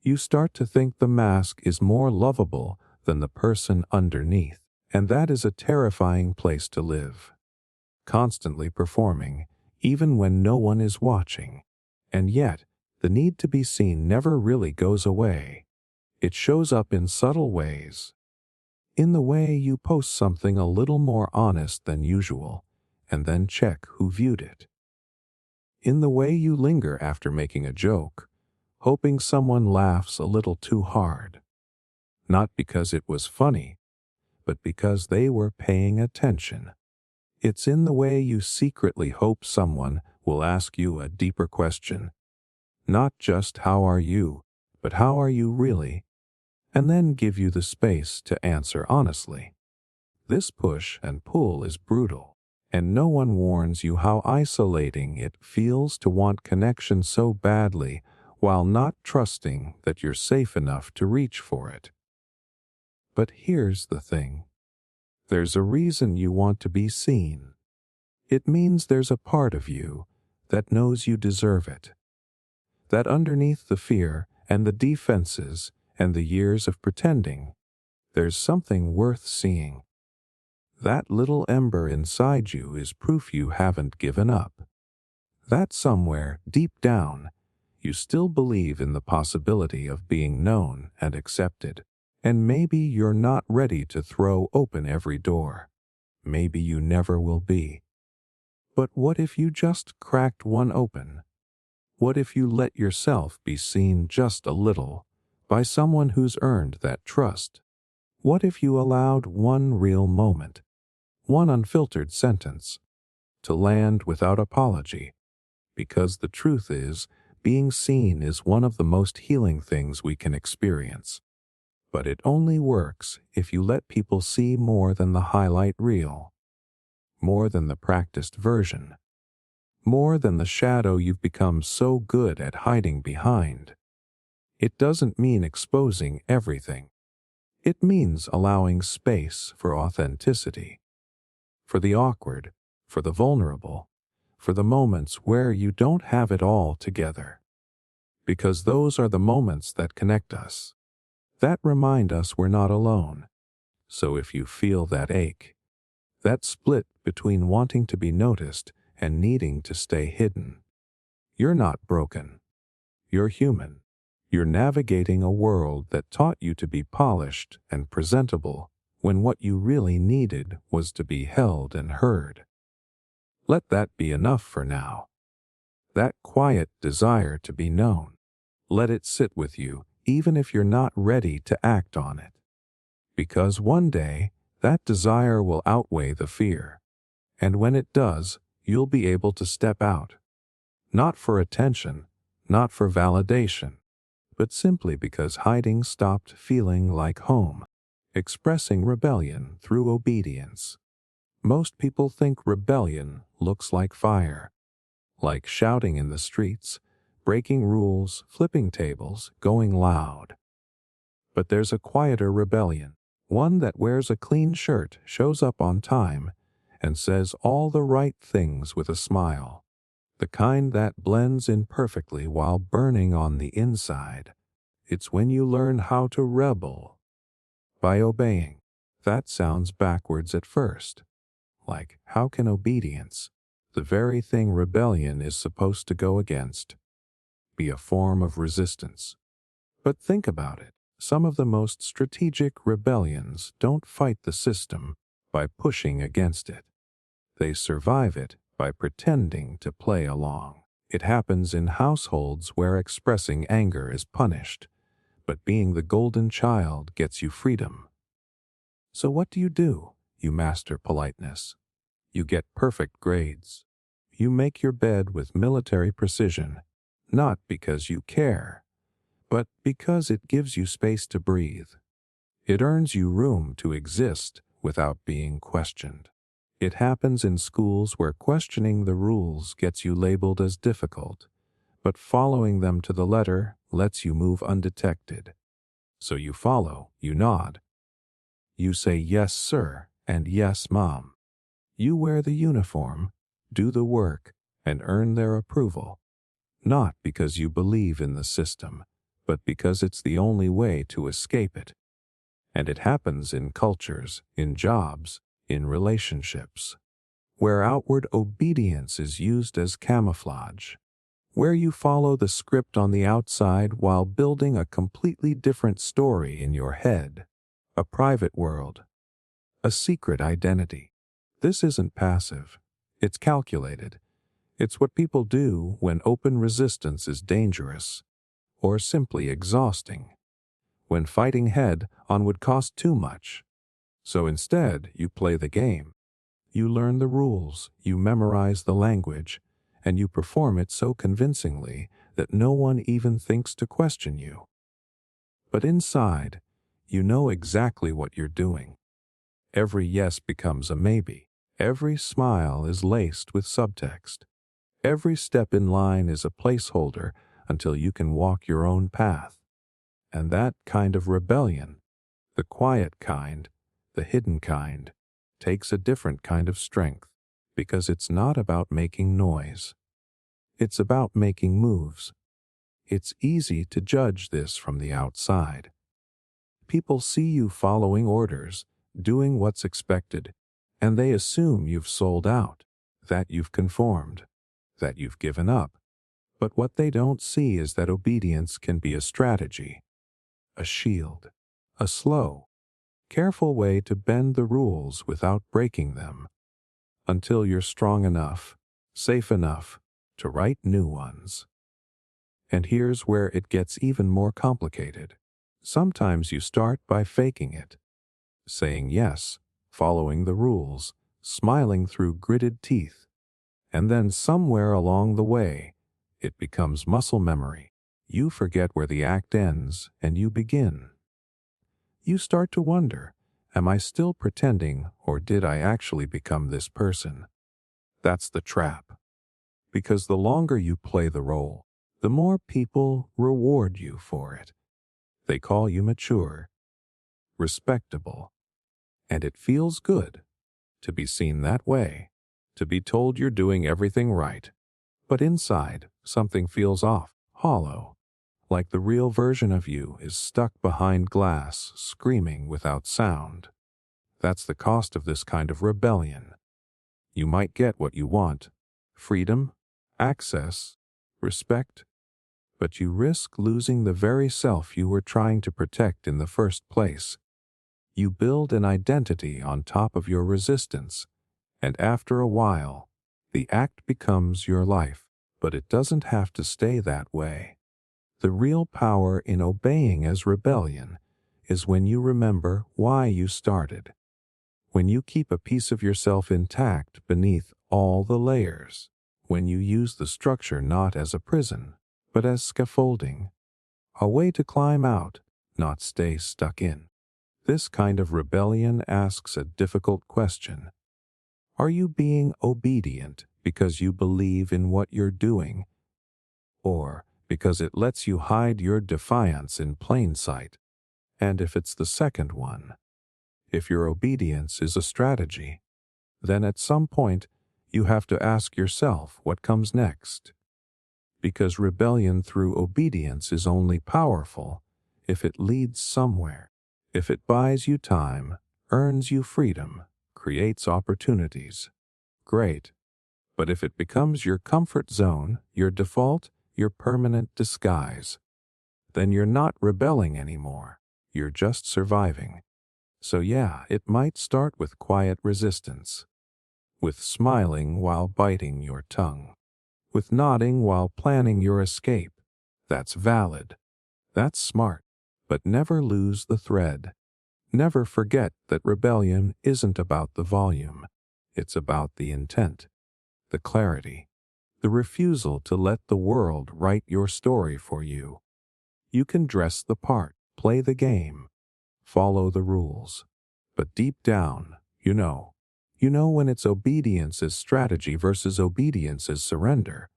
You start to think the mask is more lovable than the person underneath, and that is a terrifying place to live. Constantly performing, even when no one is watching. And yet, the need to be seen never really goes away. It shows up in subtle ways. In the way you post something a little more honest than usual, and then check who viewed it. In the way you linger after making a joke, hoping someone laughs a little too hard. Not because it was funny, but because they were paying attention. It's in the way you secretly hope someone will ask you a deeper question. Not just how are you, but how are you really? And then give you the space to answer honestly. This push and pull is brutal, and no one warns you how isolating it feels to want connection so badly while not trusting that you're safe enough to reach for it. But here's the thing. There's a reason you want to be seen. It means there's a part of you that knows you deserve it. That underneath the fear and the defenses and the years of pretending, there's something worth seeing. That little ember inside you is proof you haven't given up. That somewhere, deep down, you still believe in the possibility of being known and accepted. And maybe you're not ready to throw open every door. Maybe you never will be. But what if you just cracked one open? What if you let yourself be seen just a little by someone who's earned that trust? What if you allowed one real moment, one unfiltered sentence, to land without apology? Because the truth is, being seen is one of the most healing things we can experience. But it only works if you let people see more than the highlight reel, more than the practiced version, more than the shadow you've become so good at hiding behind. It doesn't mean exposing everything. It means allowing space for authenticity, for the awkward, for the vulnerable, for the moments where you don't have it all together. Because those are the moments that connect us, that remind us we're not alone. So if you feel that ache, that split between wanting to be noticed and needing to stay hidden, you're not broken. You're human. You're navigating a world that taught you to be polished and presentable when what you really needed was to be held and heard. Let that be enough for now. That quiet desire to be known. Let it sit with you, even if you're not ready to act on it. Because one day, that desire will outweigh the fear. And when it does, you'll be able to step out. Not for attention, not for validation, but simply because hiding stopped feeling like home. Expressing rebellion through obedience. Most people think rebellion looks like fire, like shouting in the streets, breaking rules, flipping tables, going loud. But there's a quieter rebellion, one that wears a clean shirt, shows up on time, and says all the right things with a smile. The kind that blends in perfectly while burning on the inside. It's when you learn how to rebel by obeying. That sounds backwards at first. Like, how can obedience, the very thing rebellion is supposed to go against, be a form of resistance? But think about it. Some of the most strategic rebellions don't fight the system by pushing against it. They survive it by pretending to play along. It happens in households where expressing anger is punished, but being the golden child gets you freedom. So what do? You master politeness. You get perfect grades. You make your bed with military precision, not because you care, but because it gives you space to breathe. It earns you room to exist without being questioned. It happens in schools where questioning the rules gets you labeled as difficult, but following them to the letter lets you move undetected. So you follow, you nod. You say yes, sir, and yes, mom. You wear the uniform, do the work, and earn their approval. Not because you believe in the system, but because it's the only way to escape it. And it happens in cultures, in jobs, in relationships, where outward obedience is used as camouflage, where you follow the script on the outside while building a completely different story in your head, a private world, a secret identity. This isn't passive. It's calculated. It's what people do when open resistance is dangerous, or simply exhausting, when fighting head-on would cost too much. So instead, you play the game. You learn the rules, you memorize the language, and you perform it so convincingly that no one even thinks to question you. But inside, you know exactly what you're doing. Every yes becomes a maybe. Every smile is laced with subtext. Every step in line is a placeholder until you can walk your own path. And that kind of rebellion, the quiet kind, the hidden kind, takes a different kind of strength, because it's not about making noise. It's about making moves. It's easy to judge this from the outside. People see you following orders, doing what's expected, and they assume you've sold out, that you've conformed, that you've given up. But what they don't see is that obedience can be a strategy, a shield, a slow, careful way to bend the rules without breaking them, until you're strong enough, safe enough, to write new ones. And here's where it gets even more complicated. Sometimes you start by faking it, saying yes, following the rules, smiling through gritted teeth. And then somewhere along the way, it becomes muscle memory. You forget where the act ends and you begin. You start to wonder, am I still pretending or did I actually become this person? That's the trap. Because the longer you play the role, the more people reward you for it. They call you mature, respectable, and it feels good to be seen that way, to be told you're doing everything right. But inside, something feels off, hollow, like the real version of you is stuck behind glass, screaming without sound. That's the cost of this kind of rebellion. You might get what you want, freedom, access, respect, but you risk losing the very self you were trying to protect in the first place. You build an identity on top of your resistance, and after a while, the act becomes your life, but it doesn't have to stay that way. The real power in obeying as rebellion is when you remember why you started, when you keep a piece of yourself intact beneath all the layers, when you use the structure not as a prison, but as scaffolding, a way to climb out, not stay stuck in. This kind of rebellion asks a difficult question. Are you being obedient because you believe in what you're doing, or because it lets you hide your defiance in plain sight? And if it's the second one, if your obedience is a strategy, then at some point you have to ask yourself what comes next. Because rebellion through obedience is only powerful if it leads somewhere, if it buys you time, earns you freedom, creates opportunities. Great. But if it becomes your comfort zone, your default, your permanent disguise, then you're not rebelling anymore. You're just surviving. So yeah, it might start with quiet resistance, with smiling while biting your tongue, with nodding while planning your escape. That's valid. That's smart. But never lose the thread. Never forget that rebellion isn't about the volume. It's about the intent, the clarity, the refusal to let the world write your story for you. You can dress the part, play the game, follow the rules. But deep down, you know when it's obedience as strategy versus obedience as surrender.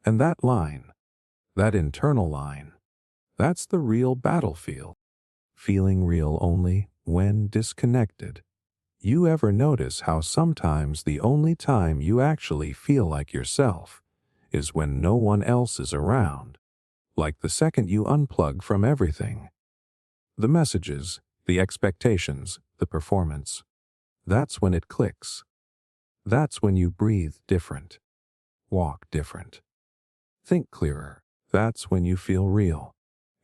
And that line, that internal line, that's the real battlefield. Feeling real only when disconnected. You ever notice how sometimes the only time you actually feel like yourself is when no one else is around? Like the second you unplug from everything. The messages, the expectations, the performance. That's when it clicks. That's when you breathe different, walk different, think clearer. That's when you feel real.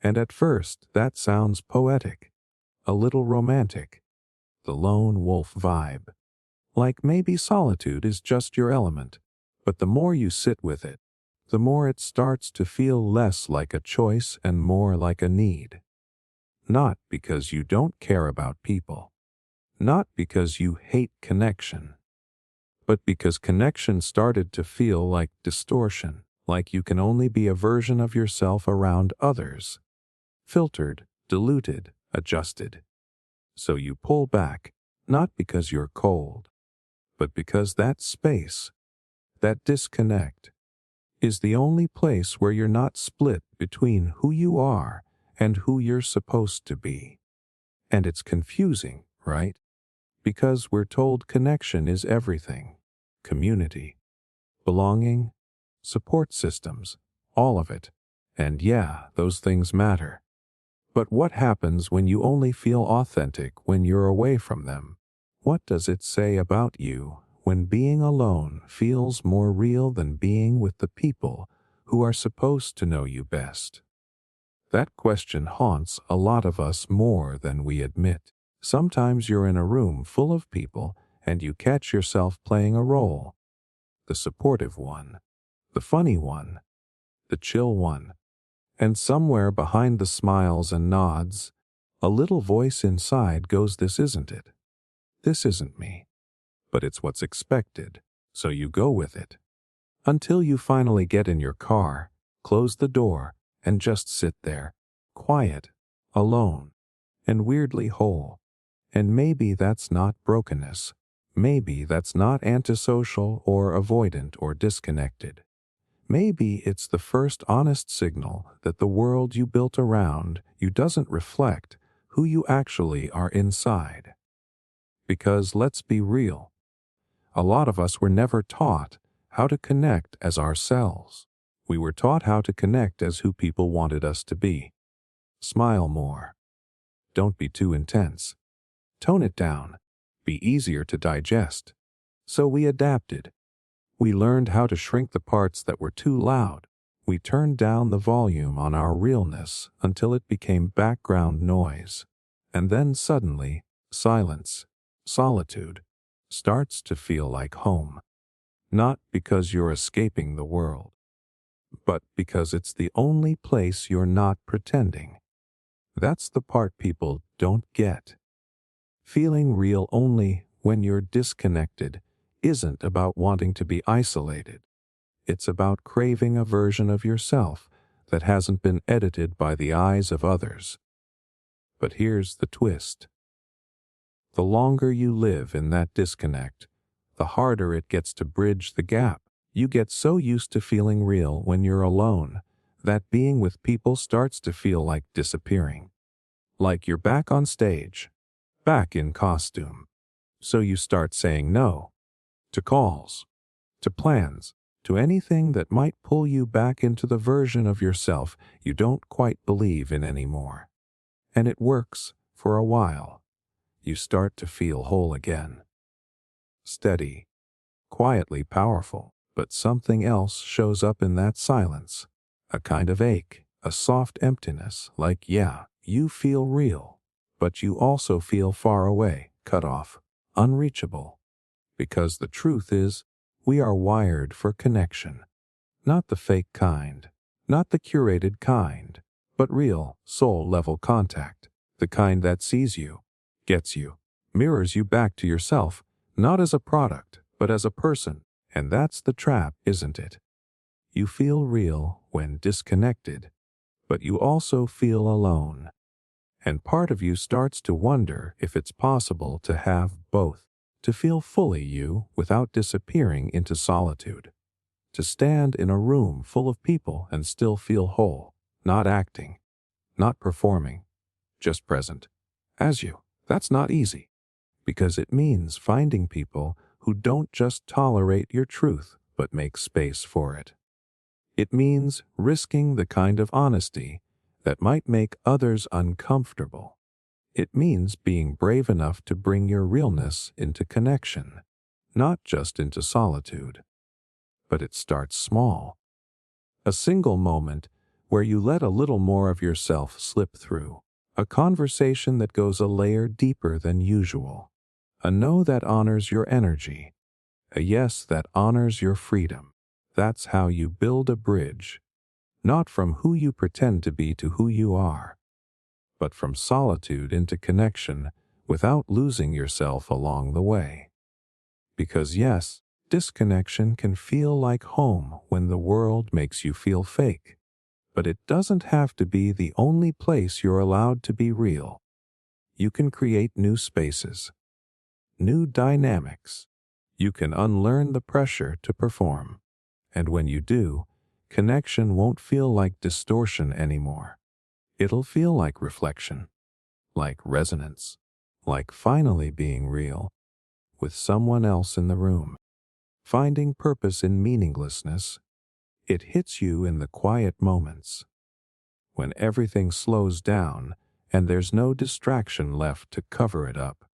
And at first, that sounds poetic, a little romantic, the lone wolf vibe. Like maybe solitude is just your element. But the more you sit with it, the more it starts to feel less like a choice and more like a need. Not because you don't care about people, not because you hate connection, but because connection started to feel like distortion, like you can only be a version of yourself around others. Filtered, diluted, adjusted. So you pull back, not because you're cold, but because that space, that disconnect, is the only place where you're not split between who you are and who you're supposed to be. And it's confusing, right? Because we're told connection is everything. Community, belonging, support systems, all of it. And yeah, those things matter. But what happens when you only feel authentic when you're away from them? What does it say about you when being alone feels more real than being with the people who are supposed to know you best? That question haunts a lot of us more than we admit. Sometimes you're in a room full of people and you catch yourself playing a role. The supportive one, the funny one, the chill one. And somewhere behind the smiles and nods, a little voice inside goes, "This isn't it. This isn't me." But it's what's expected, so you go with it. Until you finally get in your car, close the door, and just sit there, quiet, alone, and weirdly whole. And maybe that's not brokenness. Maybe that's not antisocial or avoidant or disconnected. Maybe it's the first honest signal that the world you built around you doesn't reflect who you actually are inside. Because let's be real, a lot of us were never taught how to connect as ourselves. We were taught how to connect as who people wanted us to be. Smile more. Don't be too intense. Tone it down. Be easier to digest. So we adapted. We learned how to shrink the parts that were too loud. We turned down the volume on our realness until it became background noise. And then suddenly, silence, solitude, starts to feel like home. Not because you're escaping the world, but because it's the only place you're not pretending. That's the part people don't get. Feeling real only when you're disconnected isn't about wanting to be isolated. It's about craving a version of yourself that hasn't been edited by the eyes of others. But here's the twist. The longer you live in that disconnect, the harder it gets to bridge the gap. You get so used to feeling real when you're alone that being with people starts to feel like disappearing. Like you're back on stage, back in costume. So you start saying no to calls, to plans, to anything that might pull you back into the version of yourself you don't quite believe in anymore. And it works for a while. You start to feel whole again. Steady, quietly powerful, but something else shows up in that silence. A kind of ache, a soft emptiness, like, yeah, you feel real, but you also feel far away, cut off, unreachable. Because the truth is, we are wired for connection. Not the fake kind, not the curated kind, but real, soul-level contact. The kind that sees you, gets you, mirrors you back to yourself, not as a product, but as a person. And that's the trap, isn't it? You feel real when disconnected, but you also feel alone. And part of you starts to wonder if it's possible to have both, to feel fully you without disappearing into solitude, to stand in a room full of people and still feel whole, not acting, not performing, just present, as you. That's not easy, because it means finding people who don't just tolerate your truth, but make space for it. It means risking the kind of honesty that might make others uncomfortable. It means being brave enough to bring your realness into connection, not just into solitude. But it starts small. A single moment where you let a little more of yourself slip through. A conversation that goes a layer deeper than usual. A no that honors your energy. A yes that honors your freedom. That's how you build a bridge. Not from who you pretend to be to who you are, but from solitude into connection without losing yourself along the way. Because yes, disconnection can feel like home when the world makes you feel fake. But it doesn't have to be the only place you're allowed to be real. You can create new spaces, new dynamics. You can unlearn the pressure to perform. And when you do, connection won't feel like distortion anymore. It'll feel like reflection, like resonance, like finally being real with someone else in the room. Finding purpose in meaninglessness, it hits you in the quiet moments, when everything slows down and there's no distraction left to cover it up.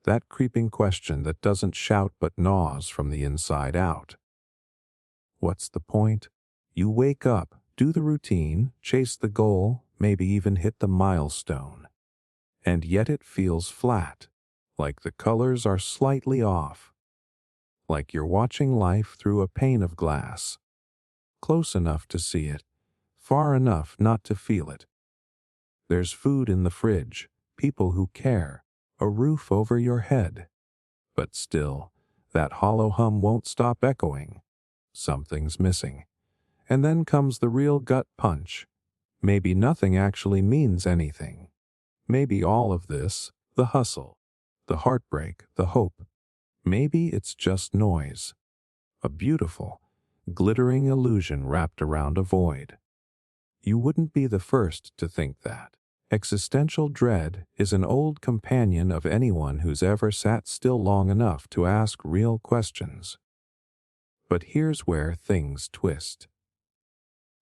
That creeping question that doesn't shout but gnaws from the inside out. What's the point? You wake up, do the routine, chase the goal, maybe even hit the milestone. and yet it feels flat, like the colors are slightly off, like you're watching life through a pane of glass, close enough to see it, far enough not to feel it. There's food in the fridge, people who care, a roof over your head. But still, that hollow hum won't stop echoing. Something's missing. And then comes the real gut punch. Maybe nothing actually means anything. Maybe all of this, the hustle, the heartbreak, the hope, maybe it's just noise. A beautiful, glittering illusion wrapped around a void. You wouldn't be the first to think that. Existential dread is an old companion of anyone who's ever sat still long enough to ask real questions. But here's where things twist.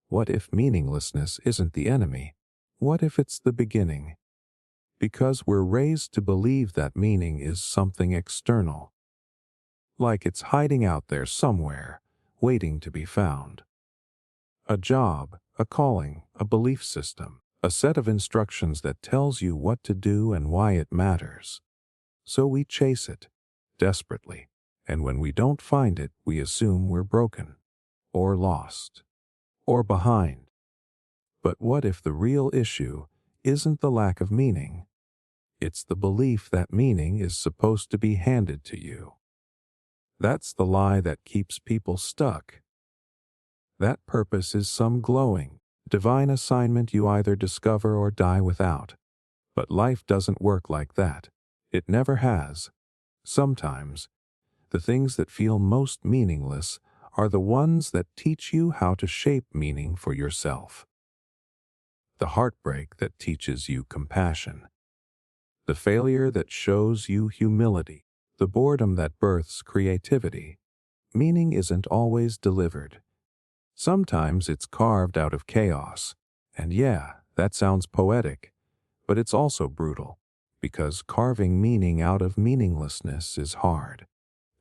What if meaninglessness isn't the enemy? What if it's the beginning? Because we're raised to believe that meaning is something external. Like it's hiding out there somewhere, waiting to be found. A job, a calling, a belief system, a set of instructions that tells you what to do and why it matters. So we chase it, desperately, and when we don't find it, we assume we're broken, or lost, or behind. But what if the real issue isn't the lack of meaning? It's the belief that meaning is supposed to be handed to you. That's the lie that keeps people stuck. That purpose is some glowing, divine assignment you either discover or die without. But life doesn't work like that. It never has. Sometimes, the things that feel most meaningless are the ones that teach you how to shape meaning for yourself. The heartbreak that teaches you compassion. The failure that shows you humility. The boredom that births creativity. Meaning isn't always delivered. Sometimes it's carved out of chaos. And yeah, that sounds poetic, but it's also brutal, because carving meaning out of meaninglessness is hard.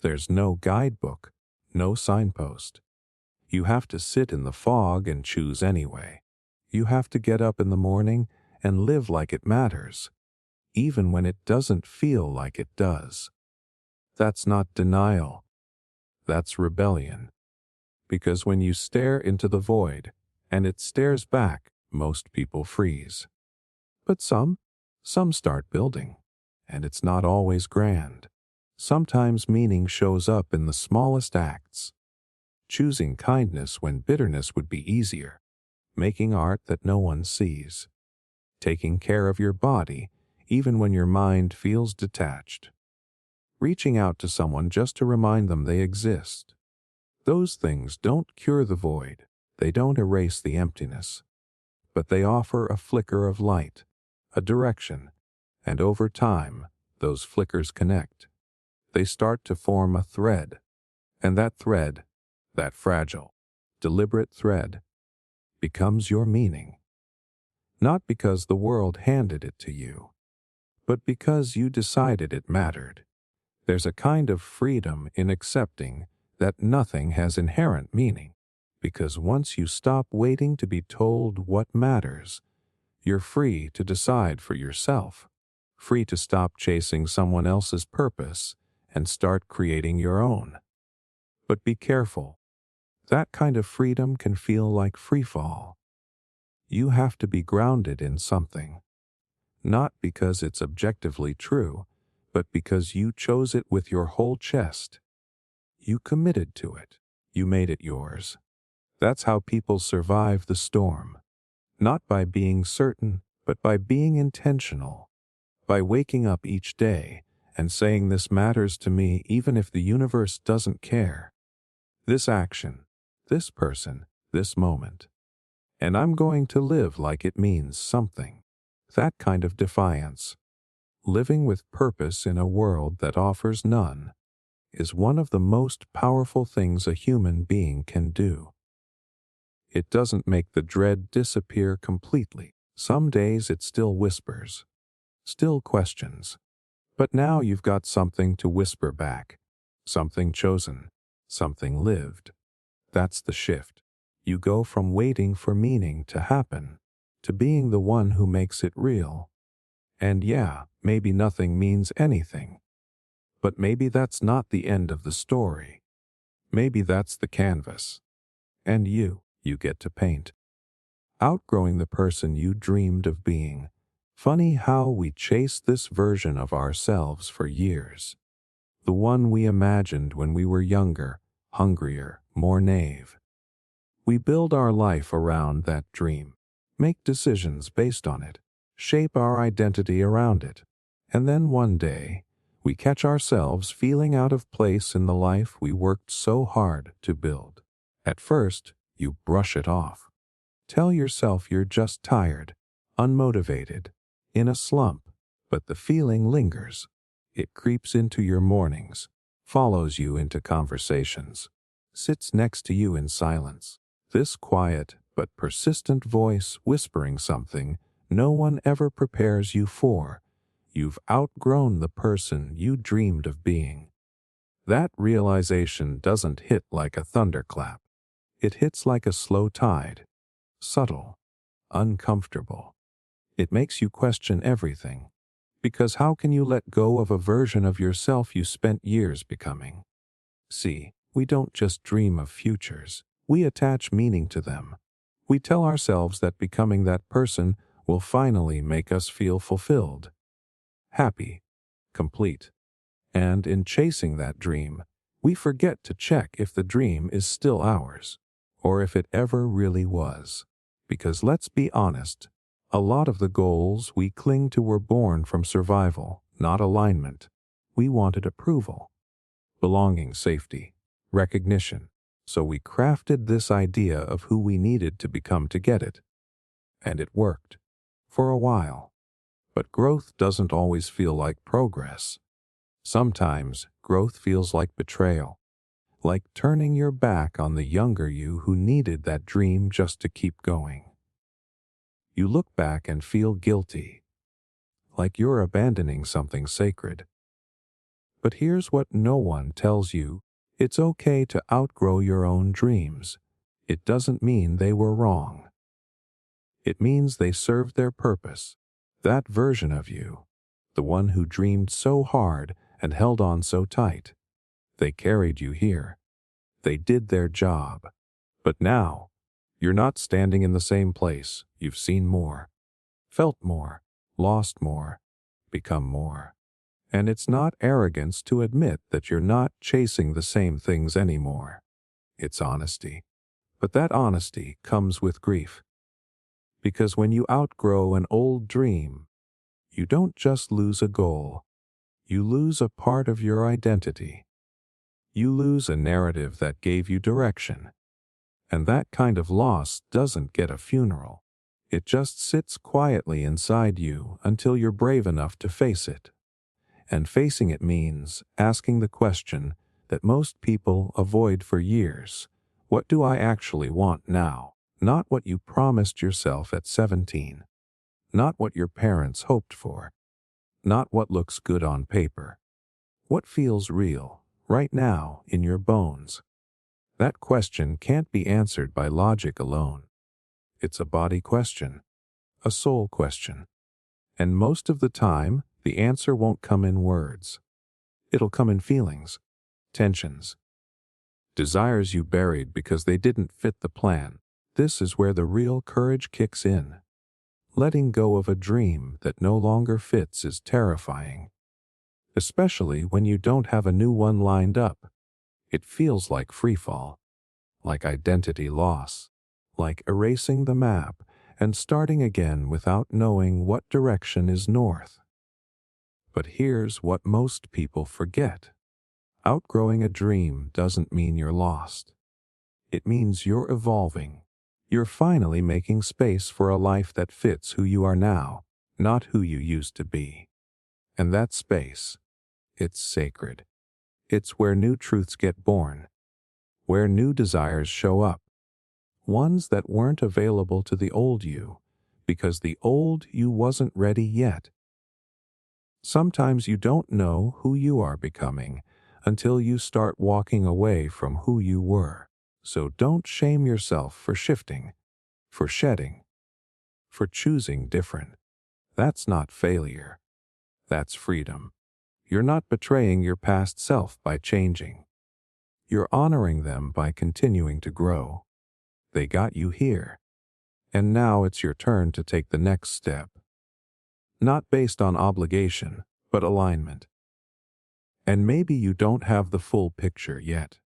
There's no guidebook, no signpost. You have to sit in the fog and choose anyway. You have to get up in the morning and live like it matters, even when it doesn't feel like it does. That's not denial. That's rebellion. Because when you stare into the void, and it stares back, most people freeze. But some start building, and it's not always grand. Sometimes meaning shows up in the smallest acts. Choosing kindness when bitterness would be easier. Making art that no one sees. Taking care of your body, even when your mind feels detached. Reaching out to someone just to remind them they exist. Those things don't cure the void. They don't erase the emptiness. But they offer a flicker of light, a direction, and over time, those flickers connect. They start to form a thread, and that thread, that fragile, deliberate thread, becomes your meaning. Not because the world handed it to you, but because you decided it mattered. There's a kind of freedom in accepting that nothing has inherent meaning, because once you stop waiting to be told what matters, you're free to decide for yourself, free to stop chasing someone else's purpose and start creating your own. But be careful. That kind of freedom can feel like free fall. You have to be grounded in something, not because it's objectively true, but because you chose it with your whole chest. You committed to it. You made it yours. That's how people survive the storm. Not by being certain, but by being intentional. By waking up each day and saying this matters to me even if the universe doesn't care. This action, this person, this moment. And I'm going to live like it means something. That kind of defiance, living with purpose in a world that offers none, is one of the most powerful things a human being can do. It doesn't make the dread disappear completely. Some days it still whispers, still questions. But now you've got something to whisper back, something chosen, something lived. That's the shift. You go from waiting for meaning to happen, to being the one who makes it real. And yeah, maybe nothing means anything. But maybe that's not the end of the story. Maybe that's the canvas. And you get to paint. Outgrowing the person you dreamed of being. Funny how we chase this version of ourselves for years. The one we imagined when we were younger, hungrier, more naive. We build our life around that dream, make decisions based on it, shape our identity around it. And then one day, we catch ourselves feeling out of place in the life we worked so hard to build. At first, you brush it off. Tell yourself you're just tired, unmotivated, in a slump, but the feeling lingers. It creeps into your mornings, follows you into conversations, sits next to you in silence. This quiet but persistent voice whispering something no one ever prepares you for. You've outgrown the person you dreamed of being. That realization doesn't hit like a thunderclap. It hits like a slow tide. Subtle, uncomfortable. It makes you question everything. Because how can you let go of a version of yourself you spent years becoming? See, we don't just dream of futures. We attach meaning to them. We tell ourselves that becoming that person will finally make us feel fulfilled, happy, complete. And in chasing that dream, we forget to check if the dream is still ours, or if it ever really was. Because let's be honest, a lot of the goals we cling to were born from survival, not alignment. We wanted approval, belonging, safety, recognition. So we crafted this idea of who we needed to become to get it. And it worked. For a while. But growth doesn't always feel like progress. Sometimes growth feels like betrayal. Like turning your back on the younger you who needed that dream just to keep going. You look back and feel guilty. Like you're abandoning something sacred. But here's what no one tells you. It's okay to outgrow your own dreams. It doesn't mean they were wrong. It means they served their purpose. That version of you, the one who dreamed so hard and held on so tight, they carried you here. They did their job. But now, you're not standing in the same place. You've seen more, felt more, lost more, become more. And it's not arrogance to admit that you're not chasing the same things anymore. It's honesty. But that honesty comes with grief. Because when you outgrow an old dream, you don't just lose a goal. You lose a part of your identity. You lose a narrative that gave you direction. And that kind of loss doesn't get a funeral. It just sits quietly inside you until you're brave enough to face it. And facing it means asking the question that most people avoid for years. What do I actually want now? Not what you promised yourself at 17. Not what your parents hoped for. Not what looks good on paper. What feels real, right now, in your bones? That question can't be answered by logic alone. It's a body question, a soul question. And most of the time, the answer won't come in words. It'll come in feelings, tensions, desires you buried because they didn't fit the plan. This is where the real courage kicks in. Letting go of a dream that no longer fits is terrifying. Especially when you don't have a new one lined up. It feels like freefall, like identity loss, like erasing the map and starting again without knowing what direction is north. But here's what most people forget. Outgrowing a dream doesn't mean you're lost. It means you're evolving. You're finally making space for a life that fits who you are now, not who you used to be. And that space, it's sacred. It's where new truths get born, where new desires show up, ones that weren't available to the old you, because the old you wasn't ready yet. Sometimes you don't know who you are becoming until you start walking away from who you were. So don't shame yourself for shifting, for shedding, for choosing different. That's not failure. That's freedom. You're not betraying your past self by changing. You're honoring them by continuing to grow. They got you here. And now it's your turn to take the next step. Not based on obligation, but alignment. And maybe you don't have the full picture yet.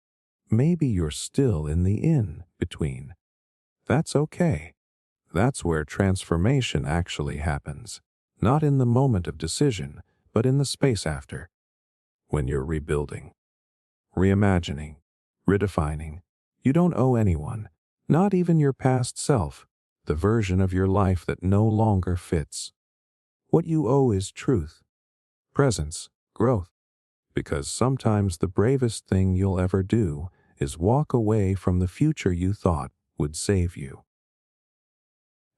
Maybe you're still in the in-between. That's okay. That's where transformation actually happens. Not in the moment of decision, but in the space after. When you're rebuilding, reimagining, redefining. You don't owe anyone, not even your past self, the version of your life that no longer fits. What you owe is truth, presence, growth. Because sometimes the bravest thing you'll ever do is walk away from the future you thought would save you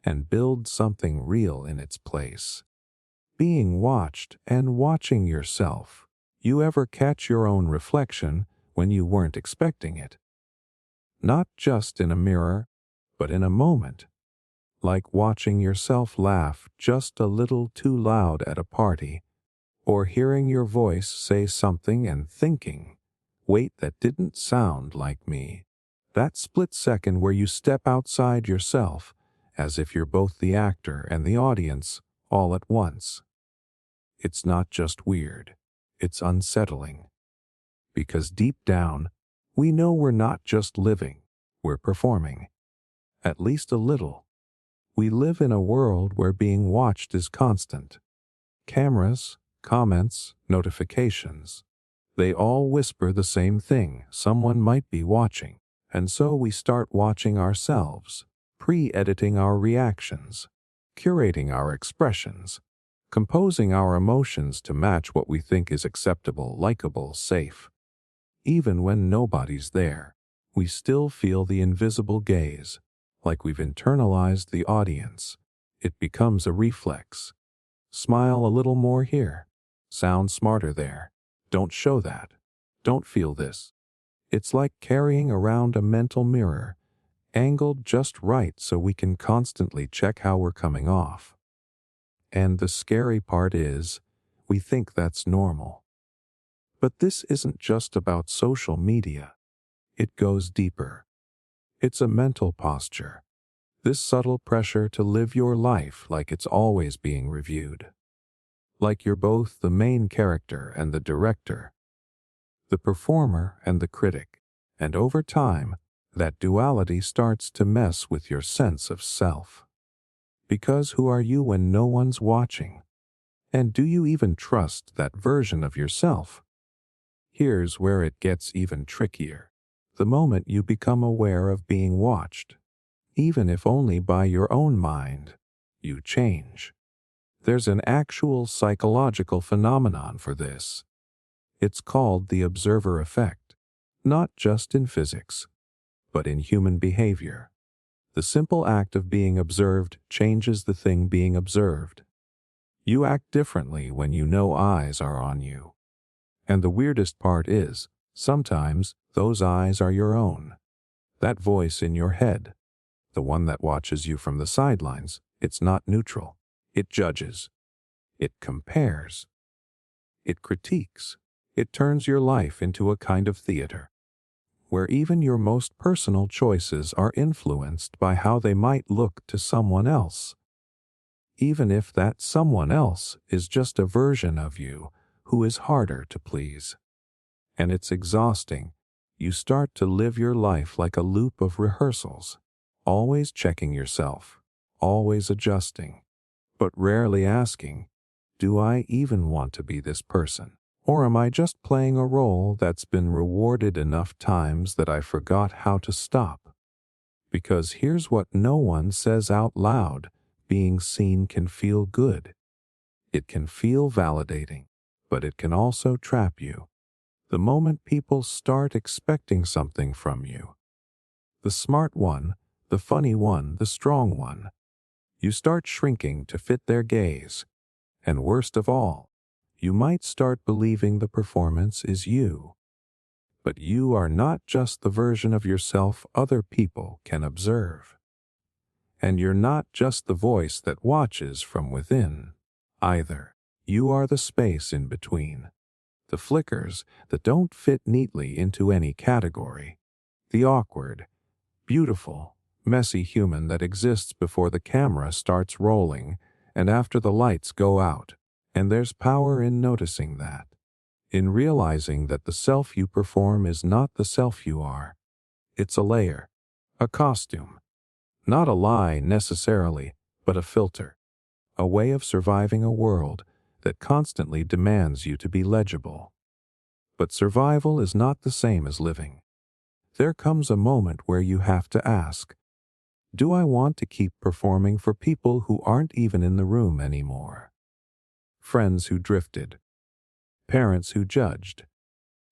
and build something real in its place. Being watched and watching yourself. You ever catch your own reflection when you weren't expecting it? Not just in a mirror, but in a moment. Like watching yourself laugh just a little too loud at a party, or hearing your voice say something and thinking, wait, that didn't sound like me. That split second where you step outside yourself, as if you're both the actor and the audience all at once. It's not just weird, it's unsettling. Because deep down, we know we're not just living, we're performing. At least a little. We live in a world where being watched is constant. Cameras, comments, notifications. They all whisper the same thing: someone might be watching. And so we start watching ourselves, pre-editing our reactions, curating our expressions, composing our emotions to match what we think is acceptable, likable, safe. Even when nobody's there, we still feel the invisible gaze, like we've internalized the audience. It becomes a reflex. Smile a little more here. Sound smarter there. Don't show that. Don't feel this. It's like carrying around a mental mirror, angled just right so we can constantly check how we're coming off. And the scary part is, we think that's normal. But this isn't just about social media. It goes deeper. It's a mental posture. This subtle pressure to live your life like it's always being reviewed. Like you're both the main character and the director, the performer and the critic. And over time, that duality starts to mess with your sense of self. Because who are you when no one's watching? And do you even trust that version of yourself? Here's where it gets even trickier. The moment you become aware of being watched, even if only by your own mind, you change. There's an actual psychological phenomenon for this. It's called the observer effect, not just in physics, but in human behavior. The simple act of being observed changes the thing being observed. You act differently when you know eyes are on you. And the weirdest part is, sometimes those eyes are your own. That voice in your head, the one that watches you from the sidelines, it's not neutral. It judges. It compares. It critiques. It turns your life into a kind of theater, where even your most personal choices are influenced by how they might look to someone else. Even if that someone else is just a version of you who is harder to please. And it's exhausting. You start to live your life like a loop of rehearsals, always checking yourself, always adjusting, but rarely asking, do I even want to be this person? Or am I just playing a role that's been rewarded enough times that I forgot how to stop? Because here's what no one says out loud: being seen can feel good. It can feel validating, but it can also trap you. The moment people start expecting something from you, the smart one, the funny one, the strong one, you start shrinking to fit their gaze. And worst of all, you might start believing the performance is you. But you are not just the version of yourself other people can observe. And you're not just the voice that watches from within. either. You are the space in between. The flickers that don't fit neatly into any category. The awkward, beautiful, messy human that exists before the camera starts rolling and after the lights go out. And there's power in noticing that. In realizing that the self you perform is not the self you are. It's a layer, a costume. Not a lie necessarily, but a filter. A way of surviving a world that constantly demands you to be legible. But survival is not the same as living. There comes a moment where you have to ask, do I want to keep performing for people who aren't even in the room anymore? Friends who drifted, parents who judged,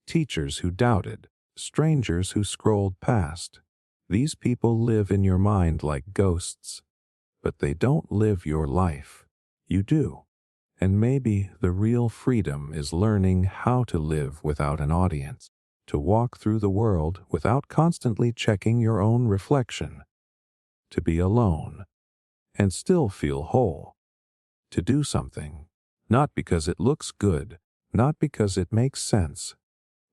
teachers who doubted, strangers who scrolled past. These people live in your mind like ghosts, but they don't live your life. You do. And maybe the real freedom is learning how to live without an audience, to walk through the world without constantly checking your own reflection, to be alone and still feel whole, to do something, not because it looks good, not because it makes sense,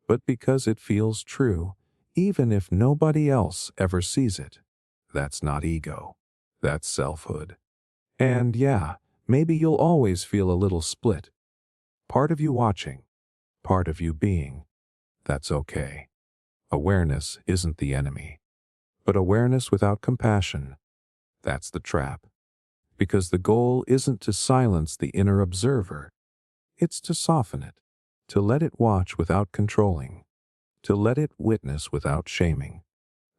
but because it feels true, even if nobody else ever sees it. That's not ego. That's selfhood. And yeah, maybe you'll always feel a little split. Part of you watching, part of you being. That's okay. Awareness isn't the enemy. But awareness without compassion, that's the trap. Because the goal isn't to silence the inner observer. It's to soften it, to let it watch without controlling, to let it witness without shaming.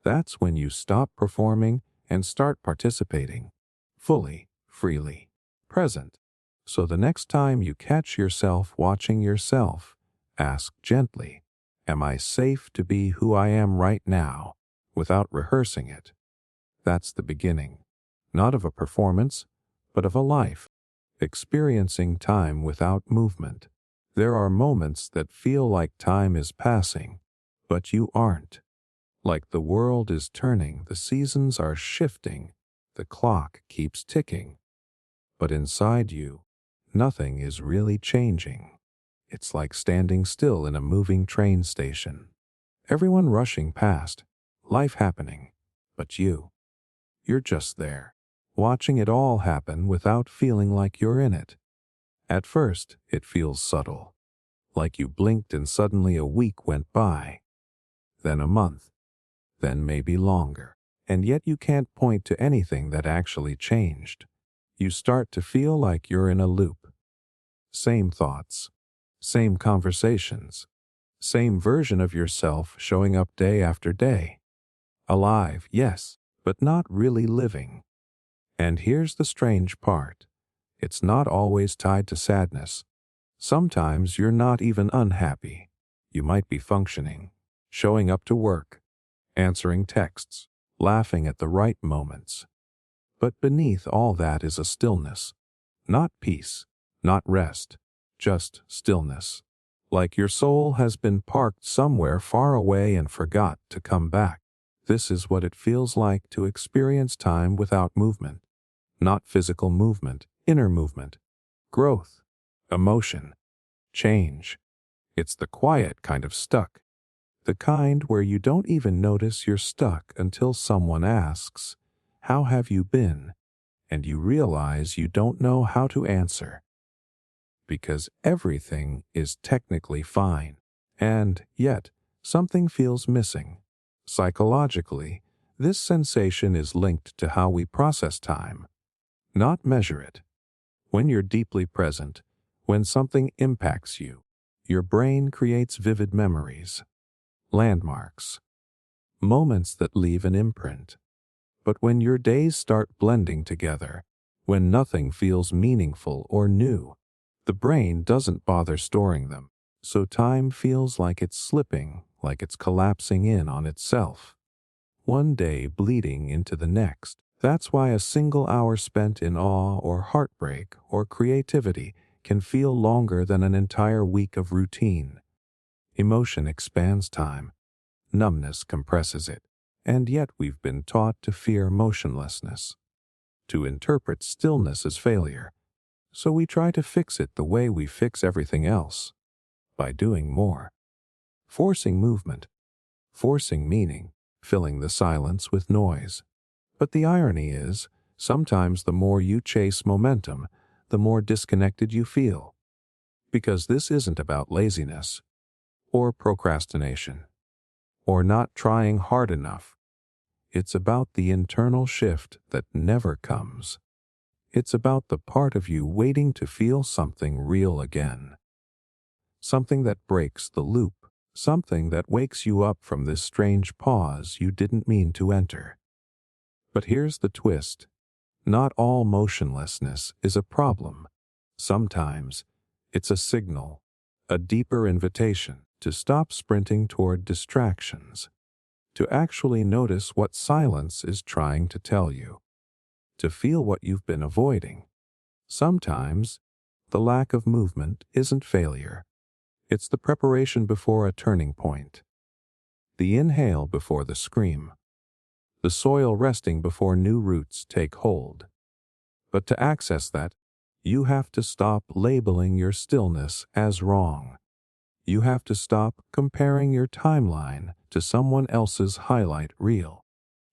That's when you stop performing and start participating, fully, freely, present. So the next time you catch yourself watching yourself, ask gently, am I safe to be who I am right now, without rehearsing it? That's the beginning, not of a performance, but of a life, experiencing time without movement. There are moments that feel like time is passing, but you aren't. Like the world is turning, the seasons are shifting, the clock keeps ticking. But inside you, nothing is really changing. It's like standing still in a moving train station. Everyone rushing past, life happening, but you're just there, watching it all happen without feeling like you're in it. At first, it feels subtle, like you blinked and suddenly a week went by, then a month, then maybe longer. And yet you can't point to anything that actually changed. You start to feel like you're in a loop. Same thoughts, same conversations, same version of yourself showing up day after day. Alive, yes, but not really living. And here's the strange part. It's not always tied to sadness. Sometimes you're not even unhappy. You might be functioning, showing up to work, answering texts, laughing at the right moments. But beneath all that is a stillness. Not peace, not rest, just stillness. Like your soul has been parked somewhere far away and forgot to come back. This is what it feels like to experience time without movement. Not physical movement, inner movement, growth, emotion, change. It's the quiet kind of stuck. The kind where you don't even notice you're stuck until someone asks, "How have you been?" And you realize you don't know how to answer. Because everything is technically fine. And yet, something feels missing. Psychologically, this sensation is linked to how we process time, not measure it. When you're deeply present, when something impacts you, your brain creates vivid memories, landmarks, moments that leave an imprint. But when your days start blending together, when nothing feels meaningful or new, the brain doesn't bother storing them. So time feels like it's slipping, like it's collapsing in on itself. One day bleeding into the next. That's why a single hour spent in awe or heartbreak or creativity can feel longer than an entire week of routine. Emotion expands time. Numbness compresses it. And yet we've been taught to fear motionlessness, to interpret stillness as failure. So we try to fix it the way we fix everything else, by doing more. Forcing movement, forcing meaning, filling the silence with noise. But the irony is, sometimes the more you chase momentum, the more disconnected you feel. Because this isn't about laziness, or procrastination, or not trying hard enough. It's about the internal shift that never comes. It's about the part of you waiting to feel something real again. Something that breaks the loop, something that wakes you up from this strange pause you didn't mean to enter. But here's the twist. Not all motionlessness is a problem. Sometimes it's a signal, a deeper invitation to stop sprinting toward distractions, to actually notice what silence is trying to tell you, to feel what you've been avoiding. Sometimes the lack of movement isn't failure. It's the preparation before a turning point, the inhale before the scream, the soil resting before new roots take hold. But to access that, you have to stop labeling your stillness as wrong. You have to stop comparing your timeline to someone else's highlight reel.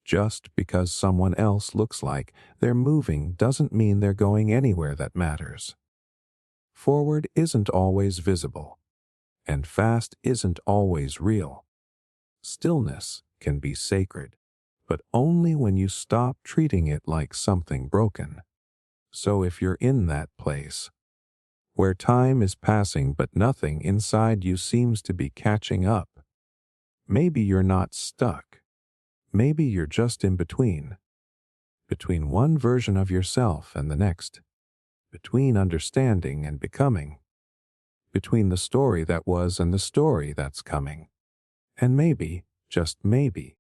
Just because someone else looks like they're moving doesn't mean they're going anywhere that matters. Forward isn't always visible, and fast isn't always real. Stillness can be sacred, but only when you stop treating it like something broken. So if you're in that place, where time is passing but nothing inside you seems to be catching up, maybe you're not stuck. Maybe you're just in between one version of yourself and the next, between understanding and becoming, between the story that was and the story that's coming. And maybe, just maybe,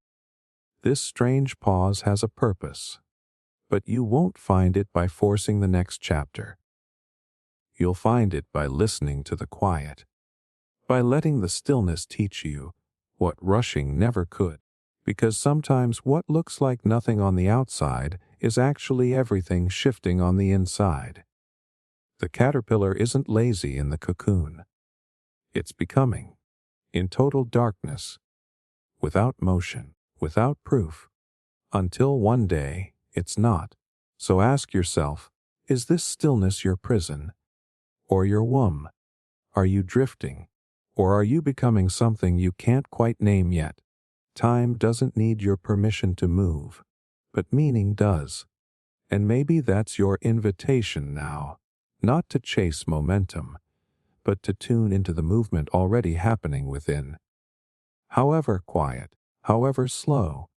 this strange pause has a purpose, but you won't find it by forcing the next chapter. You'll find it by listening to the quiet, by letting the stillness teach you what rushing never could, because sometimes what looks like nothing on the outside is actually everything shifting on the inside. The caterpillar isn't lazy in the cocoon. It's becoming, in total darkness, without motion, without proof, until one day it's not. So ask yourself, is this stillness your prison, or your womb? Are you drifting, or are you becoming something you can't quite name yet? Time doesn't need your permission to move, but meaning does. And maybe that's your invitation now, not to chase momentum, but to tune into the movement already happening within. However quiet, however slow,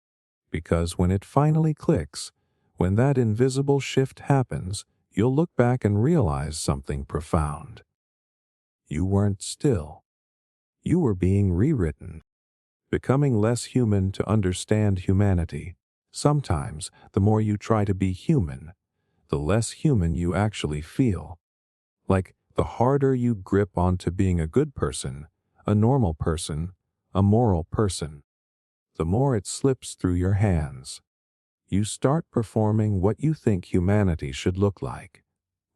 because when it finally clicks, when that invisible shift happens, you'll look back and realize something profound. You weren't still. You were being rewritten, becoming less human to understand humanity. Sometimes, the more you try to be human, the less human you actually feel. Like, the harder you grip onto being a good person, a normal person, a moral person, the more it slips through your hands. You start performing what you think humanity should look like,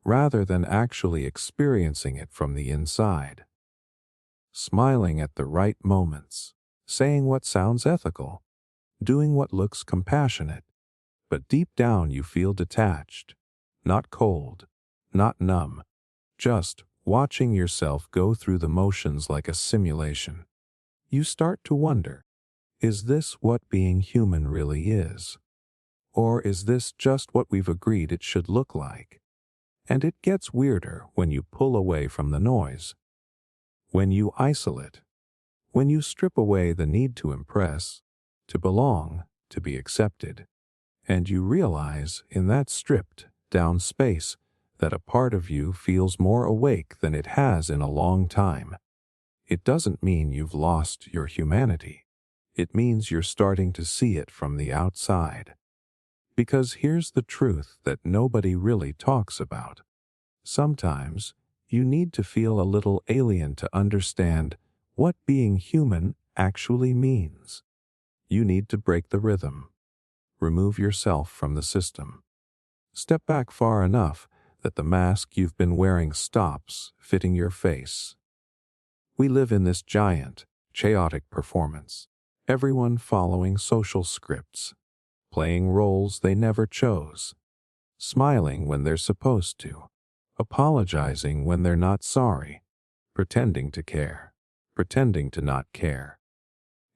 rather than actually experiencing it from the inside. Smiling at the right moments, saying what sounds ethical, doing what looks compassionate, but deep down you feel detached, not cold, not numb, just watching yourself go through the motions like a simulation. You start to wonder, is this what being human really is? Or is this just what we've agreed it should look like? And it gets weirder when you pull away from the noise, when you isolate, when you strip away the need to impress, to belong, to be accepted, and you realize in that stripped down space that a part of you feels more awake than it has in a long time. It doesn't mean you've lost your humanity. It means you're starting to see it from the outside. Because here's the truth that nobody really talks about. Sometimes you need to feel a little alien to understand what being human actually means. You need to break the rhythm, remove yourself from the system. Step back far enough that the mask you've been wearing stops fitting your face. We live in this giant, chaotic performance, everyone following social scripts, playing roles they never chose, smiling when they're supposed to, apologizing when they're not sorry, pretending to care, pretending to not care.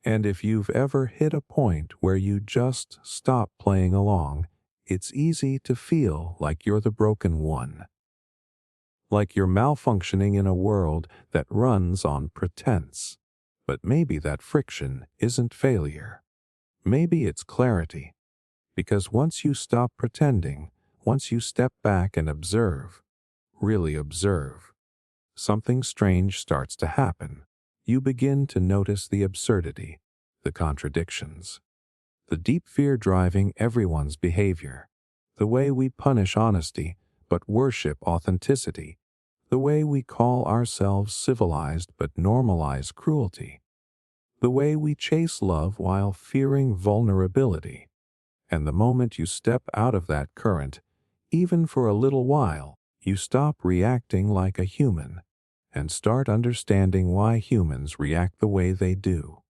And if you've ever hit a point where you just stop playing along, it's easy to feel like you're the broken one. Like you're malfunctioning in a world that runs on pretense. But maybe that friction isn't failure. Maybe it's clarity. Because once you stop pretending, once you step back and observe, really observe, something strange starts to happen. You begin to notice the absurdity, the contradictions, the deep fear driving everyone's behavior, the way we punish honesty but worship authenticity, the way we call ourselves civilized but normalize cruelty, the way we chase love while fearing vulnerability. And the moment you step out of that current, even for a little while, you stop reacting like a human and start understanding why humans react the way they do.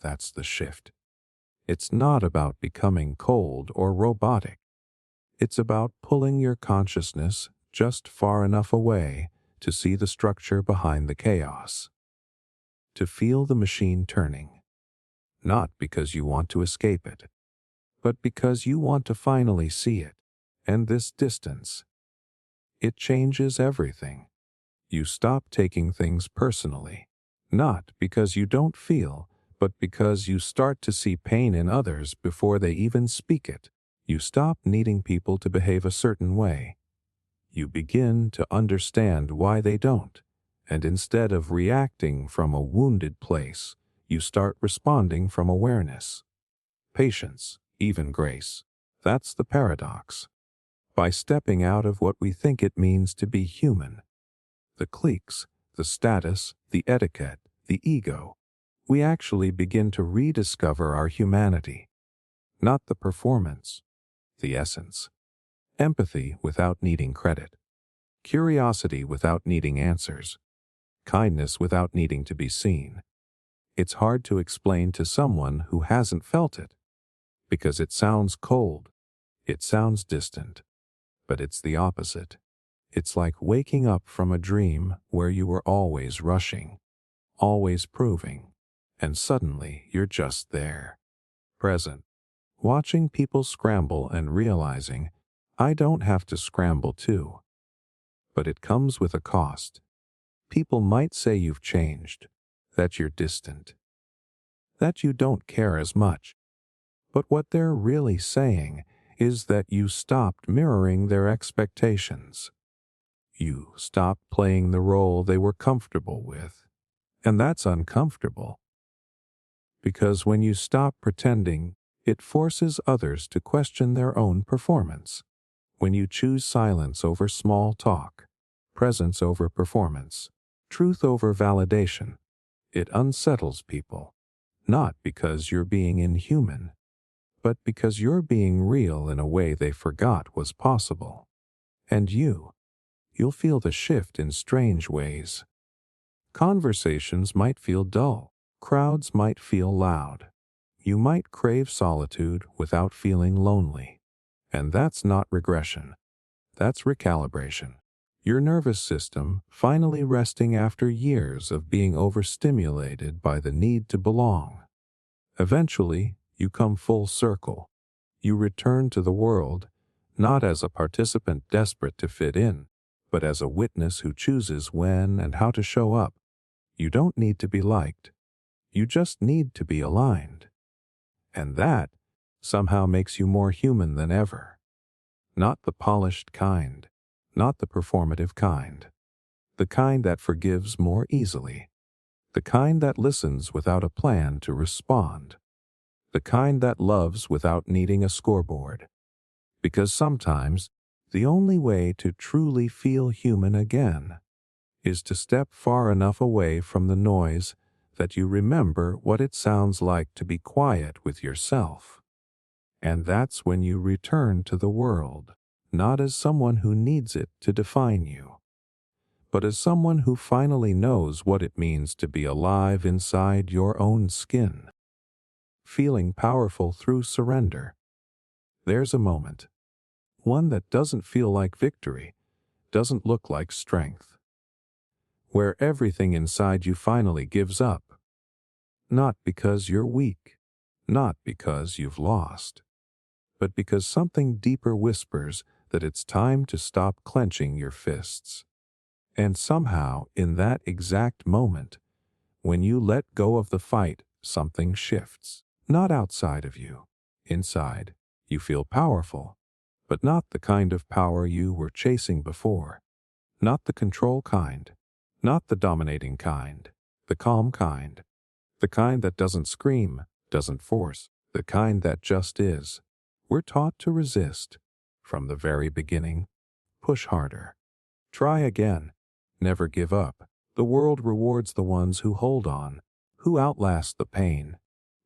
That's the shift. It's not about becoming cold or robotic. It's about pulling your consciousness just far enough away to see the structure behind the chaos, to feel the machine turning, not because you want to escape it, but because you want to finally see it. And this distance, it changes everything. You stop taking things personally, not because you don't feel, but because you start to see pain in others before they even speak it. You stop needing people to behave a certain way. You begin to understand why they don't, and instead of reacting from a wounded place, you start responding from awareness, patience, even grace. That's the paradox. By stepping out of what we think it means to be human, the cliques, the status, the etiquette, the ego, we actually begin to rediscover our humanity, not the performance, the essence. Empathy without needing credit, curiosity without needing answers, kindness without needing to be seen. It's hard to explain to someone who hasn't felt it, because it sounds cold, it sounds distant, but it's the opposite. It's like waking up from a dream where you were always rushing, always proving, and suddenly you're just there, present, watching people scramble and realizing, I don't have to scramble too. But it comes with a cost. People might say you've changed, that you're distant, that you don't care as much. But what they're really saying is that you stopped mirroring their expectations. You stopped playing the role they were comfortable with. And that's uncomfortable. Because when you stop pretending, it forces others to question their own performance. When you choose silence over small talk, presence over performance, truth over validation, it unsettles people. Not because you're being inhuman, but because you're being real in a way they forgot was possible. And you'll feel the shift in strange ways. Conversations might feel dull. Crowds might feel loud. You might crave solitude without feeling lonely. And that's not regression. That's recalibration. Your nervous system finally resting after years of being overstimulated by the need to belong. Eventually, you come full circle. You return to the world, not as a participant desperate to fit in, but as a witness who chooses when and how to show up. You don't need to be liked. You just need to be aligned. And that somehow makes you more human than ever. Not the polished kind, not the performative kind. The kind that forgives more easily. The kind that listens without a plan to respond. The kind that loves without needing a scoreboard. Because sometimes the only way to truly feel human again is to step far enough away from the noise that you remember what it sounds like to be quiet with yourself. And that's when you return to the world, not as someone who needs it to define you, but as someone who finally knows what it means to be alive inside your own skin, feeling powerful through surrender. There's a moment, one that doesn't feel like victory, doesn't look like strength, where everything inside you finally gives up, not because you're weak, not because you've lost, but because something deeper whispers that it's time to stop clenching your fists. And somehow, in that exact moment, when you let go of the fight, something shifts. Not outside of you. Inside, you feel powerful, but not the kind of power you were chasing before. Not the control kind. Not the dominating kind. The calm kind. The kind that doesn't scream, doesn't force. The kind that just is. We're taught to resist. From the very beginning. Push harder. Try again. Never give up. The world rewards the ones who hold on, who outlast the pain,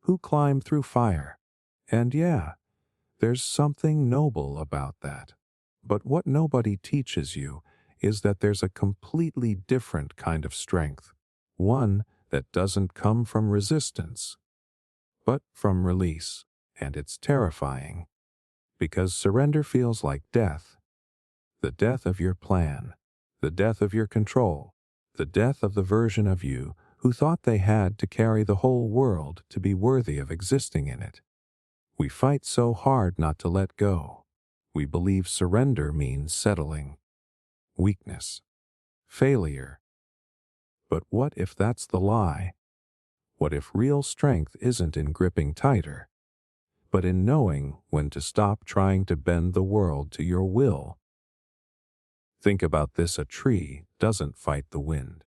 who climb through fire. And yeah, there's something noble about that. But what nobody teaches you is that there's a completely different kind of strength, one that doesn't come from resistance, but from release. And it's terrifying, because surrender feels like death, the death of your plan, the death of your control, the death of the version of you who thought they had to carry the whole world to be worthy of existing in it. We fight so hard not to let go. We believe surrender means settling, weakness, failure. But what if that's the lie? What if real strength isn't in gripping tighter, but in knowing when to stop trying to bend the world to your will? Think about this: a tree doesn't fight the wind.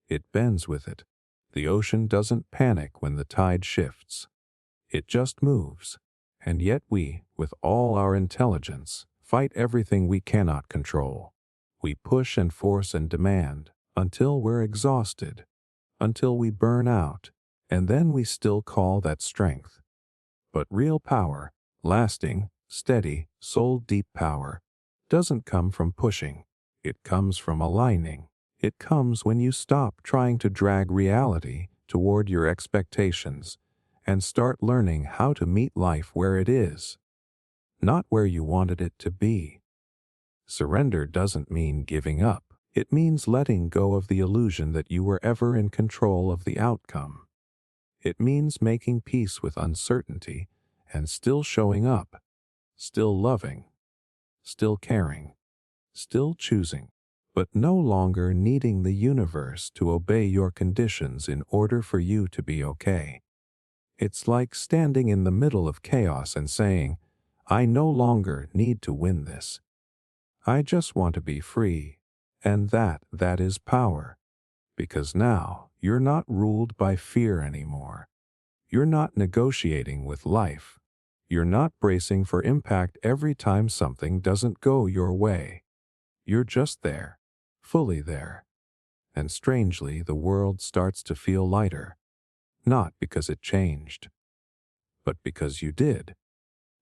It bends with it. The ocean doesn't panic when the tide shifts. It just moves. And yet we, with all our intelligence, fight everything we cannot control. We push and force and demand until we're exhausted, until we burn out, and then we still call that strength. But real power, lasting, steady, soul-deep power, doesn't come from pushing. It comes from aligning. It comes when you stop trying to drag reality toward your expectations and start learning how to meet life where it is, not where you wanted it to be. Surrender doesn't mean giving up. It means letting go of the illusion that you were ever in control of the outcome. It means making peace with uncertainty and still showing up, still loving, still caring, still choosing, but no longer needing the universe to obey your conditions in order for you to be okay. It's like standing in the middle of chaos and saying, I no longer need to win this. I just want to be free. And that is power. Because now you're not ruled by fear anymore. You're not negotiating with life. You're not bracing for impact every time something doesn't go your way. You're just there, fully there. And strangely, the world starts to feel lighter. Not because it changed, but because you did.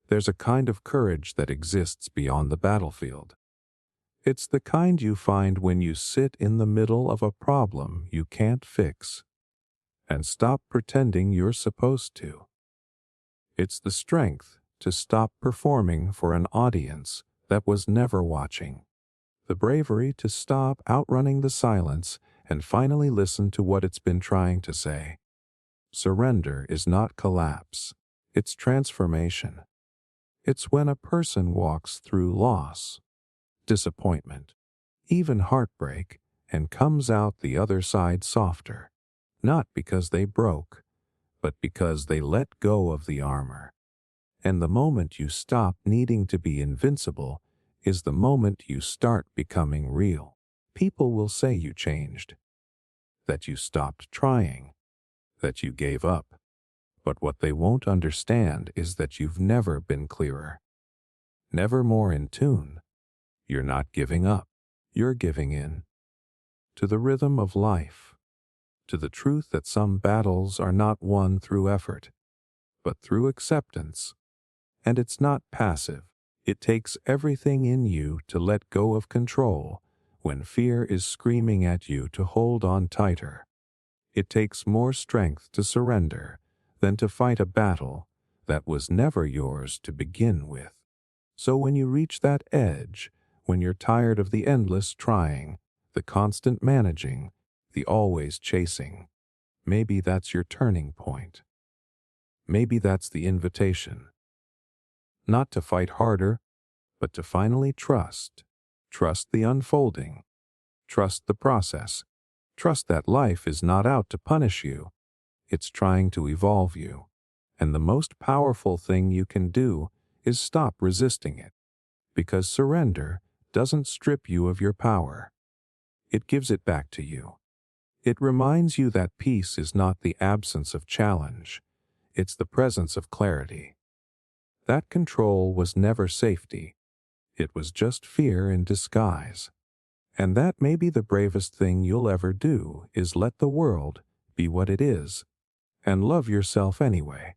There's a kind of courage that exists beyond the battlefield. It's the kind you find when you sit in the middle of a problem you can't fix and stop pretending you're supposed to. It's the strength to stop performing for an audience that was never watching. The bravery to stop outrunning the silence and finally listen to what it's been trying to say. Surrender is not collapse. It's transformation. It's when a person walks through loss, disappointment, even heartbreak, and comes out the other side softer, not because they broke, but because they let go of the armor. And the moment you stop needing to be invincible is the moment you start becoming real. People will say you changed, that you stopped trying, that you gave up. But what they won't understand is that you've never been clearer, never more in tune. You're not giving up. You're giving in to the rhythm of life, to the truth that some battles are not won through effort, but through acceptance. And it's not passive. It takes everything in you to let go of control when fear is screaming at you to hold on tighter. It takes more strength to surrender than to fight a battle that was never yours to begin with. So when you reach that edge, when you're tired of the endless trying, the constant managing, the always chasing, maybe that's your turning point. Maybe that's the invitation. Not to fight harder, but to finally trust. Trust the unfolding. Trust the process. Trust that life is not out to punish you. It's trying to evolve you. And the most powerful thing you can do is stop resisting it. Because surrender doesn't strip you of your power. It gives it back to you. It reminds you that peace is not the absence of challenge. It's the presence of clarity. That control was never safety. It was just fear in disguise. And that may be the bravest thing you'll ever do, is let the world be what it is, and love yourself anyway.